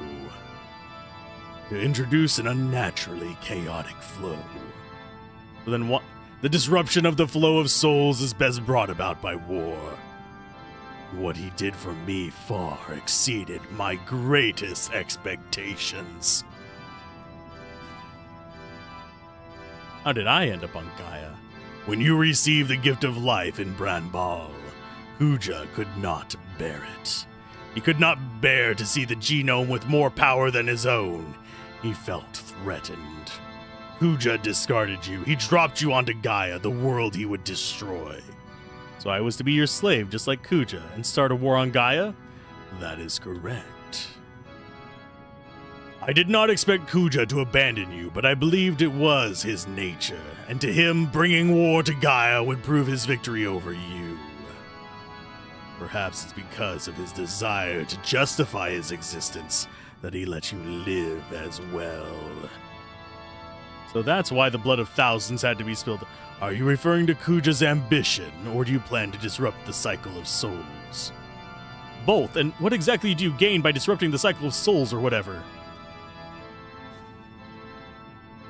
To introduce an unnaturally chaotic flow. But then what? The disruption of the flow of souls is best brought about by war. What he did for me far exceeded my greatest expectations. How did I end up on Gaia? When you received the gift of life in Branbal, Kuja could not bear it. He could not bear to see the genome with more power than his own. He felt threatened. Kuja discarded you. He dropped you onto Gaia, the world he would destroy. So I was to be your slave, just like Kuja, and start a war on Gaia? That is correct. I did not expect Kuja to abandon you, but I believed it was his nature, and to him, bringing war to Gaia would prove his victory over you. Perhaps it's because of his desire to justify his existence that he let you live as well. So that's why the blood of thousands had to be spilled. Are you referring to Kuja's ambition, or do you plan to disrupt the cycle of souls? Both, and what exactly do you gain by disrupting the cycle of souls or whatever?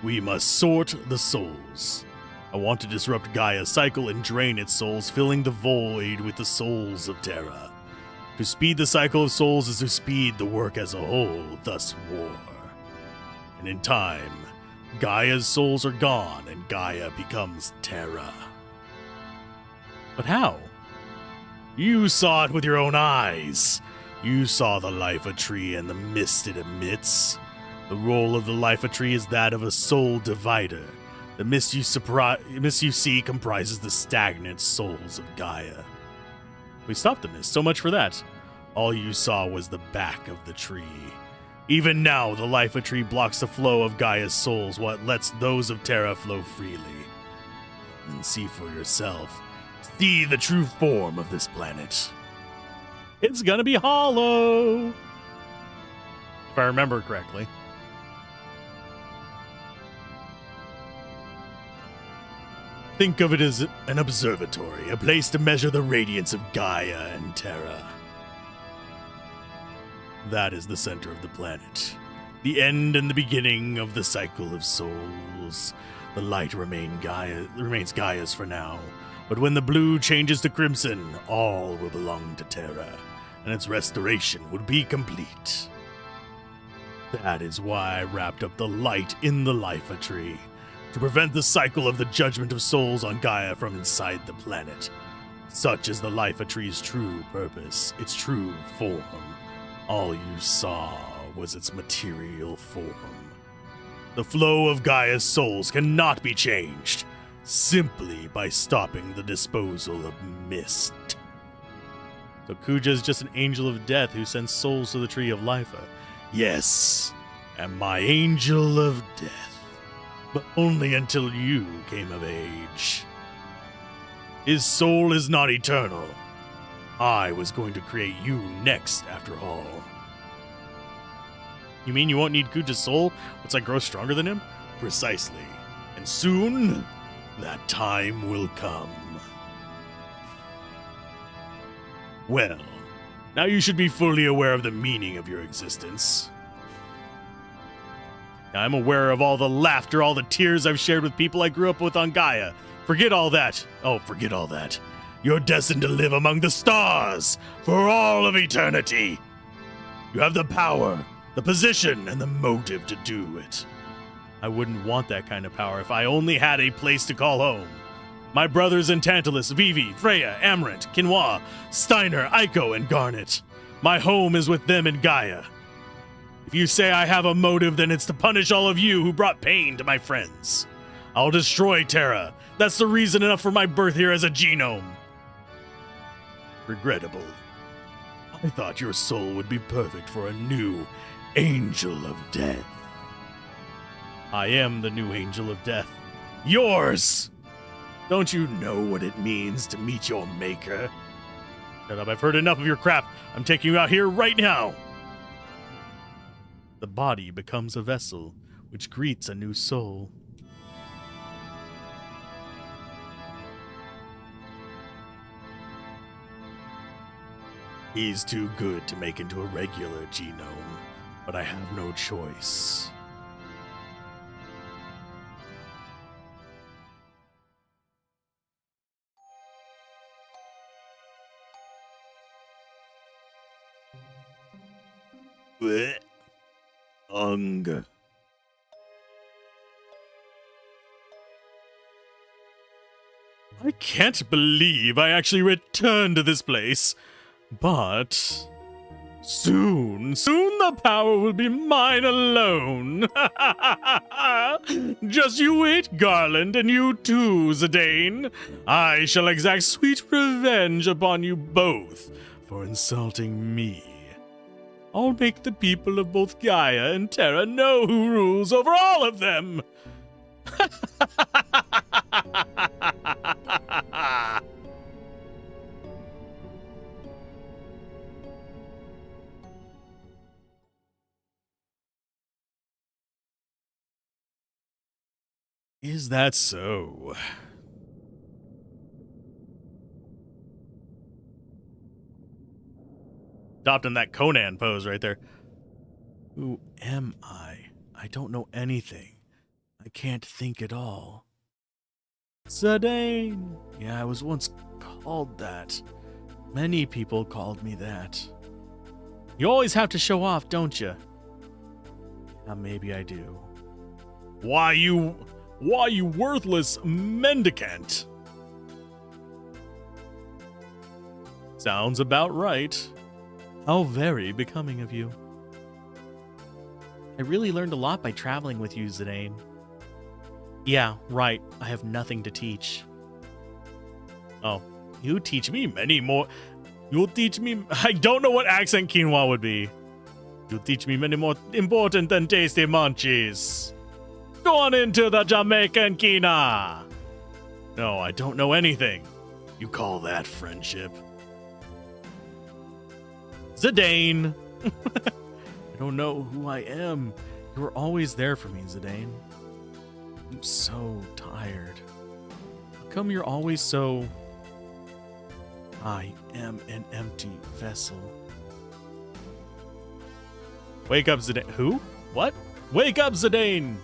We must sort the souls. I want to disrupt Gaia's cycle and drain its souls, filling the void with the souls of Terra. To speed the cycle of souls is to speed the work as a whole, thus war. And in time, Gaia's souls are gone and Gaia becomes Terra. But how? You saw it with your own eyes. You saw the Life tree and the mist it emits. The role of the Life tree is that of a soul divider. The mist you see comprises the stagnant souls of Gaia. We stopped the mist, so much for that. All you saw was the back of the tree. Even now, the Life tree blocks the flow of Gaia's souls, what lets those of Terra flow freely. And see for yourself. See the true form of this planet. It's gonna be hollow! If I remember correctly. Think of it as an observatory, a place to measure the radiance of Gaia and Terra. That is the center of the planet. The end and the beginning of the cycle of souls. The light remains Gaia's for now, but when the blue changes to crimson, all will belong to Terra, and its restoration would be complete. That is why I wrapped up the light in the Life tree, to prevent the cycle of the judgment of souls on Gaia from inside the planet. Such is the Life tree's true purpose, its true form. All you saw was its material form. The flow of Gaia's souls cannot be changed, simply by stopping the disposal of mist. So Kuja is just an angel of death who sends souls to the Tree of Life. Yes, and my angel of death, but only until you came of age. His soul is not eternal. I was going to create you next, after all. You mean you won't need Kuja's soul once I grow stronger than him? Precisely. And soon, that time will come. Well, now you should be fully aware of the meaning of your existence. I'm aware of all the laughter, all the tears I've shared with people I grew up with on Gaia. Forget all that. Oh, forget all that. You're destined to live among the stars for all of eternity. You have the power, the position, and the motive to do it. I wouldn't want that kind of power if I only had a place to call home. My brothers in Tantalus, Vivi, Freya, Amaranth, Quinoa, Steiner, Aiko, and Garnet. My home is with them in Gaia. If you say I have a motive, then it's to punish all of you who brought pain to my friends. I'll destroy Terra. That's the reason enough for my birth here as a genome. Regrettable. I thought your soul would be perfect for a new Angel of Death. I am the new Angel of Death. Yours! Don't you know what it means to meet your maker? Shut up, I've heard enough of your crap. I'm taking you out here right now. The body becomes a vessel, which greets a new soul. He's too good to make into a regular genome, but I have no choice. Blech. Ung. I can't believe I actually returned to this place. But soon the power will be mine alone. Just you wait, Garland, and you too, Zidane. I shall exact sweet revenge upon you both for insulting me. I'll make the people of both Gaia and Terra know who rules over all of them. Is that so? Adopting that Conan pose right there. Who am I? I don't know anything. I can't think at all. Zidane! Yeah, I was once called that. Many people called me that. You always have to show off, don't you? Yeah, maybe I do. Why you worthless mendicant? Sounds about right. How very becoming of you. I really learned a lot by traveling with you, Zidane. Yeah, right. I have nothing to teach. Oh, you teach me many more. You'll teach me. I don't know what accent quinoa would be. You'll teach me many more important and tasty munchies. Go on into the Jamaican quinoa. No, I don't know anything. You call that friendship? Zidane. I don't know who I am. You were always there for me, Zidane. I'm so tired. How come you're always so... I am an empty vessel. Wake up, Zidane. Who? What? Wake up, Zidane!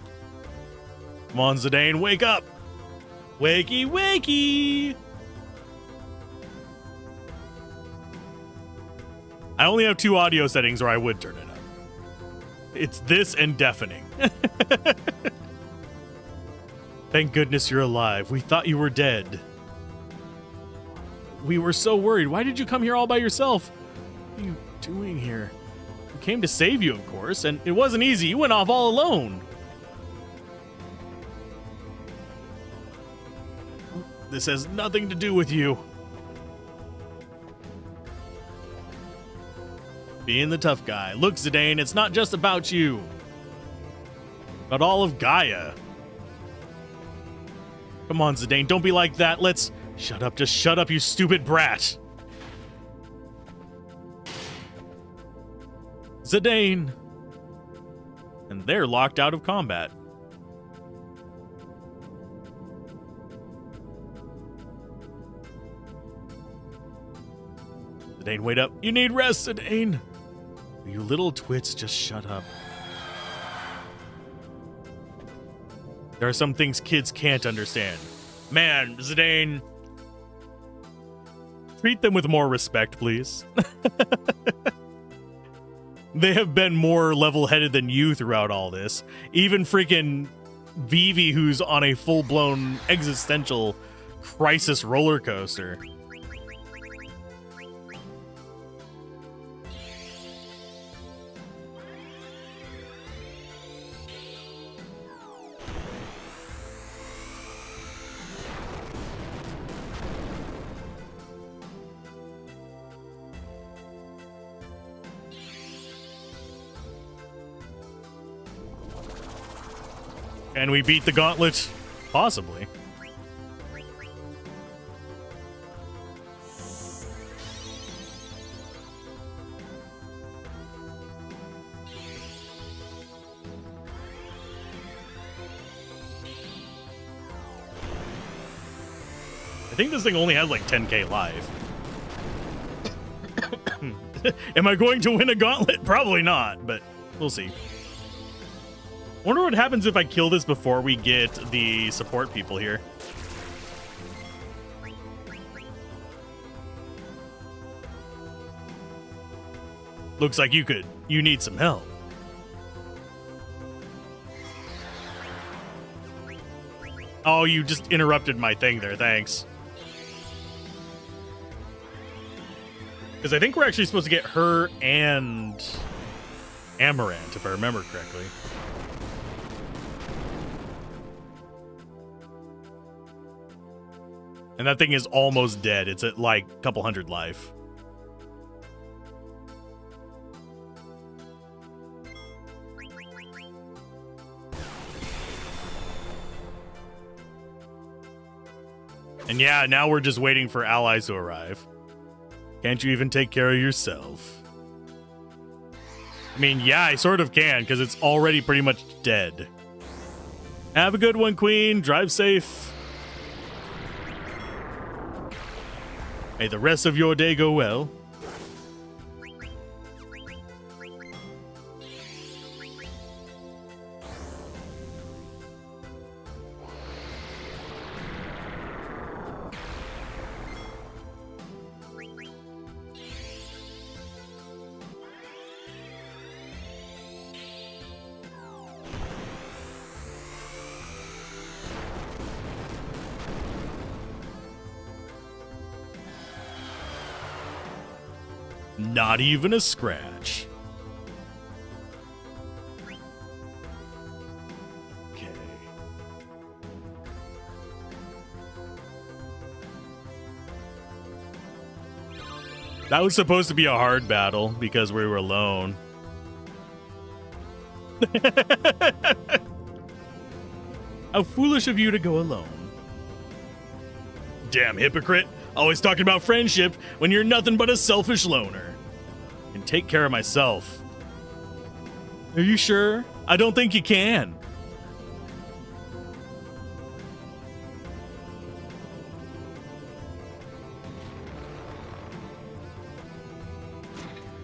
Come on, Zidane, wake up! Wakey, wakey! I only have 2 audio settings, or I would turn it up. It's this and deafening. Thank goodness you're alive. We thought you were dead. We were so worried. Why did you come here all by yourself? What are you doing here? We came to save you, of course, and it wasn't easy. You went off all alone. This has nothing to do with you. Being the tough guy. Look, Zidane, it's not just about you. But all of Gaia. Come on, Zidane, don't be like that. Let's... Shut up, just shut up, you stupid brat. Zidane. And they're locked out of combat. Zidane, wait up. You need rest, Zidane. You little twits, just shut up. There are some things kids can't understand. Man, Zidane, treat them with more respect, please. They have been more level-headed than you throughout all this. Even freaking Vivi, who's on a full-blown existential crisis roller coaster. Can we beat the gauntlet? Possibly. I think this thing only has like 10k life. Am I going to win a gauntlet? Probably not, but we'll see. Wonder what happens if I kill this before we get the support people here. Looks like you need some help. Oh, you just interrupted my thing there, thanks. Because I think we're actually supposed to get her and Amaranth, if I remember correctly. And that thing is almost dead. It's at like a couple hundred life. And yeah, now we're just waiting for allies to arrive. Can't you even take care of yourself? I mean, yeah, I sort of can, because it's already pretty much dead. Have a good one, Queen. Drive safe. May the rest of your day go well. Not even a scratch. Okay. That was supposed to be a hard battle because we were alone. How foolish of you to go alone. Damn hypocrite. Always talking about friendship when you're nothing but a selfish loner. I can take care of myself. Are you sure? I don't think you can.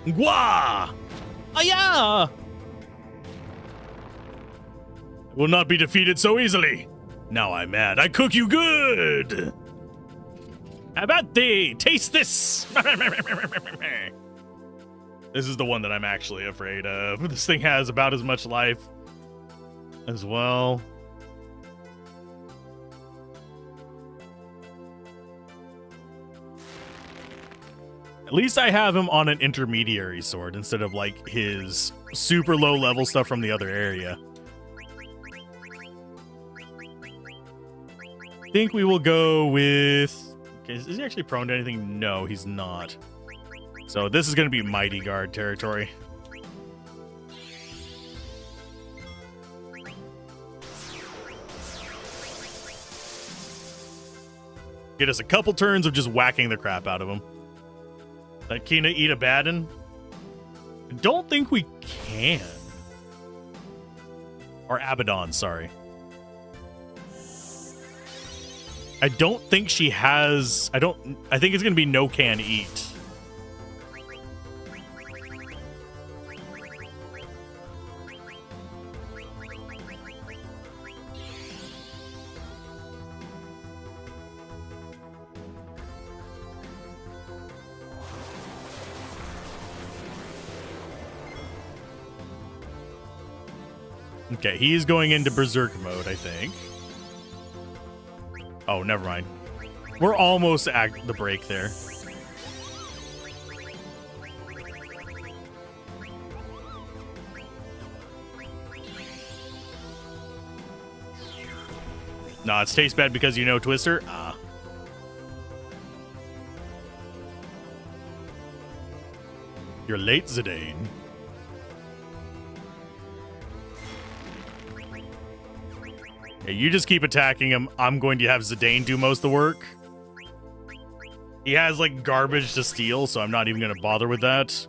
Gwa! Aya! Will not be defeated so easily. Now I'm mad. I cook you good. How about thee? Taste this! This is the one that I'm actually afraid of. This thing has about as much life as well. At least I have him on an intermediary sword instead of like his super low level stuff from the other area. I think we will go with... Is he actually prone to anything? No, he's not. So this is going to be Mighty Guard territory. Get us a couple turns of just whacking the crap out of him. Let Kina eat a Baden? I don't think we can. Or Abaddon, sorry. I don't think she has... I think it's going to be no can eat. Okay, he's going into berserk mode, I think. Oh, never mind. We're almost at the break there. Nah, it tastes bad because you know Twister? Ah. You're late, Zidane. Yeah, you just keep attacking him. I'm going to have Zidane do most of the work. He has, like, garbage to steal, so I'm not even going to bother with that.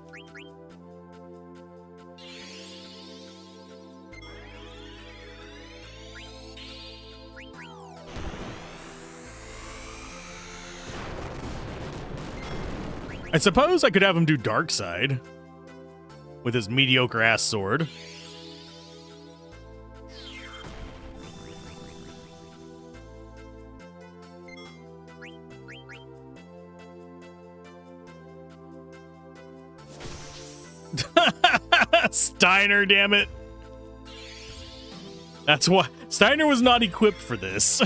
I suppose I could have him do Dark Side with his mediocre ass sword. Steiner, damn it. That's why Steiner was not equipped for this.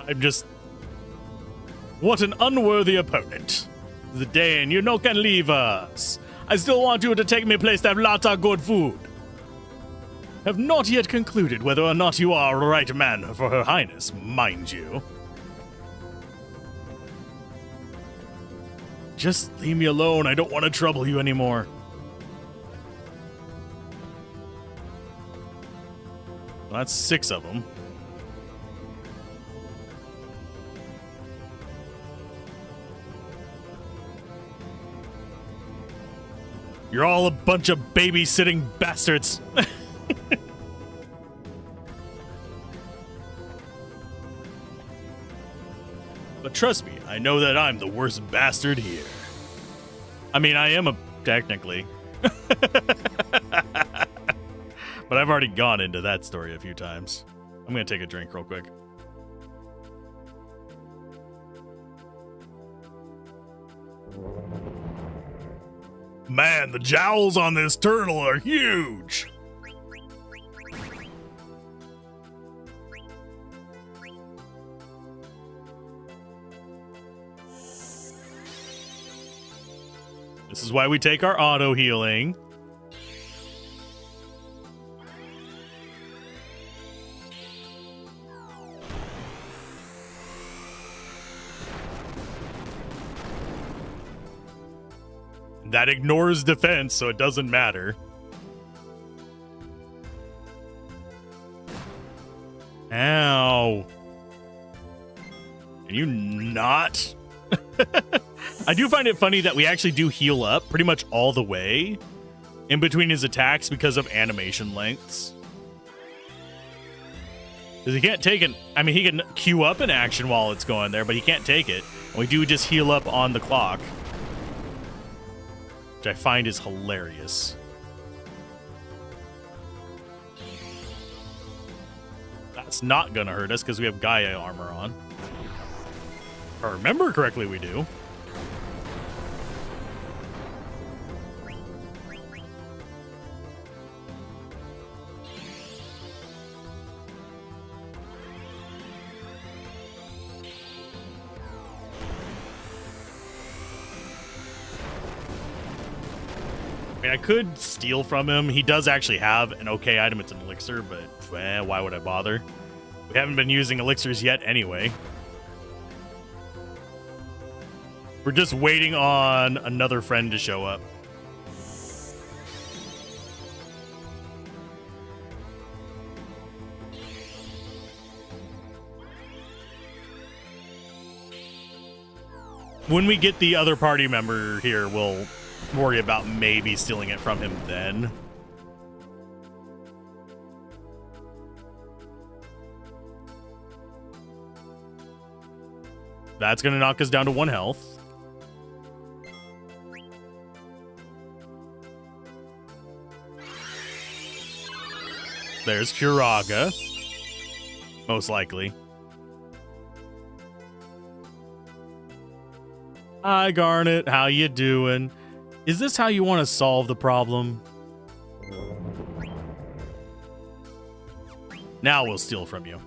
I'm just... What an unworthy opponent. Zidane, you no can leave us. I still want you to take me place to have lots of good food. Have not yet concluded whether or not you are the right man for Her Highness, mind you. Just leave me alone. I don't want to trouble you anymore. Well, that's 6 of them. You're all a bunch of babysitting bastards. But trust me, I know that I'm the worst bastard here. I mean, I am technically. But I've already gone into that story a few times. I'm gonna take a drink real quick. Man, the jowls on this turtle are huge! This is why we take our auto healing. That ignores defense, so it doesn't matter. Ow. Can you not? I do find it funny that we actually do heal up pretty much all the way in between his attacks because of animation lengths. Because he can't take it. I mean, he can queue up an action while it's going there, but he can't take it. And we do just heal up on the clock. Which I find is hilarious. That's not gonna hurt us because we have Gaia armor on. If I remember correctly, we do. I mean, I could steal from him. He does actually have an okay item. It's an elixir, but why would I bother? We haven't been using elixirs yet anyway. We're just waiting on another friend to show up. When we get the other party member here, we'll worry about maybe stealing it from him then. That's going to knock us down to 1 health. There's Kuraga. Most likely. Hi, Garnet. How you doing? Is this how you want to solve the problem? Now we'll steal from you.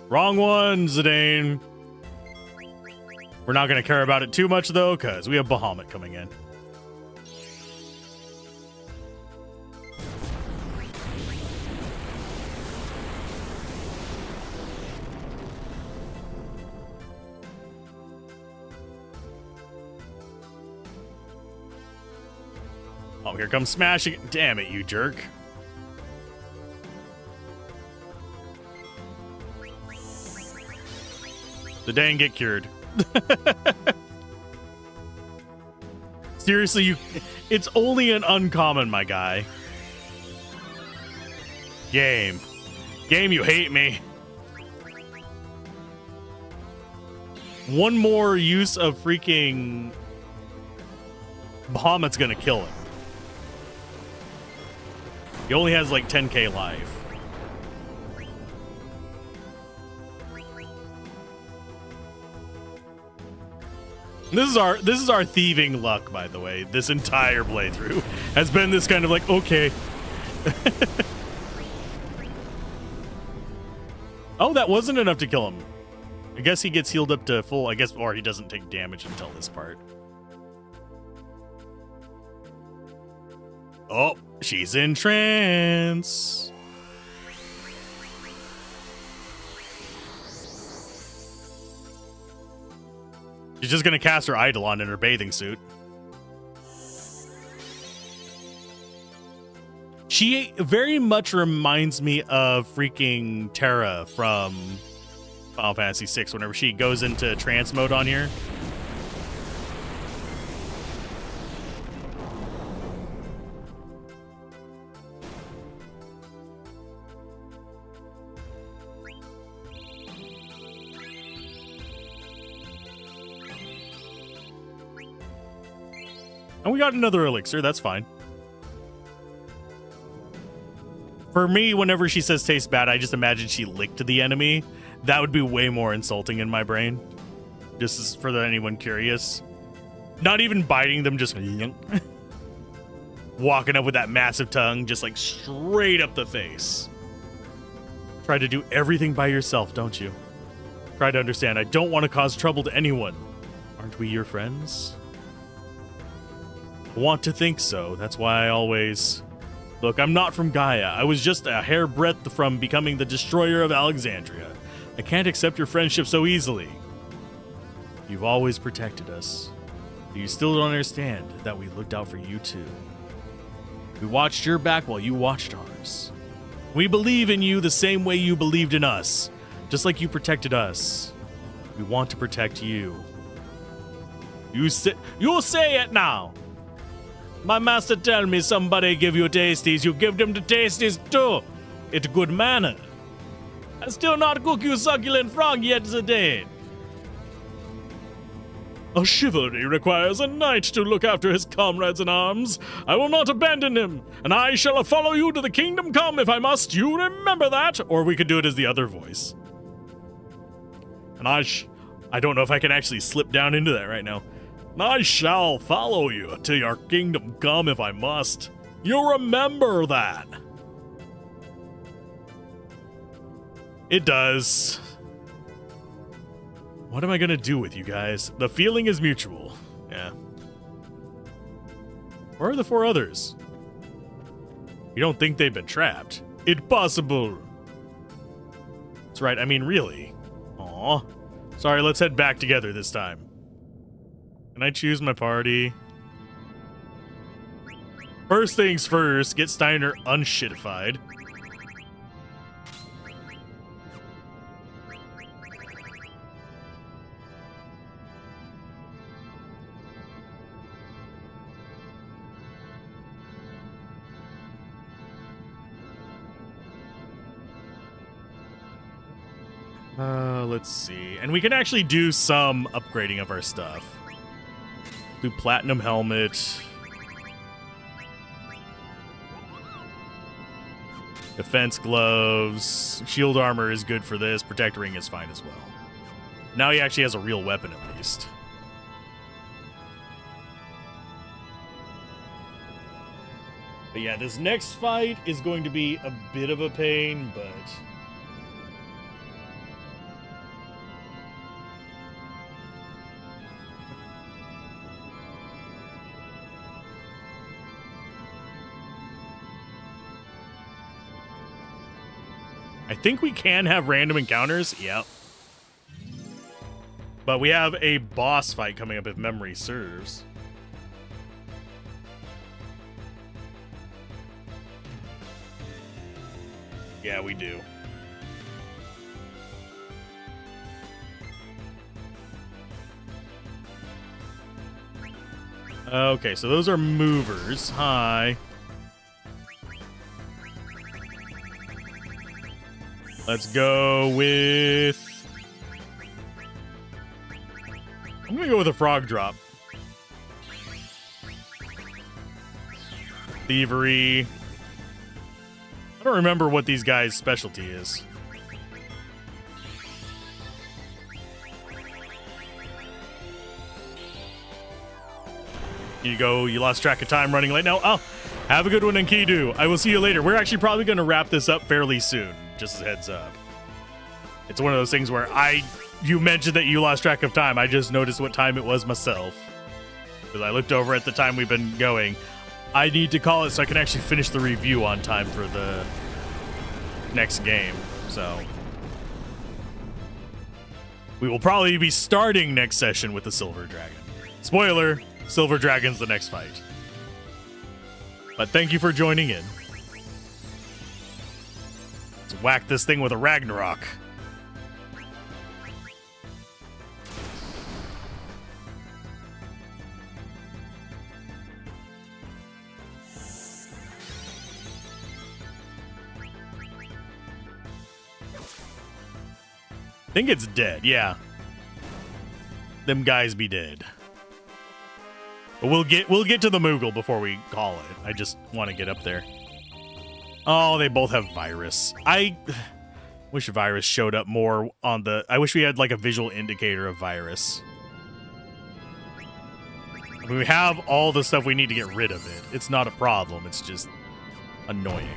Wrong one, Zidane. We're not going to care about it too much, though, because we have Bahamut coming in. Oh, here comes smashing. Damn it, you jerk. The dang get cured. Seriously, it's only an uncommon, my guy. Game, you hate me. One more use of freaking Bahamut's gonna kill him. He only has like 10k life. This is our thieving luck, by the way. This entire playthrough has been this kind of like, okay. Oh, that wasn't enough to kill him. I guess he gets healed up to full, I guess, or he doesn't take damage until this part. Oh, she's in trance. She's just gonna cast her Eidolon in her bathing suit. She very much reminds me of freaking Terra from Final Fantasy VI whenever she goes into trance mode on here. And we got another elixir, that's fine. For me, whenever she says tastes bad, I just imagine she licked the enemy. That would be way more insulting in my brain. Just as for anyone curious. Not even biting them, just walking up with that massive tongue, just like straight up the face. Try to do everything by yourself, don't you? Try to understand, I don't want to cause trouble to anyone. Aren't we your friends? I want to think so. That's why I always... Look, I'm not from Gaia. I was just a hairbreadth from becoming the destroyer of Alexandria. I can't accept your friendship so easily. You've always protected us. But you still don't understand that we looked out for you too. We watched your back while you watched ours. We believe in you the same way you believed in us. Just like you protected us. We want to protect you. You say it now! My master tell me somebody give you tasties, you give them the tasties too. It's good manner. I still not cook you succulent frog yet, Zidane. A chivalry requires a knight to look after his comrades in arms. I will not abandon him, and I shall follow you to the kingdom come if I must. You remember that? Or we could do it as the other voice. And I don't know if I can actually slip down into that right now. I shall follow you to your kingdom come if I must. You remember that. It does. What am I gonna do with you guys? The feeling is mutual. Yeah. Where are the 4 others? You don't think they've been trapped? Impossible. That's right, I mean really. Aw. Sorry, let's head back together this time. Can I choose my party? First things first, get Steiner unshitified. Let's see. And we can actually do some upgrading of our stuff. Do platinum helmet. Defense gloves. Shield armor is good for this. Protect ring is fine as well. Now he actually has a real weapon at least. But yeah, this next fight is going to be a bit of a pain, but... I think we can have random encounters. Yep. But we have a boss fight coming up if memory serves. Yeah, we do. Okay, so those are movers. Hi. Let's go with... I'm gonna go with a frog drop. Thievery. I don't remember what these guys' specialty is. Here you go. You lost track of time running late now. Oh, have a good one, Enkidu. I will see you later. We're actually probably going to wrap this up fairly soon. Just as a heads up. It's one of those things where you mentioned that you lost track of time. I just noticed what time it was myself. Because I looked over at the time we've been going. I need to call it so I can actually finish the review on time for the next game. So we will probably be starting next session with the Silver Dragon. Spoiler, Silver Dragon's the next fight. But thank you for joining in. Let's whack this thing with a Ragnarok. I think it's dead, yeah. Them guys be dead. But we'll get to the Moogle before we call it. I just want to get up there. Oh, they both have virus. I wish virus showed up more on the... I wish we had like a visual indicator of virus. I mean, we have all the stuff we need to get rid of it. It's not a problem. It's just annoying.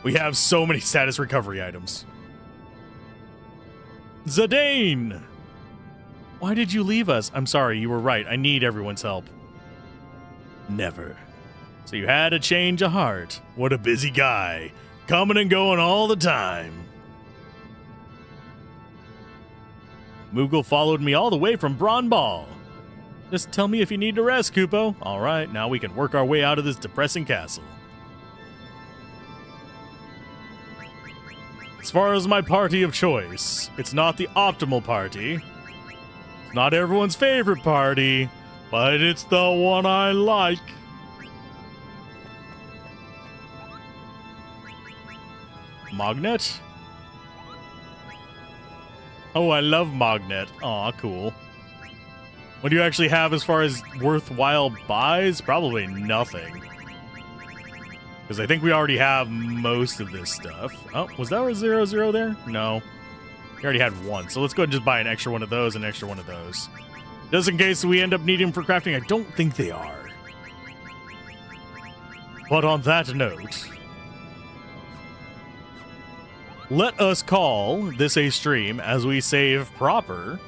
We have so many status recovery items. Zidane! Why did you leave us? I'm sorry, you were right. I need everyone's help. Never. So you had a change of heart. What a busy guy. Coming and going all the time. Moogle followed me all the way from Braun Ball. Just tell me if you need to rest, Kupo. All right, now we can work our way out of this depressing castle. As far as my party of choice, it's not the optimal party. It's not everyone's favorite party, but it's the one I like. Magnet? Oh, I love Magnet. Aw, cool. What do you actually have as far as worthwhile buys? Probably nothing. Because I think we already have most of this stuff. Oh, was that a 0-0 there? No. We already had one. So let's go ahead and just buy an extra one of those and an extra one of those. Just in case we end up needing them for crafting. I don't think they are. But on that note, let us call this a stream as we save proper.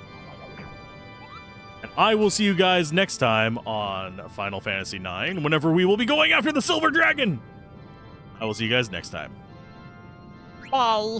And I will see you guys next time on Final Fantasy IX, whenever we will be going after the Silver Dragon. I will see you guys next time. Bye.